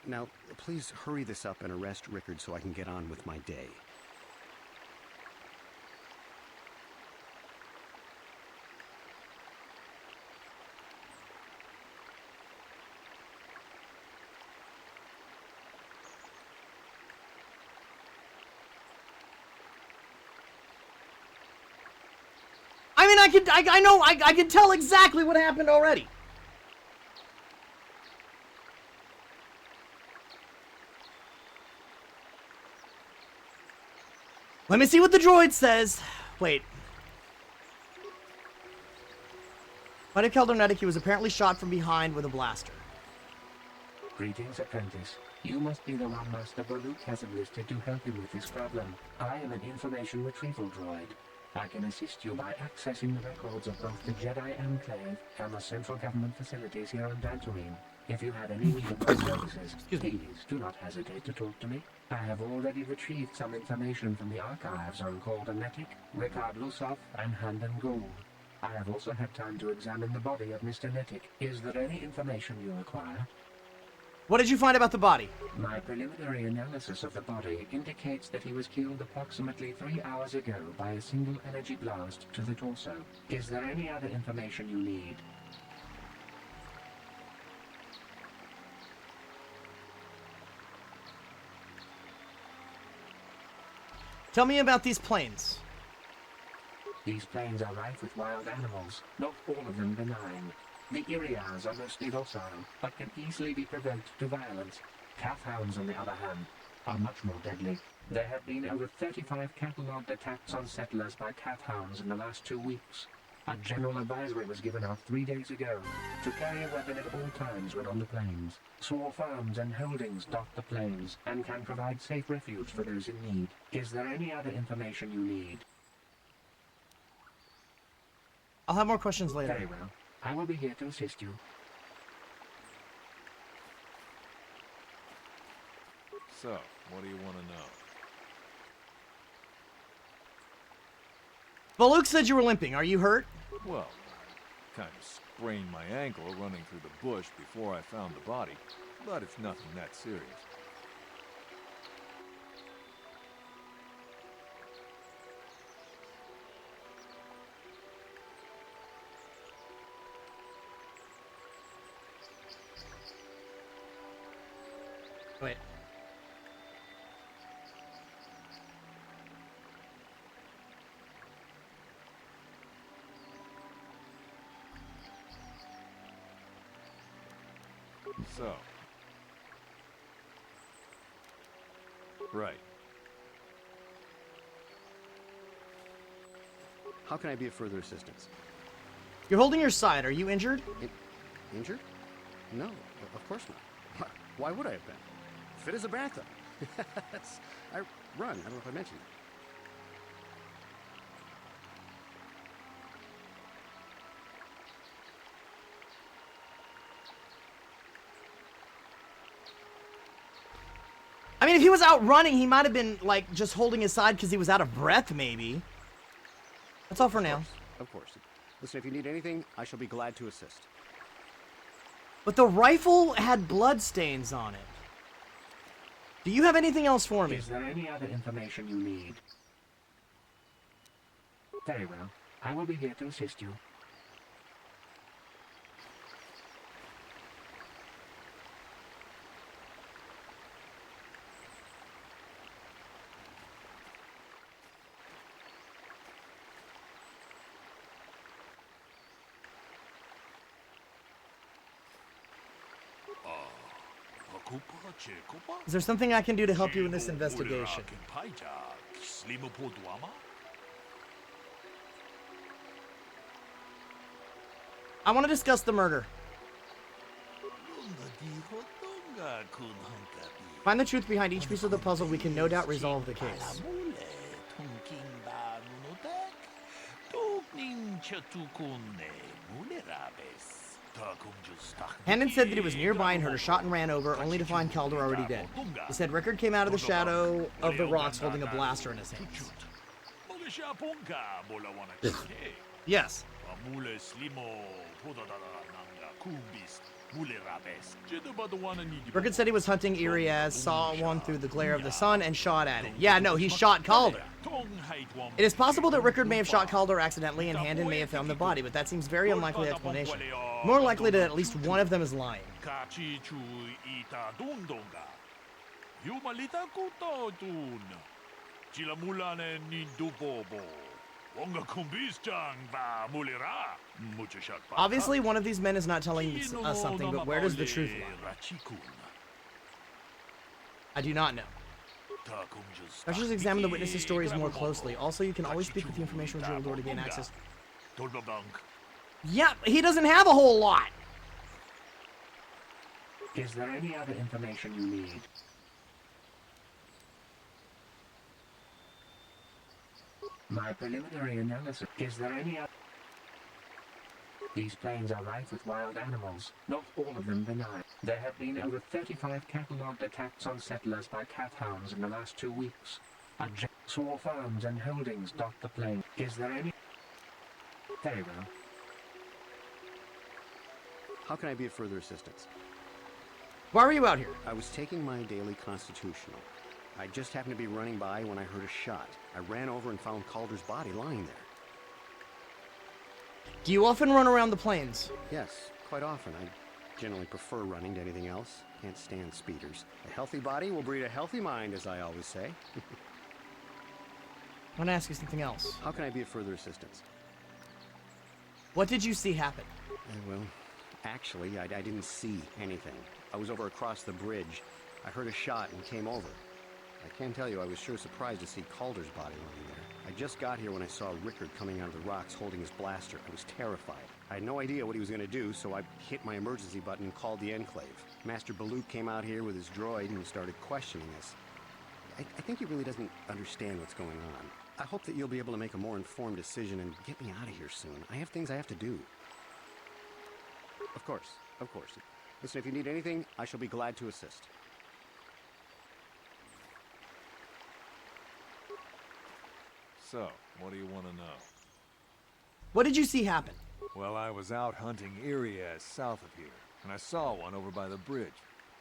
Now, please hurry this up and arrest Rickard so I can get on with my day. I mean, I can tell exactly what happened already. Let me see what the droid says. Wait. By Keldernetic, he was apparently shot from behind with a blaster. Greetings, apprentice. You must be the one Master Baluk has enlisted to help him with this problem. I am an information retrieval droid. I can assist you by accessing the records of both the Jedi Enclave and the central government facilities here on Dantooine. If you have any need of my services, please do not hesitate to talk to me. I have already retrieved some information from the archives on Caldernetic, Ricard Lusov, and Handon Gould. I have also had time to examine the body of Mr. Netic. Is there any information you require? What did you find about the body? My preliminary analysis of the body indicates that he was killed approximately 3 hours ago by a single energy blast to the torso. Is there any other information you need? Tell me about these planes. These plains are rife with wild animals, not all of them benign. The Iriars are mostly docile, but can easily be provoked to violence. Calf hounds, on the other hand, are much more deadly. There have been over 35 catalogued attacks on settlers by calf hounds in the last 2 weeks. A general advisory was given out 3 days ago to carry a weapon at all times when on the plains. Small farms and holdings dot the plains and can provide safe refuge for those in need. Is there any other information you need? I'll have more questions later. Very well. I will be here to assist you. So, what do you want to know? Baluk said you were limping. Are you hurt? Well, I kind of sprained my ankle running through the bush before I found the body, but it's nothing that serious. Wait. So. Right. How can I be of further assistance? You're holding your side. Are you injured? Injured? No, of course not. Why would I have been? Fit as a bathtub. I run. I don't know if I mentioned that. I mean, if he was out running, he might have been, like, just holding his side because he was out of breath, maybe. That's all for now. Of course. Listen, if you need anything, I shall be glad to assist. But the rifle had blood stains on it. Do you have anything else for me? Is there any other information you need? Very well. I will be here to assist you. Is there something I can do to help you in this investigation? I want to discuss the murder. Find the truth behind each piece of the puzzle. We can no doubt resolve the case. Hendon said that he was nearby and heard a shot and ran over, only to find Calder already dead. He said Rickard came out of the shadow of the rocks holding a blaster in his hands. Yes. Rickard said he was hunting Iriaz, saw one through the glare of the sun, and shot at it. Yeah, no, he shot Calder. It is possible that Rickard may have shot Calder accidentally and Hendon may have found the body, but that seems very unlikely explanation. More likely that at least one of them is lying. Obviously, one of these men is not telling us something, but where does the truth lie? I do not know. Specialists examine the witnesses' stories more closely. Also, you can always speak with the information revealed or to gain access. Yeah, he doesn't have a whole lot. Is there any other information you need? My preliminary analysis. Is there any other? These plains are rife with wild animals, not all of them benign. There have been over 35 catalogued attacks on settlers by cat hounds in the last 2 weeks. Small farms and holdings dot the plain. Is there any? Very well. How can I be of further assistance? Why were you out here? I was taking my daily constitutional. I just happened to be running by when I heard a shot. I ran over and found Calder's body lying there. Do you often run around the plains? Yes, quite often. I generally prefer running to anything else. Can't stand speeders. A healthy body will breed a healthy mind, as I always say. I want to ask you something else. How can I be of further assistance? What did you see happen? Well, actually, I didn't see anything. I was over across the bridge. I heard a shot and came over. I can tell you I was sure surprised to see Calder's body lying there. I just got here when I saw Rickard coming out of the rocks holding his blaster. I was terrified. I had no idea what he was going to do, so I hit my emergency button and called the Enclave. Master Baluk came out here with his droid and started questioning us. I think he really doesn't understand what's going on. I hope that you'll be able to make a more informed decision and get me out of here soon. I have things I have to do. Of course, of course. Listen, if you need anything, I shall be glad to assist. So, what do you want to know? What did you see happen? Well, I was out hunting Iriaz south of here, and I saw one over by the bridge.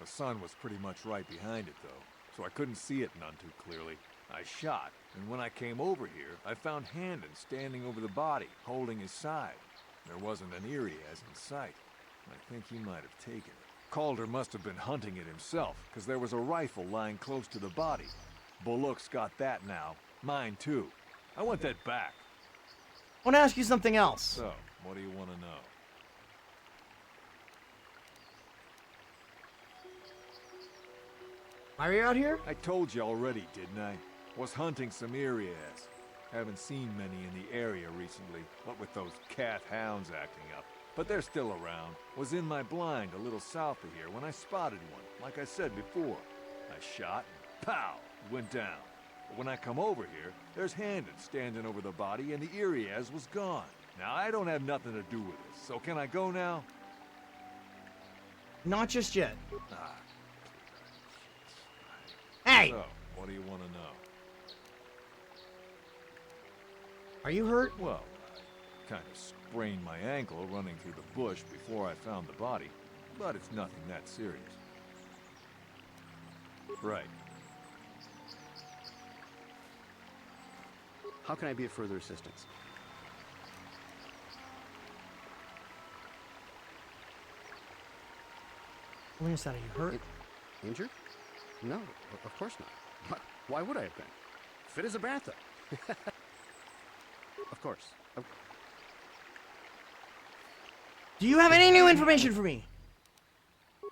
The sun was pretty much right behind it, though, so I couldn't see it none too clearly. I shot, and when I came over here, I found Hendon standing over the body, holding his side. There wasn't an Iriaz in sight. I think he might have taken it. Calder must have been hunting it himself, because there was a rifle lying close to the body. Bullock's got that now. Mine, too. I want that back. I want to ask you something else. So, what do you want to know? Why are you out here? I told you already, didn't I? Was hunting some Iriaz. Haven't seen many in the area recently, what with those cat hounds acting up. But they're still around. Was in my blind a little south of here when I spotted one, like I said before. I shot and pow, it went down. But when I come over here, there's Hendon standing over the body and the Iriaz was gone. Now, I don't have nothing to do with this, so can I go now? Not just yet. Ah. Hey! So, what do you want to know? Are you hurt? Well, I kind of sprained my ankle running through the bush before I found the body, but it's nothing that serious. Right. How can I be of further assistance? Are you hurt? Injured? No, of course not. Why would I have been? Fit as a bathtub. Of course. Do you have any new information for me?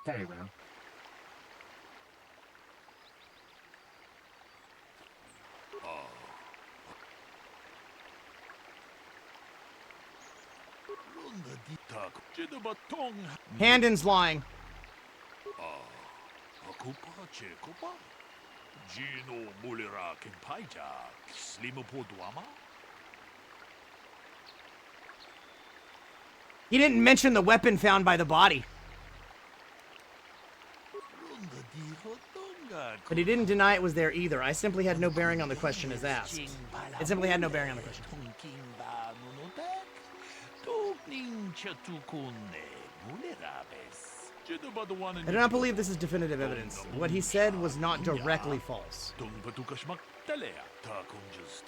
Very well. Handon's lying. He didn't mention the weapon found by the body. But he didn't deny it was there either. I simply had no bearing on the question as asked. It simply had no bearing on the question. I do not believe this is definitive evidence. What he said was not directly false.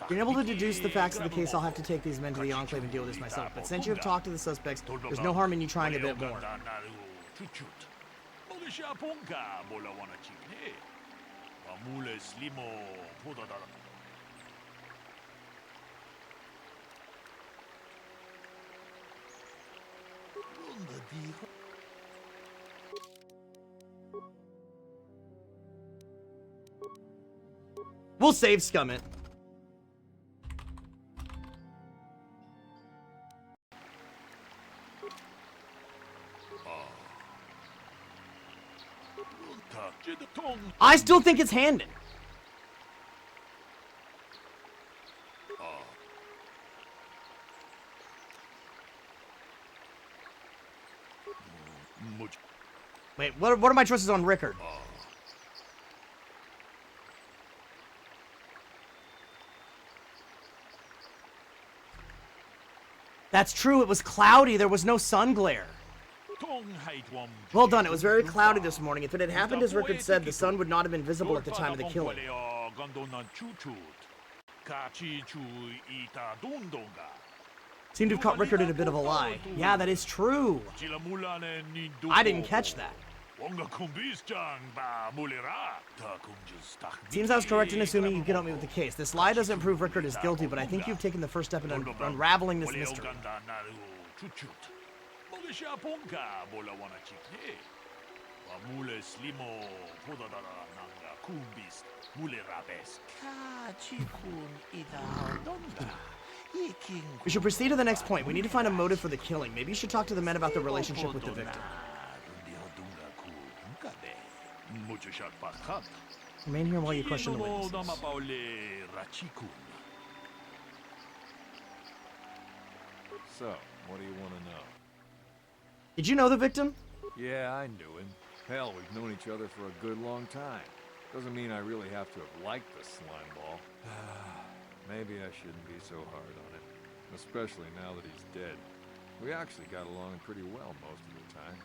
Being able to deduce the facts of the case, I'll have to take these men to the Enclave and deal with this myself. But since you have talked to the suspects, there's no harm in you trying a bit more. We'll save scum it. I still think it's Handon. Wait, what are my choices on Rickard? That's true, it was cloudy, there was no sun glare. Well done, it was very cloudy this morning. If it had happened as Rickard said, the sun would not have been visible at the time of the killing. Seemed to have caught Rickard in a bit of a lie. Yeah, that is true. I didn't catch that. Seems I was correct in assuming you could help me with the case. This lie doesn't prove Rickard is guilty, but I think you've taken the first step in unraveling this mystery. We should proceed to the next point. We need to find a motive for the killing. Maybe you should talk to the men about the relationship with the victim. Remain here while you question the witnesses. So, what do you want to know? Did you know the victim? Yeah, I knew him. Hell, we've known each other for a good long time. Doesn't mean I really have to have liked the slime ball. Maybe I shouldn't be so hard on him. Especially now that he's dead. We actually got along pretty well most of the time.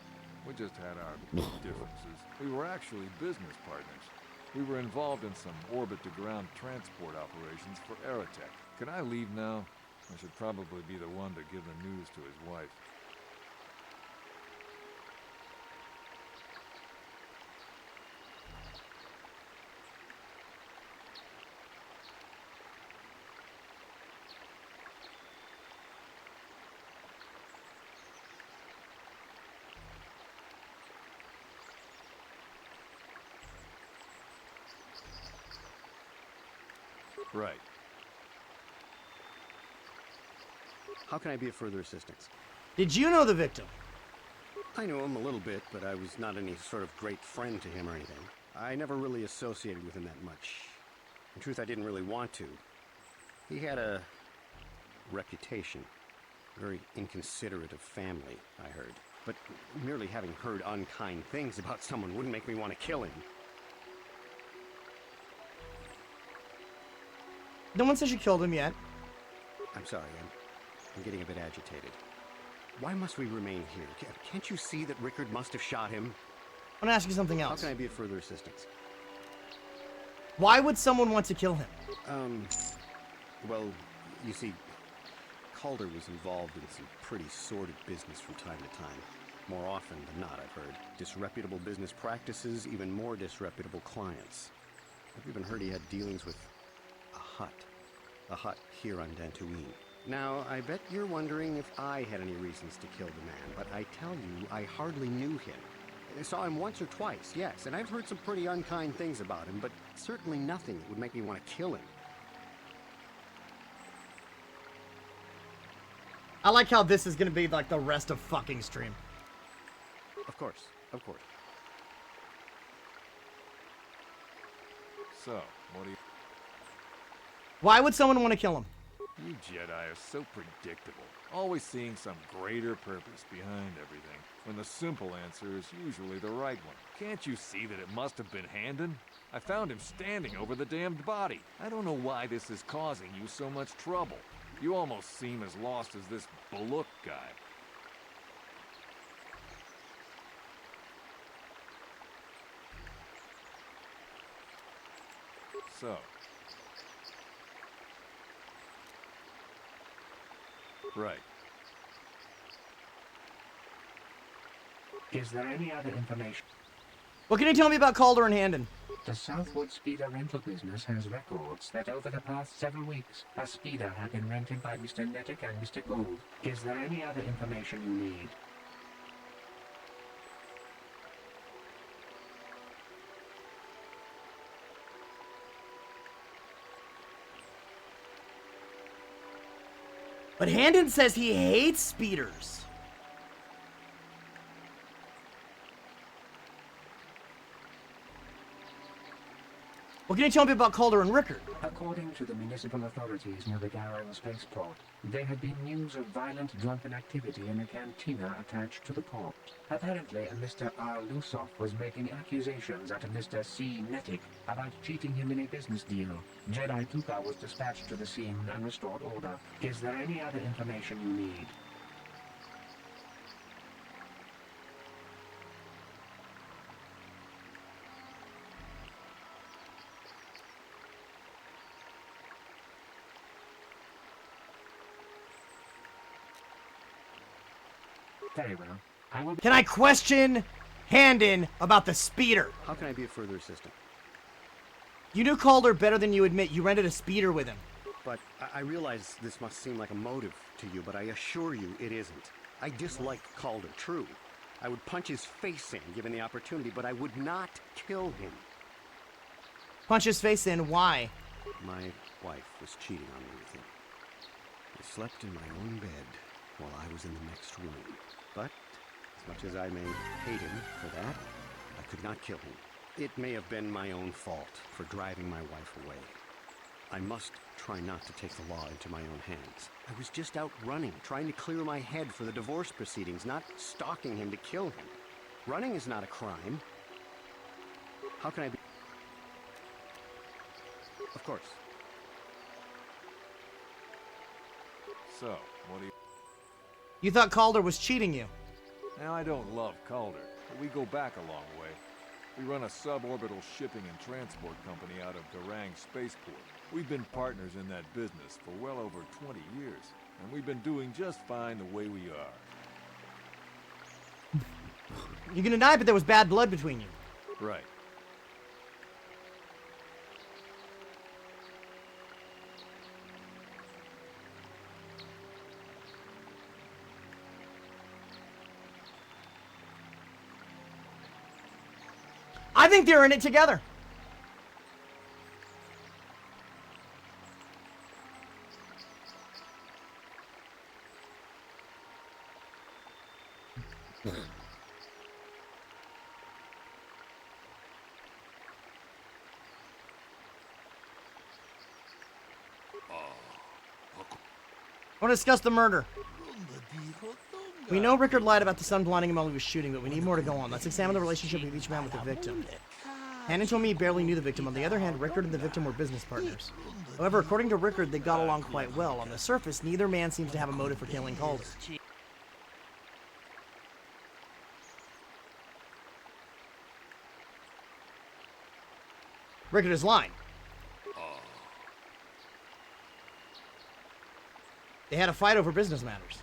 We just had our differences. We were actually business partners. We were involved in some orbit-to-ground transport operations for Aerotech. Can I leave now? I should probably be the one to give the news to his wife. Right. How can I be of further assistance? Did you know the victim? I knew him a little bit, but I was not any sort of great friend to him or anything. I never really associated with him that much. In truth, I didn't really want to. He had a reputation. Very inconsiderate of family, I heard. But merely having heard unkind things about someone wouldn't make me want to kill him. No one says you killed him yet. I'm sorry, I'm getting a bit agitated. Why must we remain here? Can't you see that Rickard must have shot him? I want to ask you something else. How can I be of further assistance? Why would someone want to kill him? Well, you see, Calder was involved in some pretty sordid business from time to time. More often than not, I've heard. Disreputable business practices, even more disreputable clients. I've even heard he had dealings with a hut here on Dantooine. Now, I bet you're wondering if I had any reasons to kill the man, but I tell you, I hardly knew him. I saw him once or twice, yes, and I've heard some pretty unkind things about him, but certainly nothing that would make me want to kill him. I like how this is gonna be like the rest of fucking stream. Of course, of course. So, what do you... Why would someone want to kill him? You Jedi are so predictable, always seeing some greater purpose behind everything, when the simple answer is usually the right one. Can't you see that it must have been Handon? I found him standing over the damned body. I don't know why this is causing you so much trouble. You almost seem as lost as this Baluk guy. So... Right. Is there any other information? What can you tell me about Calder and Handon? The Southwood Speeder rental business has records that over the past 7 weeks, a speeder had been rented by Mr. Nettic and Mr. Gould. Is there any other information you need? But Handon says he hates speeders. What can you tell me about Calder and Rickard? According to the municipal authorities near the Garan spaceport, there had been news of violent drunken activity in a cantina attached to the port. Apparently, Mr. R. Lusoff was making accusations at Mr. C. Nettic about cheating him in a business deal. Jedi Tuka was dispatched to the scene and restored order. Is there any other information you need? Very well. Can I question Handon about the speeder? How can I be of further assistance? You knew Calder better than you admit. You rented a speeder with him. But I realize this must seem like a motive to you, but I assure you it isn't. I dislike Calder, true. I would punch his face in given the opportunity, but I would not kill him. Punch his face in, why? My wife was cheating on me with him. I slept in my own bed while I was in the next room. But, as much as I may hate him for that, I could not kill him. It may have been my own fault for driving my wife away. I must try not to take the law into my own hands. I was just out running, trying to clear my head for the divorce proceedings, not stalking him to kill him. Running is not a crime. How can I be... Of course. So, what do you... You thought Calder was cheating you. Now, I don't love Calder, but we go back a long way. We run a suborbital shipping and transport company out of Garang Spaceport. We've been partners in that business for well over 20 years, and we've been doing just fine the way we are. You can deny, but there was bad blood between you. Right. I think they're in it together. I want to discuss the murder. We know Rickard lied about the sun blinding him while he was shooting, but we need more to go on. Let's examine the relationship of each man with the victim. Handon told me he barely knew the victim. On the other hand, Rickard and the victim were business partners. However, according to Rickard, they got along quite well. On the surface, neither man seems to have a motive for killing Calder. Rickard is lying. They had a fight over business matters.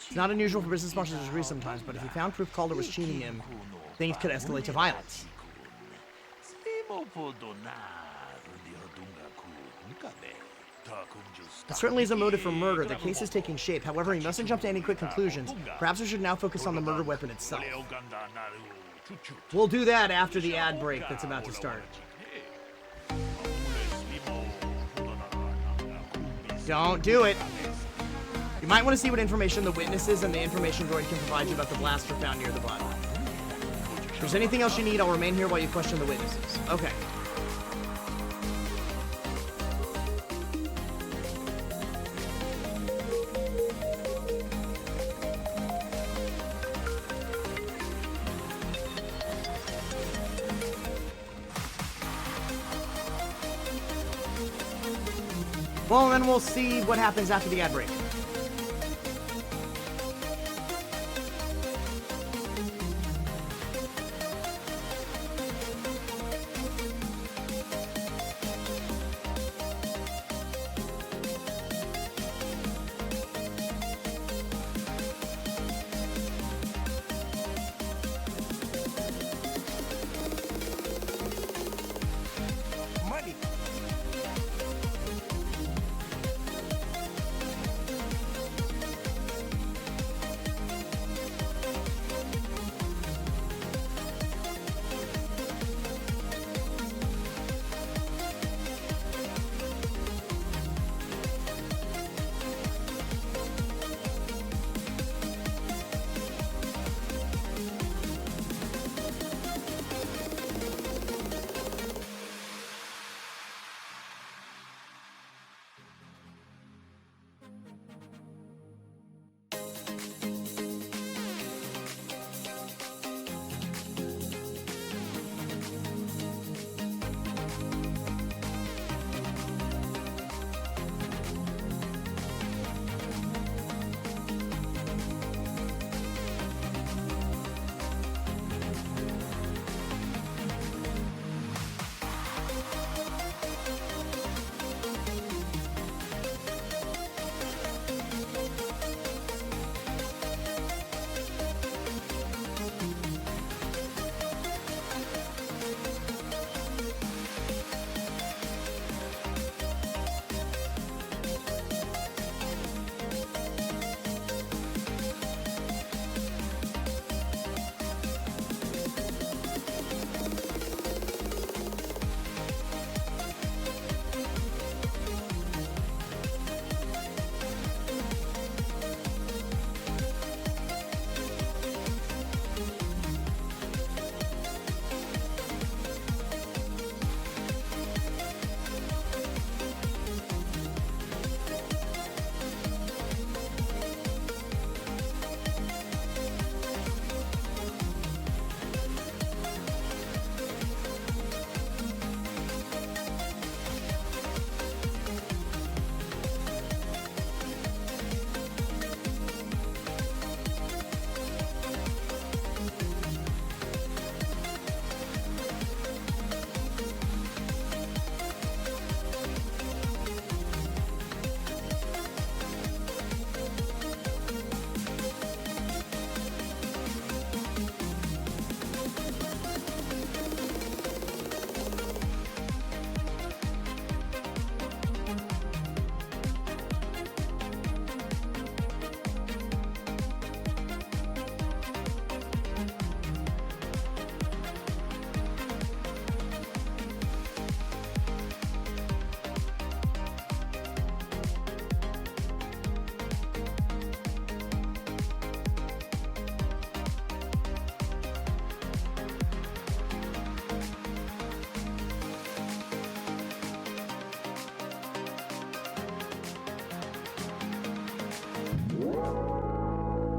It's not unusual for business partners to agree sometimes, but if he found proof Calder was cheating him, things could escalate to violence. It certainly is a motive for murder. The case is taking shape. However, he mustn't jump to any quick conclusions. Perhaps we should now focus on the murder weapon itself. We'll do that after the ad break that's about to start. Don't do it. You might want to see what information the witnesses and the information droid can provide you about the blaster found near the body. If there's anything else you need, I'll remain here while you question the witnesses. Okay. Well, then we'll see what happens after the ad break.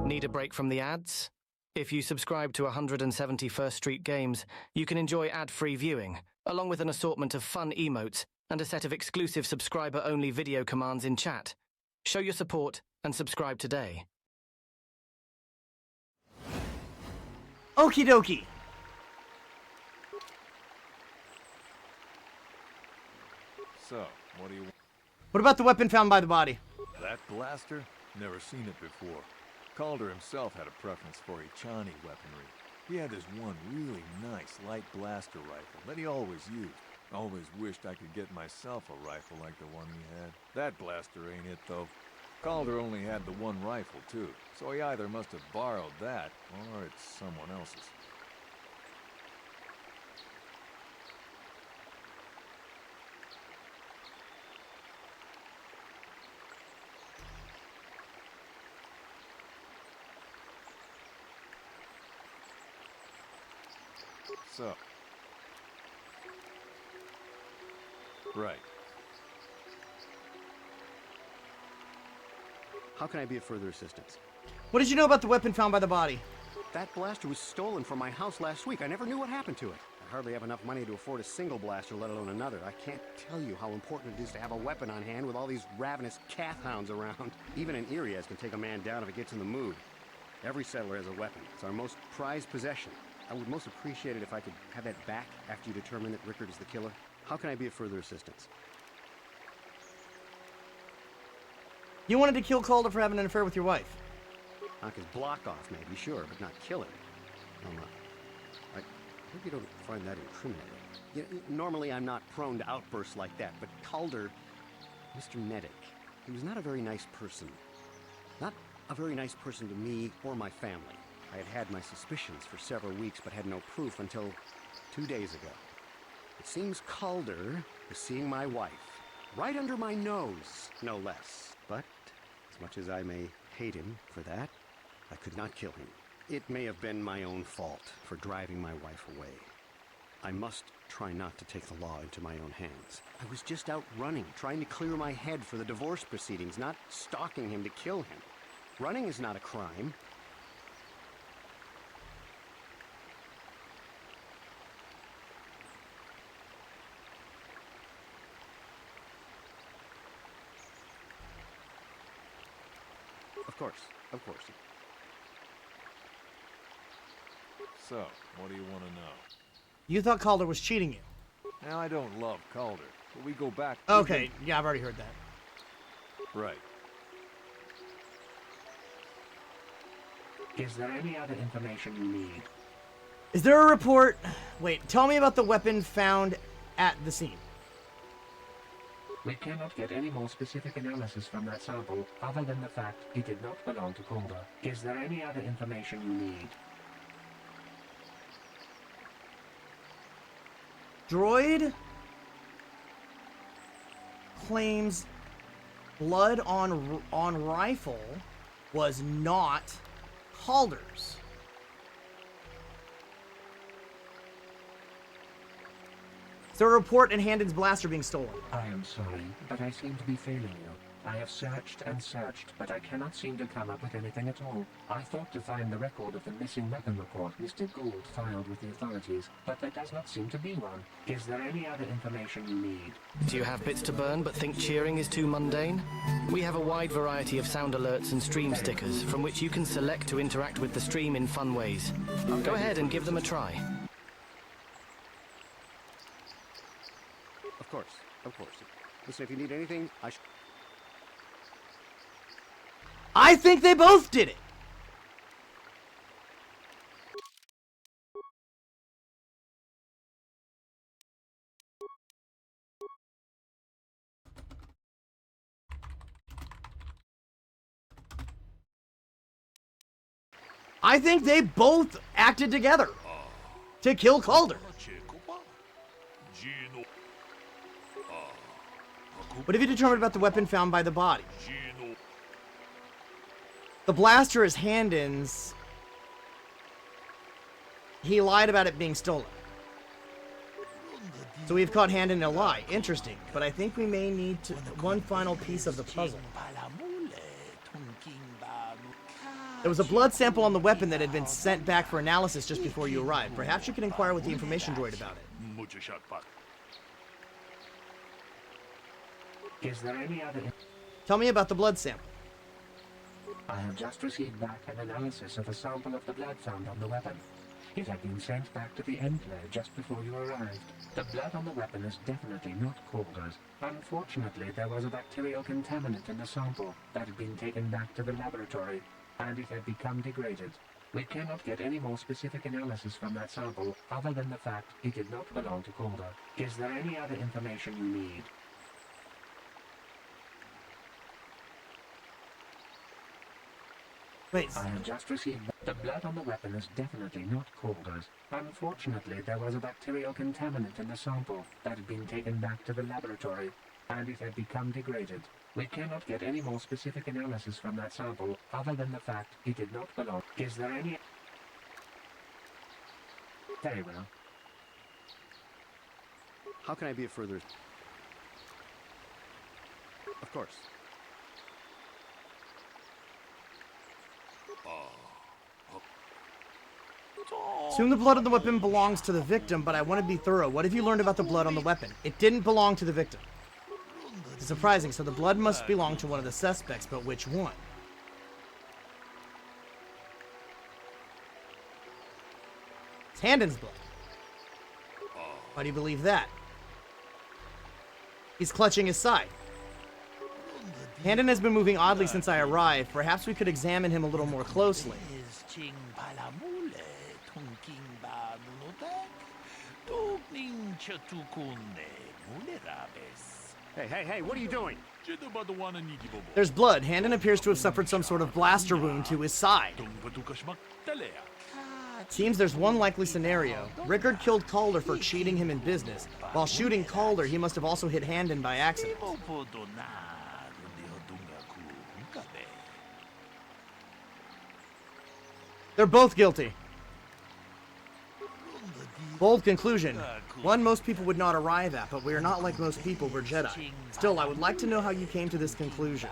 Need a break from the ads? If you subscribe to 171st Street Games, you can enjoy ad-free viewing, along with an assortment of fun emotes and a set of exclusive subscriber-only video commands in chat. Show your support and subscribe today. Okie dokie. So, what do you want? What about the weapon found by the body? That blaster? Never seen it before. Calder himself had a preference for Ichani weaponry. He had this one really nice light blaster rifle that he always used. Always wished I could get myself a rifle like the one he had. That blaster ain't it, though. Calder only had the one rifle, too, so he either must have borrowed that, or it's someone else's. So. Right. How can I be of further assistance? What did you know about the weapon found by the body? That blaster was stolen from my house last week. I never knew what happened to it. I hardly have enough money to afford a single blaster, let alone another. I can't tell you how important it is to have a weapon on hand with all these ravenous cath hounds around. Even an Irias can take a man down if it gets in the mood. Every settler has a weapon. It's our most prized possession. I would most appreciate it if I could have that back after you determine that Rickard is the killer. How can I be of further assistance? You wanted to kill Calder for having an affair with your wife. Knock his block off, maybe, sure, but not kill him. No, no. I hope you don't find that incriminating. You know, normally I'm not prone to outbursts like that, but Calder, Mr. Neddick, he was not a very nice person. Not a very nice person to me or my family. I had had my suspicions for several weeks, but had no proof until 2 days ago. It seems Calder was seeing my wife, right under my nose, no less. But, as much as I may hate him for that, I could not kill him. It may have been my own fault for driving my wife away. I must try not to take the law into my own hands. I was just out running, trying to clear my head for the divorce proceedings, not stalking him to kill him. Running is not a crime. Of course. So, what do you want to know? You thought Calder was cheating you. Now, I don't love Calder, but we go back... Okay, yeah, I've already heard that. Right. Is there any other information you need? Is there a report... Wait, tell me about the weapon found at the scene. We cannot get any more specific analysis from that sample, other than the fact it did not belong to Calder. Is there any other information you need? Droid claims blood on rifle was not Calder's. Is there a report in Handon's blaster being stolen? I am sorry, but I seem to be failing you. I have searched and searched, but I cannot seem to come up with anything at all. I thought to find the record of the missing weapon report Mr. Gould filed with the authorities, but there does not seem to be one. Is there any other information you need? Do you have bits to burn but think cheering is too mundane? We have a wide variety of sound alerts and stream stickers from which you can select to interact with the stream in fun ways. Go ahead and give them a try. Of course. Listen, if you need anything, I think they both did it! I think they both acted together to kill Calder. What have you determined about the weapon found by the body? The blaster is Handon's. He lied about it being stolen. So we've caught Handon in a lie. Interesting. But I think we may need one final piece of the puzzle. There was a blood sample on the weapon that had been sent back for analysis just before you arrived. Perhaps you can inquire with the information droid about it. Is there any other... Tell me about the blood sample. I have just received back an analysis of a sample of the blood found on the weapon. It had been sent back to the Enclave just before you arrived. The blood on the weapon is definitely not Calder's. Unfortunately, there was a bacterial contaminant in the sample that had been taken back to the laboratory. and it had become degraded. We cannot get any more specific analysis from that sample other than the fact it did not belong to Calder. Is there any other information you need? Wait. I have just received the blood on the weapon is definitely not Calder's. Unfortunately, there was a bacterial contaminant in the sample that had been taken back to the laboratory, and it had become degraded. We cannot get any more specific analysis from that sample other than the fact it did not belong. Is there any... Very well. How can I be of further... Of course. Assume the blood on the weapon belongs to the victim, but I want to be thorough. What have you learned about the blood on the weapon? It didn't belong to the victim. It's surprising, so the blood must belong to one of the suspects, but which one? It's Handon's blood. Why do you believe that? He's clutching his side. Handon has been moving oddly since I arrived. Perhaps we could examine him a little more closely. Hey, what are you doing? There's blood. Handon appears to have suffered some sort of blaster wound to his side. Seems there's one likely scenario. Rickard killed Calder for cheating him in business. While shooting Calder, he must have also hit Handon by accident. They're both guilty. Bold conclusion. One most people would not arrive at, but we are not like most people, we're Jedi. Still, I would like to know how you came to this conclusion.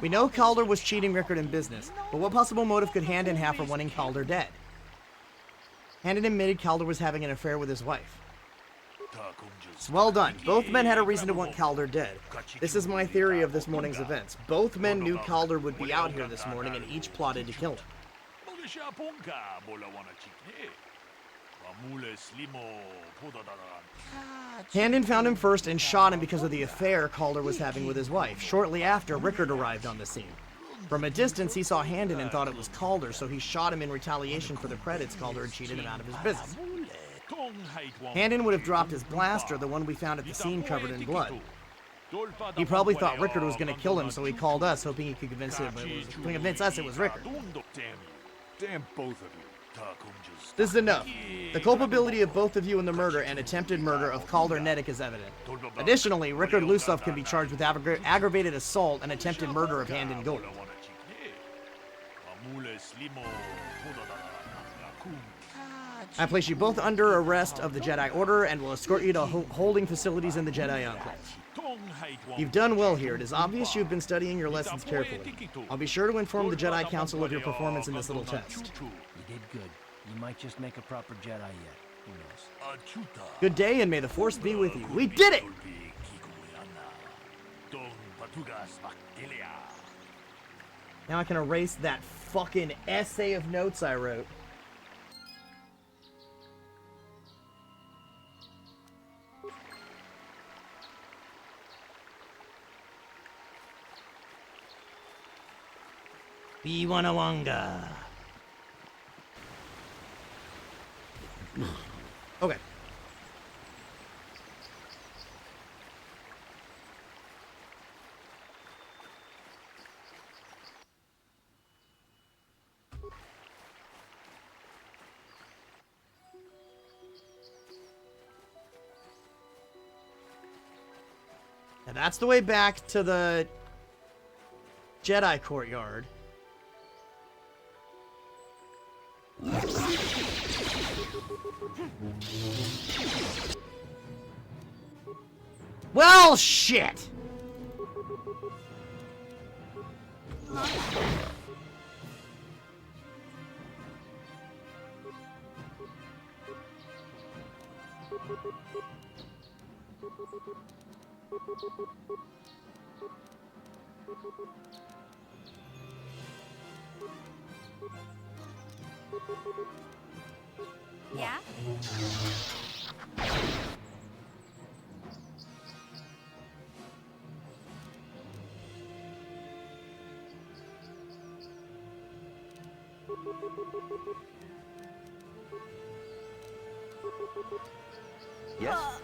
We know Calder was cheating Rickard in business, but what possible motive could Handon have for wanting Calder dead? Handon admitted Calder was having an affair with his wife. It's well done. Both men had a reason to want Calder dead. This is my theory of this morning's events. Both men knew Calder would be out here this morning and each plotted to kill him. Handon found him first and shot him because of the affair Calder was having with his wife. Shortly after, Rickard arrived on the scene. From a distance, he saw Handon and thought it was Calder, so he shot him in retaliation for the credits Calder had cheated him out of his business. Handon would have dropped his blaster, the one we found at the scene covered in blood. He probably thought Rickard was going to kill him, so he called us, hoping he could convince us it was Rickard. Damn both of you. This is enough. The culpability of both of you in the murder and attempted murder of Calder Neddick is evident. Additionally, Rickard Lusov can be charged with aggravated assault and attempted murder of Handon Gold. I place you both under arrest of the Jedi Order and will escort you to holding facilities in the Jedi Enclave. You've done well here. It is obvious you've been studying your lessons carefully. I'll be sure to inform the Jedi Council of your performance in this little test. You did good. You might just make a proper Jedi yet. Who knows? Good day, and may the Force be with you. We did it! Now I can erase that fucking essay of notes I wrote. Biwanawanga. Okay. Now that's the way back to the Jedi courtyard. Well, shit! Yeah? Yes?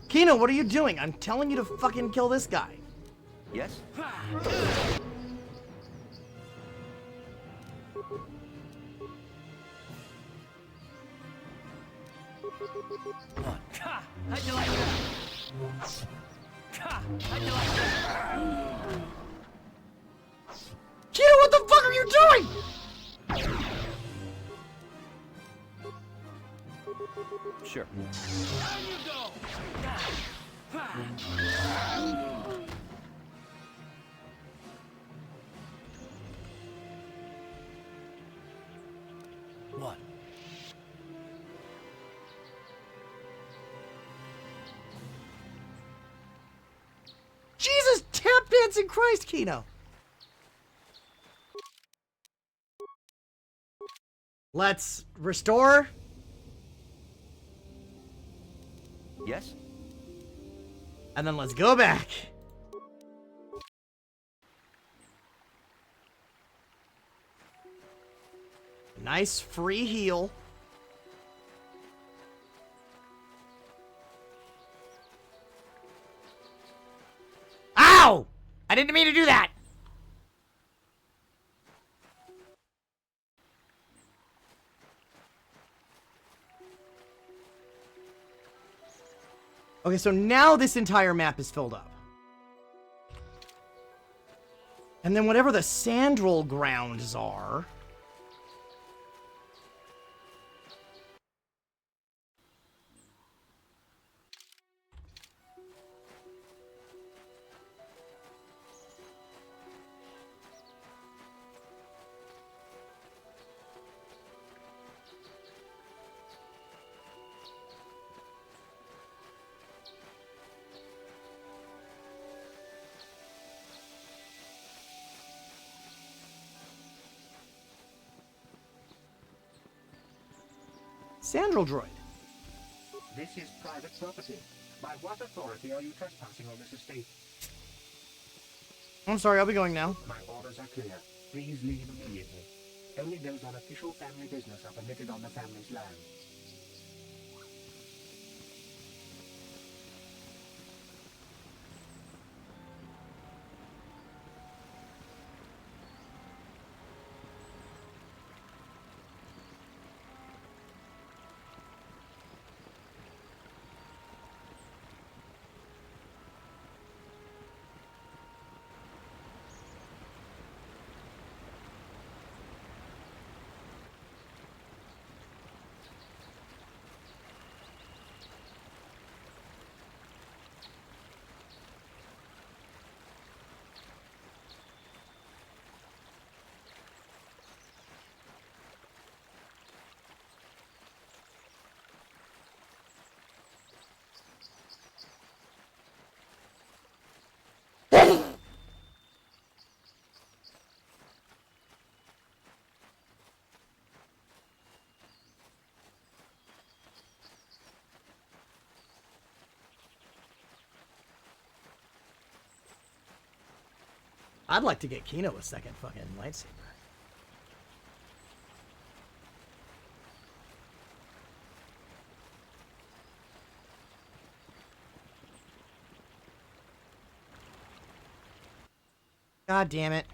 Kino, what are you doing? I'm telling you to fucking kill this guy. Yes? How'd you like that? How'd you like that? Kino, what the fuck are you doing? Sure. Down you go! What? Jesus, tap dancing Christ, Kino. Let's restore. Yes? And then let's go back. Nice free heal. Ow! I didn't mean to do that. Okay, so now this entire map is filled up. And then whatever the Sandral grounds are... Sandral droid. This is private property. By what authority are you trespassing on this estate? I'm sorry, I'll be going now. My orders are clear. Please leave immediately. Only those on official family business are permitted on the family's land. I'd like to get Kino a second fucking lightsaber. God damn it.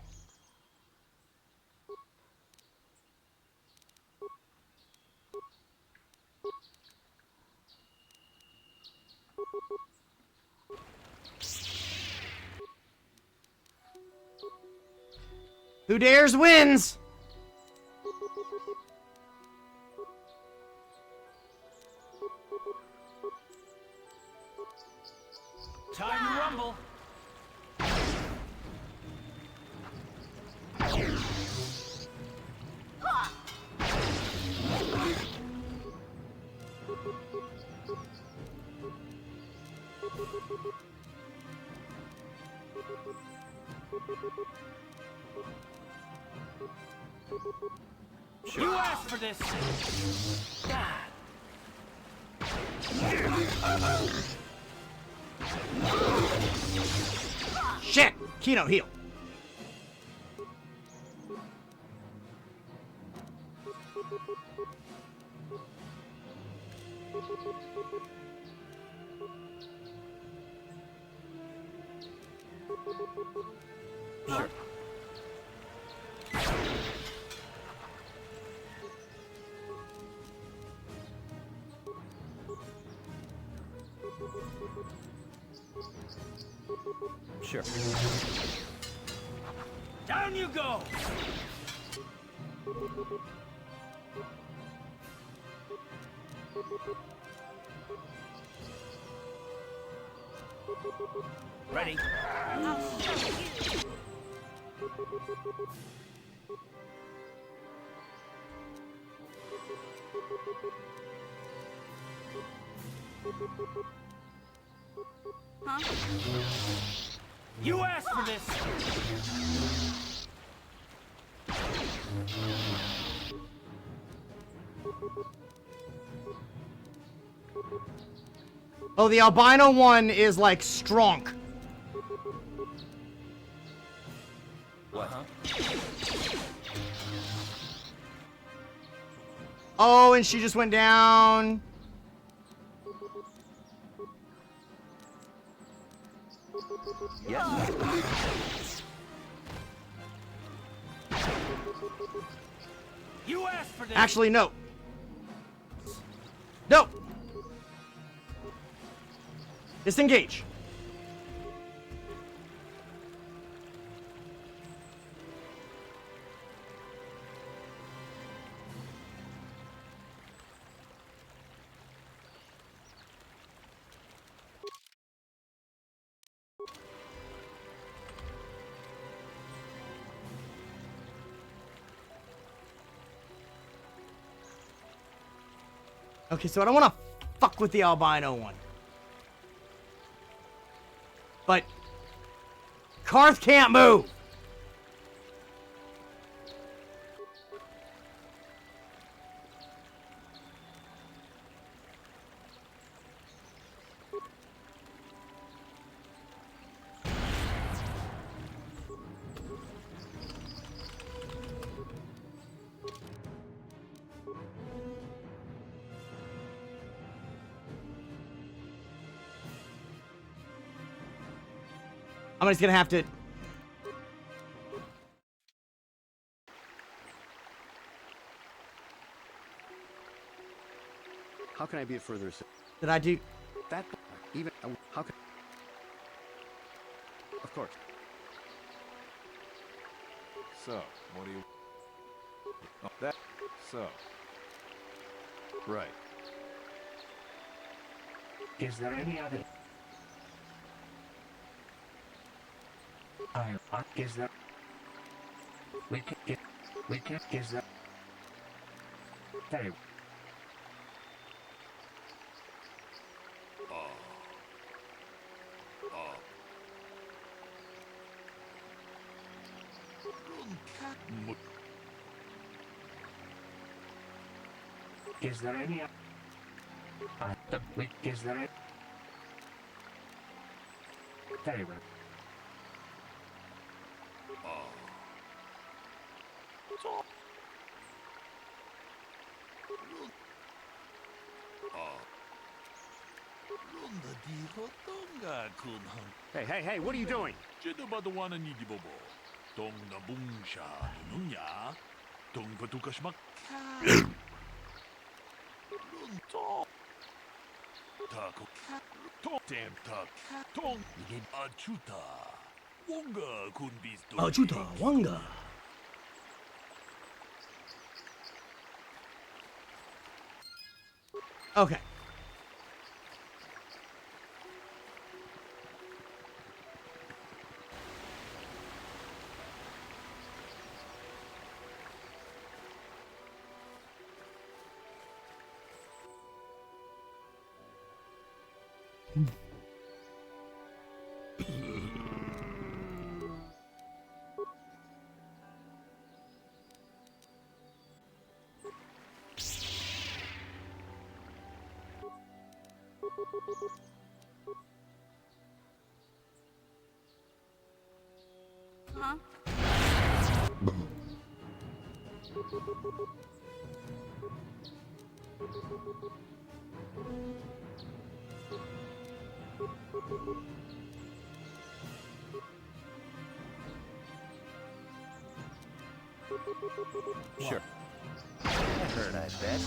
Who dares wins! Time to rumble. Sure. You asked for this. Shit! Kino, heal. Sure. Sure. Down you go. Ready? I'll show you. Huh? You asked for this. Oh, the albino one is like strong. What? Oh, and she just went down. Yes. You asked for this. Actually, no. No. Disengage. Okay, so I don't want to fuck with the albino one. But Karth can't move. I'm just gonna have to. How can I be of further assistance? Did I do that? Even how can? Of course. So, what do you... Oh, that... So... Right. Is there any other... Is there... We can... Is there... Very... Is there any... Is there any... Very well. Hey, what are you doing? Achuta, Wanga. Okay. Huh? Sure. I heard, I bet.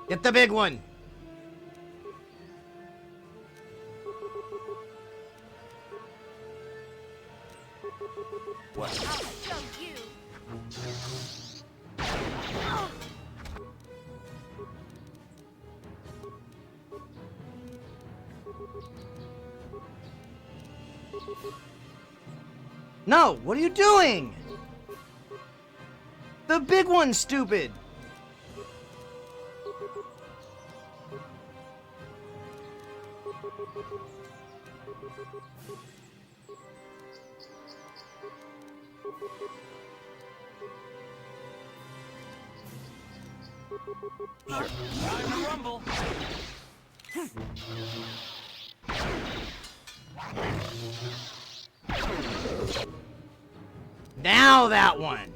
Get the big one. What? I'll show you. No, what are you doing? The big one's stupid. Sure. Time to rumble. Now that one.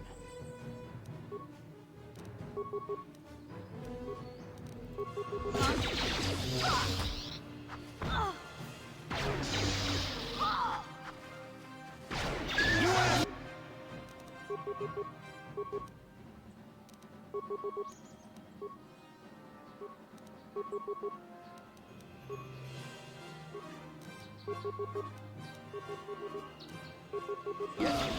Yes.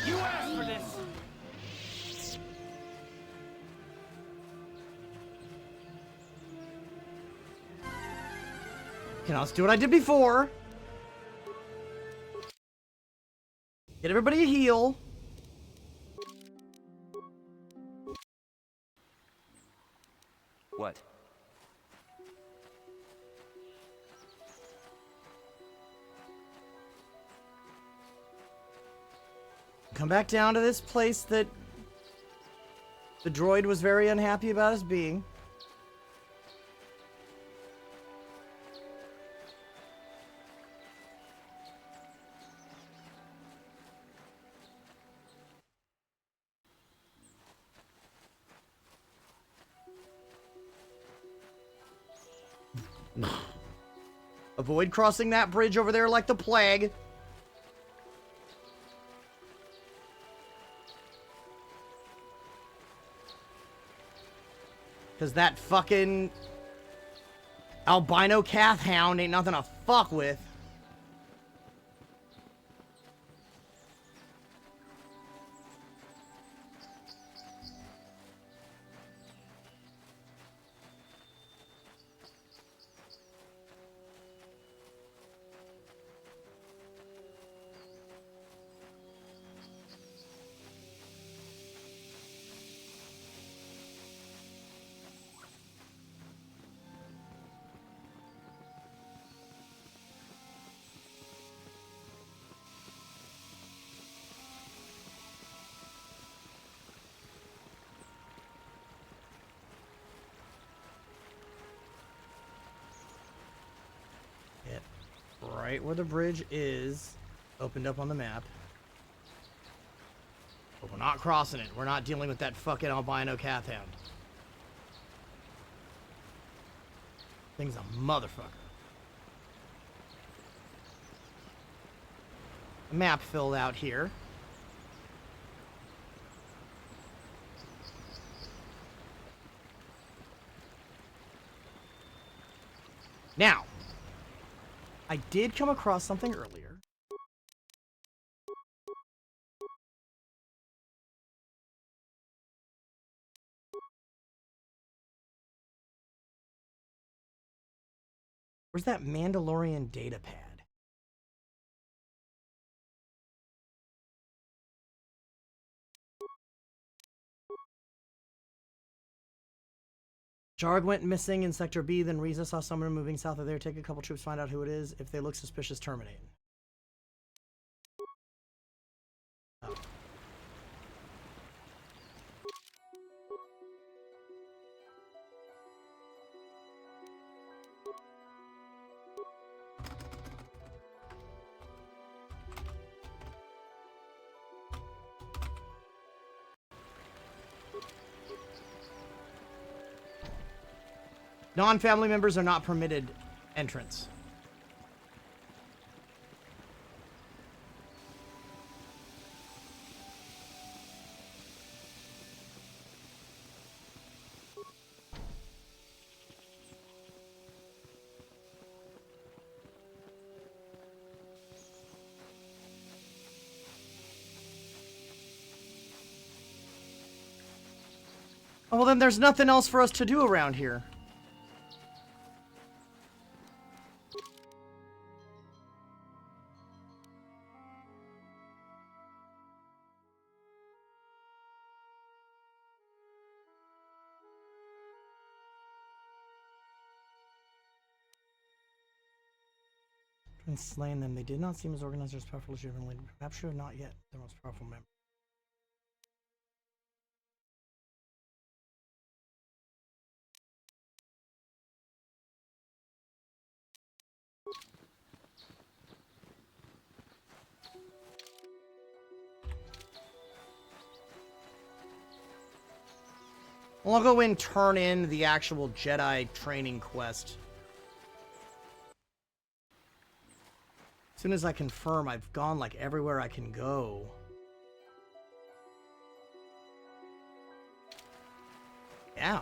You asked for this. Okay, now let's do what I did before. Get everybody a heal. What? Come back down to this place that the droid was very unhappy about us being. Avoid crossing that bridge over there like the plague. Because that fucking albino cath hound ain't nothing to fuck with. Right where the bridge is, opened up on the map. But we're not crossing it. We're not dealing with that fucking albino cath hound. Thing's a motherfucker. map filled out here. Now, I did come across something earlier. Where's that Mandalorian data pad? Jarg went missing in Sector B, then Riza saw someone moving south of there. Take a couple troops, find out who it is. If they look suspicious, terminate. Oh. Non-family members are not permitted entrance. Oh, well, then there's nothing else for us to do around here. And slain them. They did not seem as organized or as powerful as you have been. Perhaps you have not yet their most powerful member. Well, I'll go in, turn in the actual Jedi training quest. As soon as I confirm, I've gone like everywhere I can go. Yeah.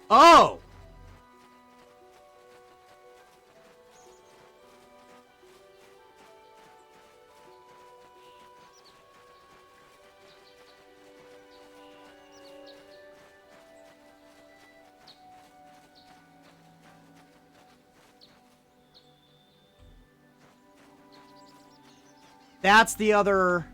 Oh! That's the other...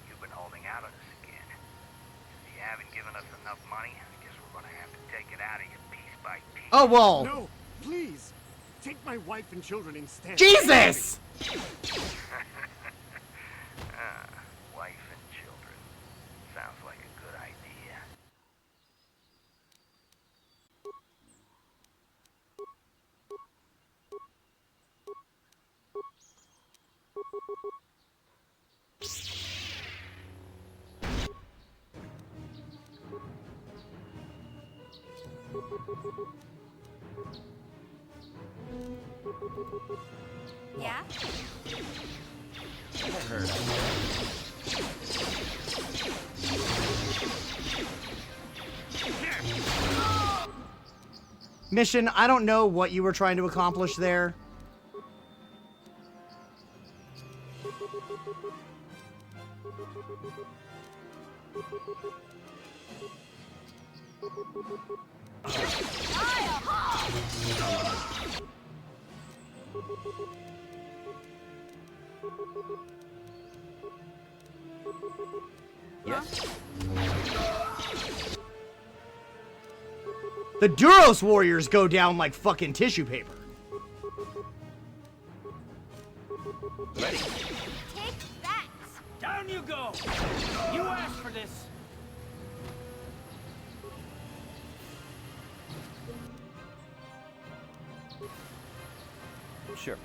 You've been holding out on us again. If you haven't given us enough money, I guess we're gonna have to take it out of you piece by piece. Oh, well. No, please. Take my wife and children instead. Jesus! Wife and children. Sounds like a good idea. Yeah? That hurt. Mission, I don't know what you were trying to accomplish there. Yes? The Duros warriors go down like fucking tissue paper. Ready. Take that! Down you go! You asked for this! Sure.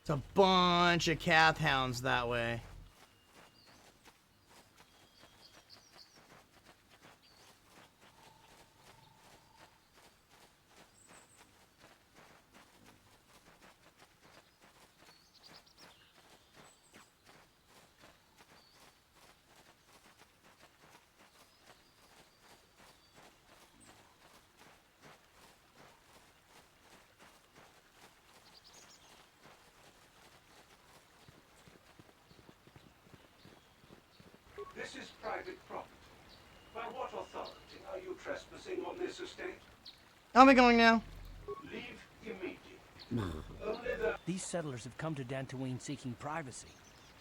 It's a bunch of Cath hounds that way. This is private property. By what authority are you trespassing on this estate? How am I going now? Leave immediately. Only the... These settlers have come to Dantooine seeking privacy.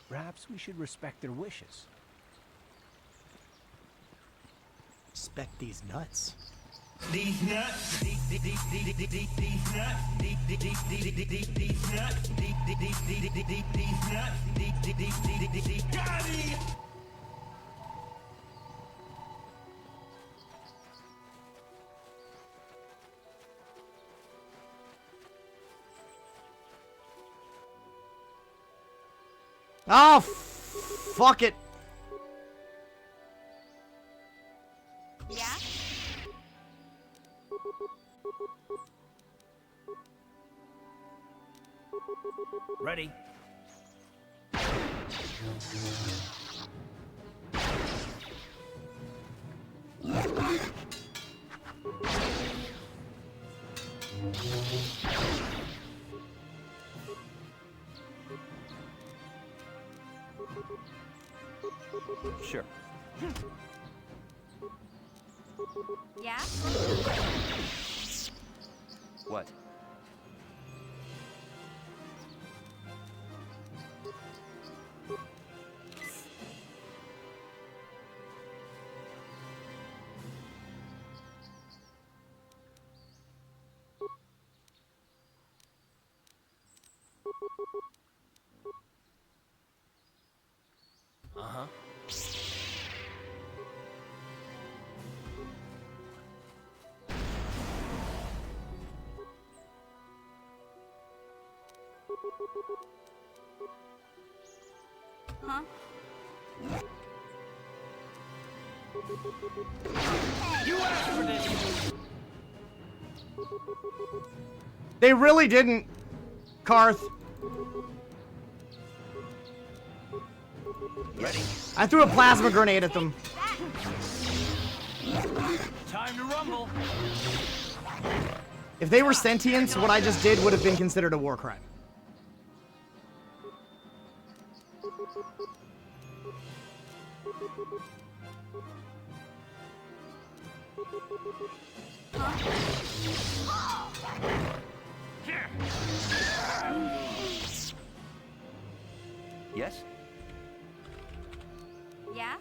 Perhaps we should respect their wishes. Respect these nuts. These nuts, these nuts, these nuts, got it! Oh, fuck it. Yeah? Ready? Sure. Yeah? What? Uh-huh. Huh? You asked for this! They really didn't, Karth. Ready? I threw a plasma grenade at them. Time to rumble! If they were sentients, what I just did would have been considered a war crime. Yes? Yeah?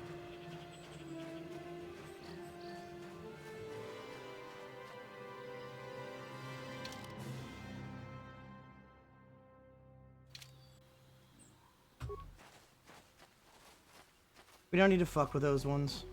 We don't need to fuck with those ones.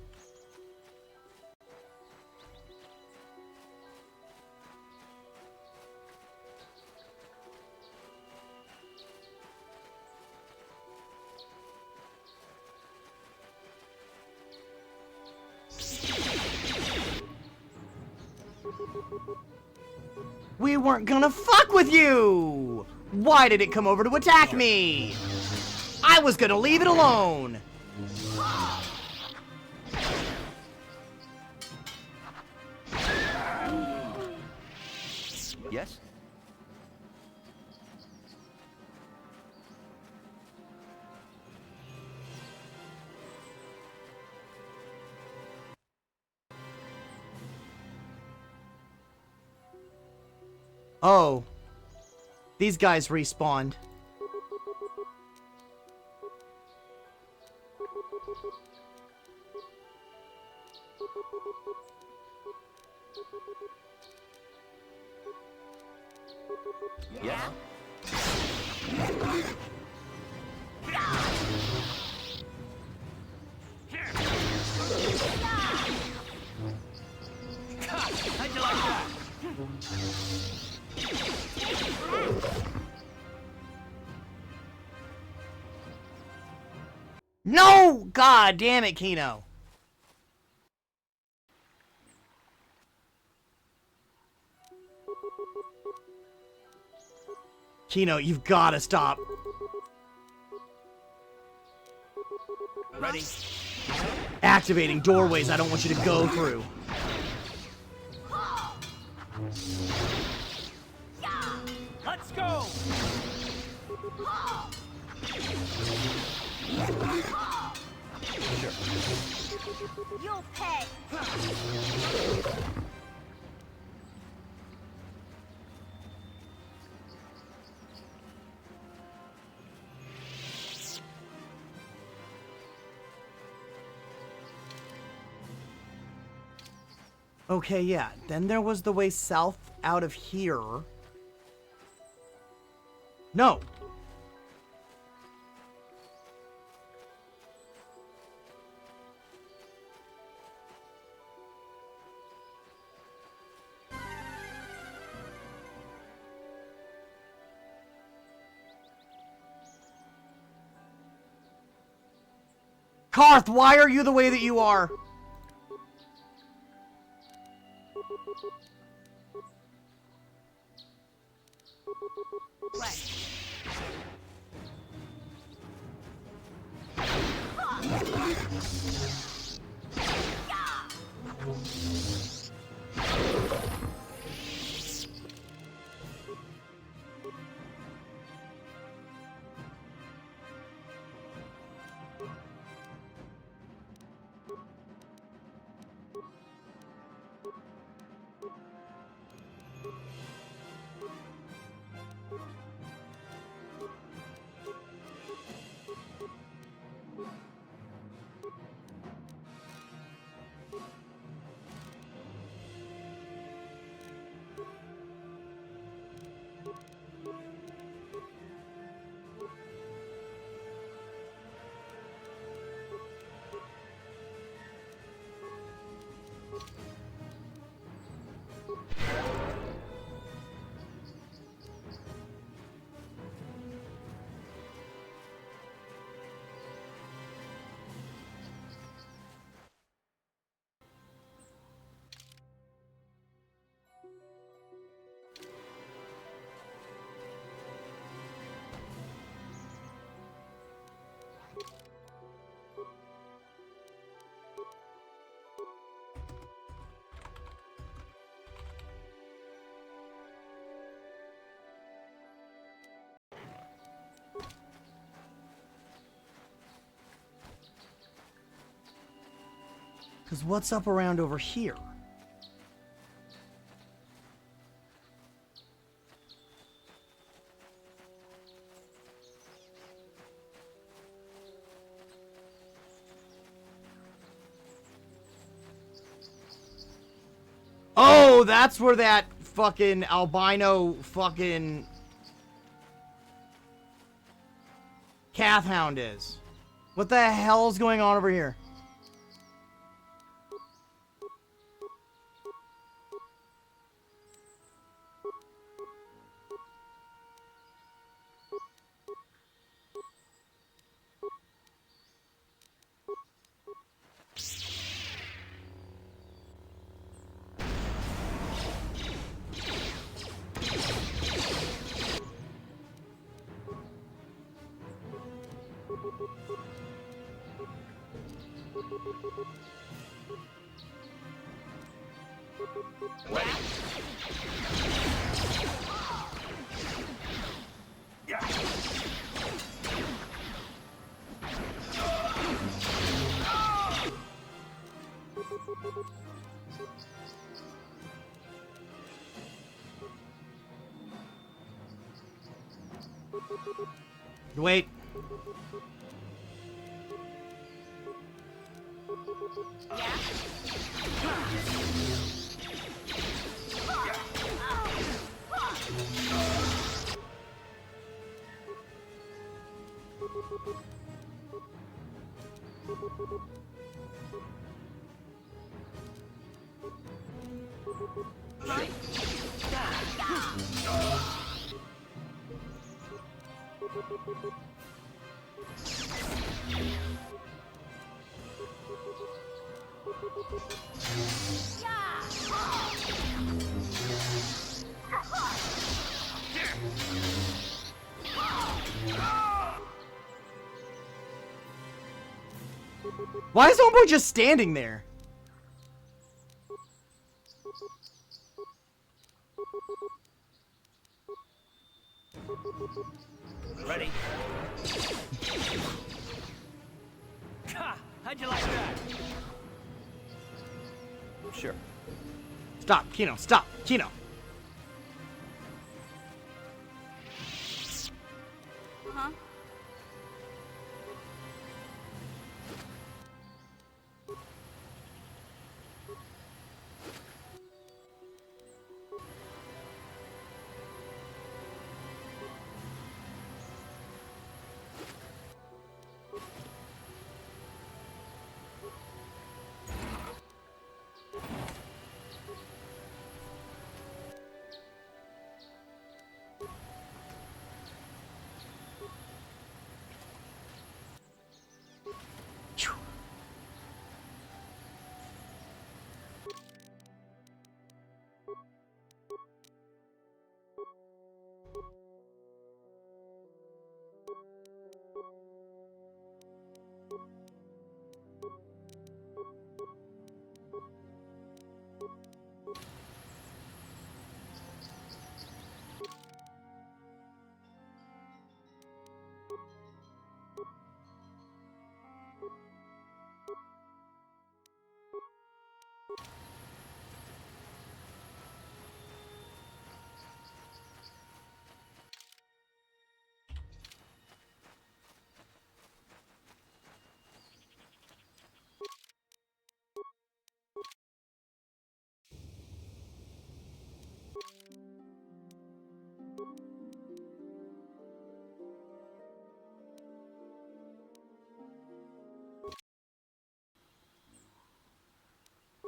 We weren't gonna fuck with you! Why did it come over to attack me? I was gonna leave it alone! Yes? Oh. These guys respawned. Yes? How'd you like that? No! God damn it, Kino. Kino, you've gotta stop. Ready? Activating doorways I don't want you to go through. Let's go! You'll pay! Okay, yeah. Then there was the way south out of here. No! Karth, why are you the way that you are? Because what's up around over here? Oh, that's where that fucking albino fucking Cath Hound is. What the hell's going on over here? Wait. Why is homeboy just standing there? Ready? Ha! How'd you like that? Sure. Stop, Kino, stop, Kino. Uh-huh.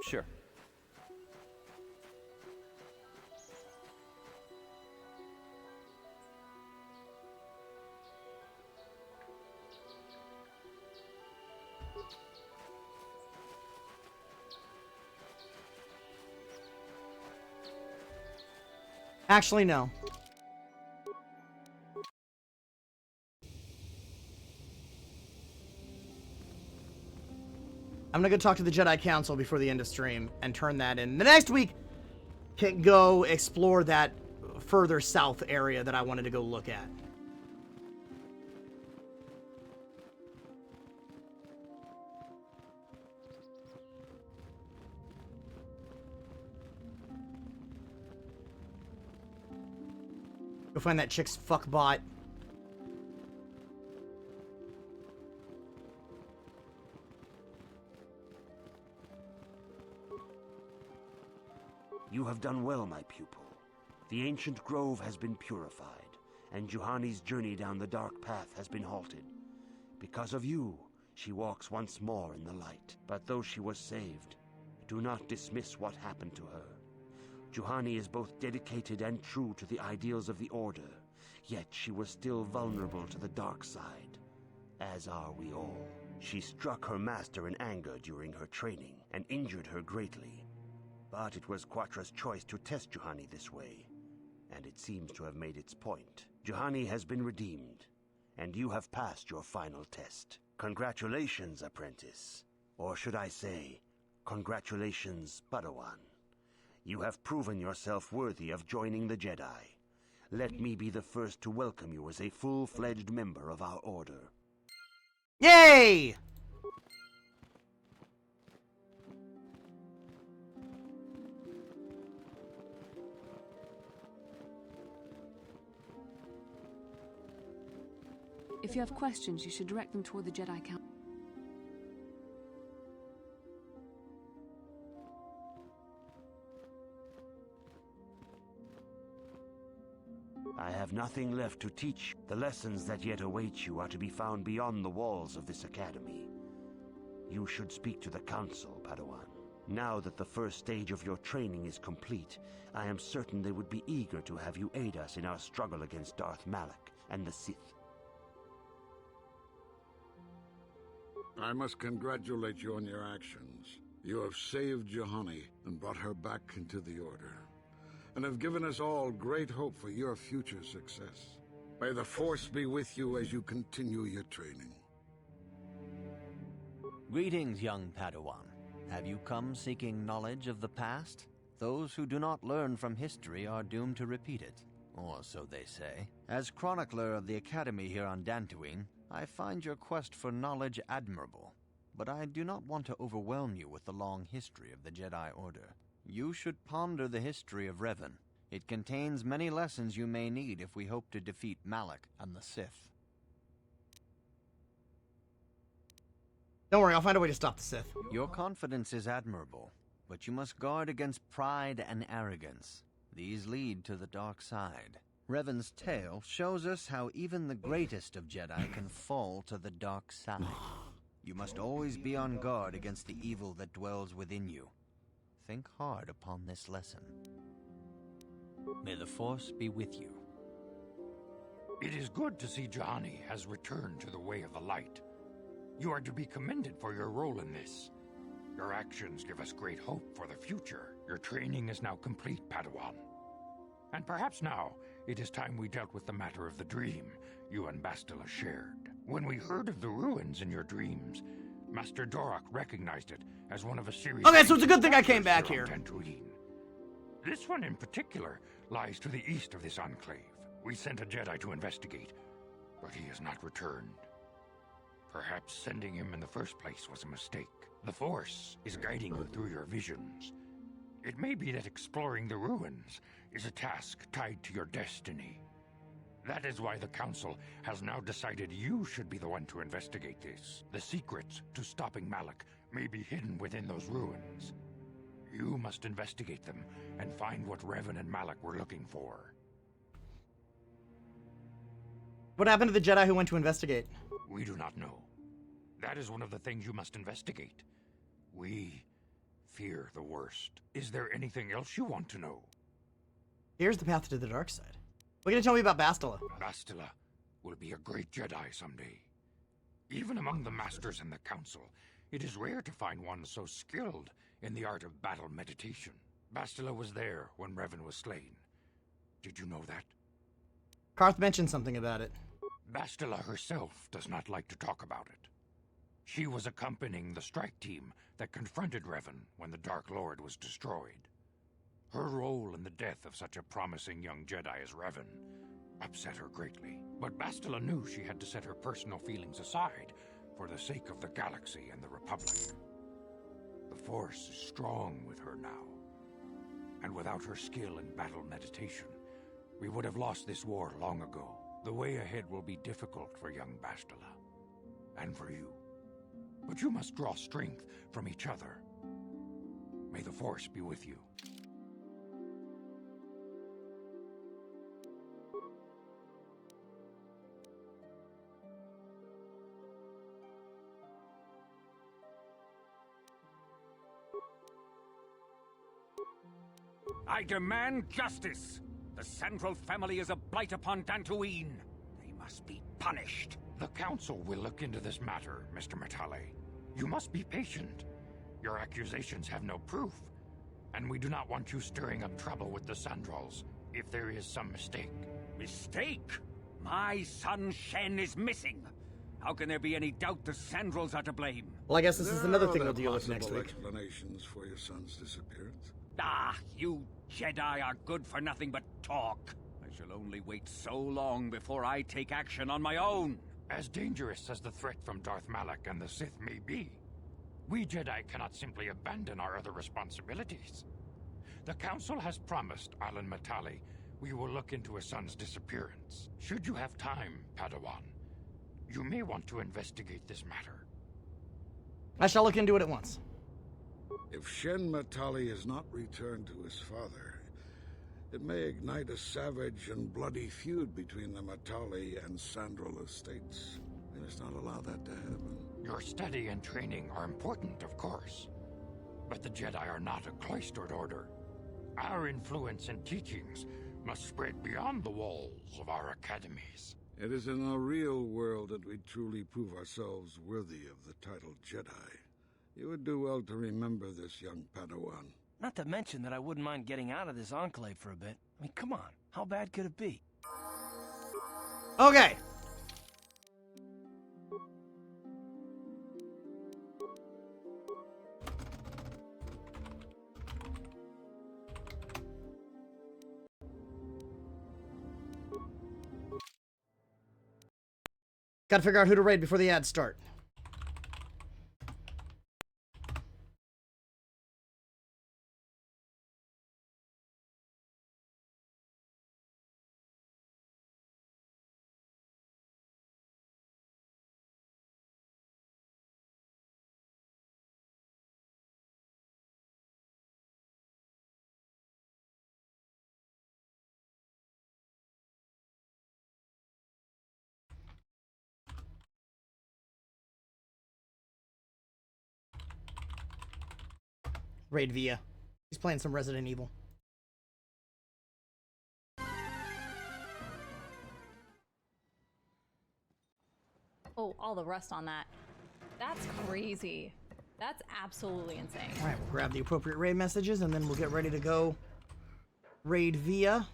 Sure. Actually, no. I'm gonna go talk to the Jedi Council before the end of stream and turn that in. The next week, can go explore that further south area that I wanted to go look at. Go find that chick's fuck bot. You have done well, my pupil. The ancient grove has been purified, and Juhani's journey down the dark path has been halted. Because of you, she walks once more in the light. But though she was saved, do not dismiss what happened to her. Juhani is both dedicated and true to the ideals of the Order, yet she was still vulnerable to the dark side, as are we all. She struck her master in anger during her training and injured her greatly. But it was Quatra's choice to test Juhani this way, and it seems to have made its point. Juhani has been redeemed, and you have passed your final test. Congratulations, apprentice. Or should I say, congratulations, Padawan. You have proven yourself worthy of joining the Jedi. Let me be the first to welcome you as a full-fledged member of our order. Yay! If you have questions, you should direct them toward the Jedi Council. I have nothing left to teach. The lessons that yet await you are to be found beyond the walls of this academy. You should speak to the Council, Padawan. Now that the first stage of your training is complete, I am certain they would be eager to have you aid us in our struggle against Darth Malak and the Sith. I must congratulate you on your actions. You have saved Juhani and brought her back into the Order, and have given us all great hope for your future success. May the Force be with you as you continue your training. Greetings, young Padawan. Have you come seeking knowledge of the past? Those who do not learn from history are doomed to repeat it, or so they say. As chronicler of the Academy here on Dantooine, I find your quest for knowledge admirable, but I do not want to overwhelm you with the long history of the Jedi Order. You should ponder the history of Revan. It contains many lessons you may need if we hope to defeat Malak and the Sith. Don't worry, I'll find a way to stop the Sith. Your confidence is admirable, but you must guard against pride and arrogance. These lead to the dark side. Revan's tale shows us how even the greatest of Jedi can fall to the dark side. You must always be on guard against the evil that dwells within you. Think hard upon this lesson. May the Force be with you. It is good to see Juhani has returned to the way of the light. You are to be commended for your role in this. Your actions give us great hope for the future. Your training is now complete, Padawan. And perhaps now, it is time we dealt with the matter of the dream you and Bastila shared. When we heard of the ruins in your dreams, Master Dorak recognized it as one of a series Okay, so it's a good thing I came back here. This one in particular lies to the east of this enclave. We sent a Jedi to investigate, but he has not returned. Perhaps sending him in the first place was a mistake. The Force is guiding you through your visions. It may be that exploring the ruins is a task tied to your destiny. That is why the Council has now decided you should be the one to investigate this. The secrets to stopping Malak may be hidden within those ruins. You must investigate them and find what Revan and Malak were looking for. What happened to the Jedi who went to investigate? We do not know. That is one of the things you must investigate. We fear the worst. Is there anything else you want to know? Here's the path to the dark side. What are you gonna tell me about Bastila? Bastila will be a great Jedi someday. Even among the Masters and the Council, it is rare to find one so skilled in the art of battle meditation. Bastila was there when Revan was slain. Did you know that? Karth mentioned something about it. Bastila herself does not like to talk about it. She was accompanying the strike team that confronted Revan when the Dark Lord was destroyed. Her role in the death of such a promising young Jedi as Revan upset her greatly. But Bastila knew she had to set her personal feelings aside for the sake of the galaxy and the Republic. The Force is strong with her now. And without her skill in battle meditation, we would have lost this war long ago. The way ahead will be difficult for young Bastila. And for you. But you must draw strength from each other. May the Force be with you. I demand justice! The Sandral family is a blight upon Dantooine. They must be punished. The Council will look into this matter, Mr. Matale. You must be patient. Your accusations have no proof, and we do not want you stirring up trouble with the Sandrals if there is some mistake. Mistake? My son Shen is missing. How can there be any doubt the Sandrals are to blame? Well, I guess this is another thing we'll deal with next week. Explanations for your son's disappearance? Ah, you Jedi are good for nothing but talk. I shall only wait so long before I take action on my own. As dangerous as the threat from Darth Malak and the Sith may be, we Jedi cannot simply abandon our other responsibilities. The Council has promised Alan Matale we will look into a son's disappearance. Should you have time, Padawan, you may want to investigate this matter. I shall look into it at once. If Shen Matale is not returned to his father, it may ignite a savage and bloody feud between the Matale and Sandral estates. We must not allow that to happen. Your study and training are important, of course, but the Jedi are not a cloistered order. Our influence and teachings must spread beyond the walls of our academies. It is in the real world that we truly prove ourselves worthy of the title Jedi. You would do well to remember this, young Padawan. Not to mention that I wouldn't mind getting out of this enclave for a bit. I mean, come on. How bad could it be? Okay. Gotta figure out who to raid before the ads start. Raid Via. He's playing some Resident Evil. Oh, all the rust on that. That's crazy. That's absolutely insane. Alright, we'll grab the appropriate raid messages and then we'll get ready to go raid Via.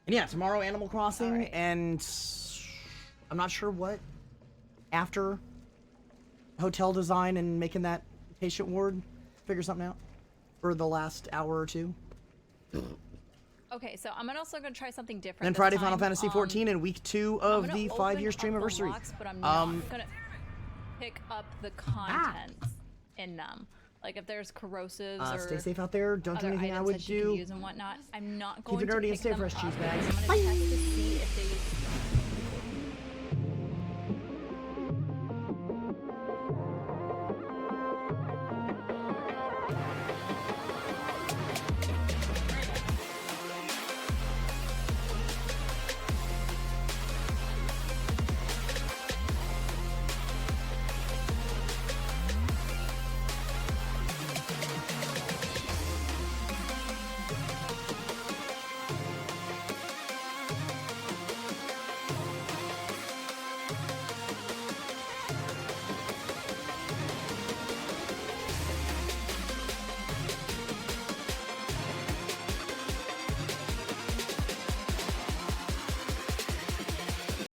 And yeah, tomorrow Animal Crossing, and I'm not sure what after hotel design and making that patient ward, figure something out for the last hour or two. Okay, so I'm also gonna try something different. Then Friday, Final Fantasy XIV, and week 2 of the 5-year stream anniversary. Locks, but I'm not gonna pick up the contents in them. Like if there's corrosives or stay safe out there. Don't do anything I would that you do. can use and whatnot. I'm not going Keep it to nerdy and pick stay them fresh, up. cheese bags. I'm gonna Bye. test to see if they.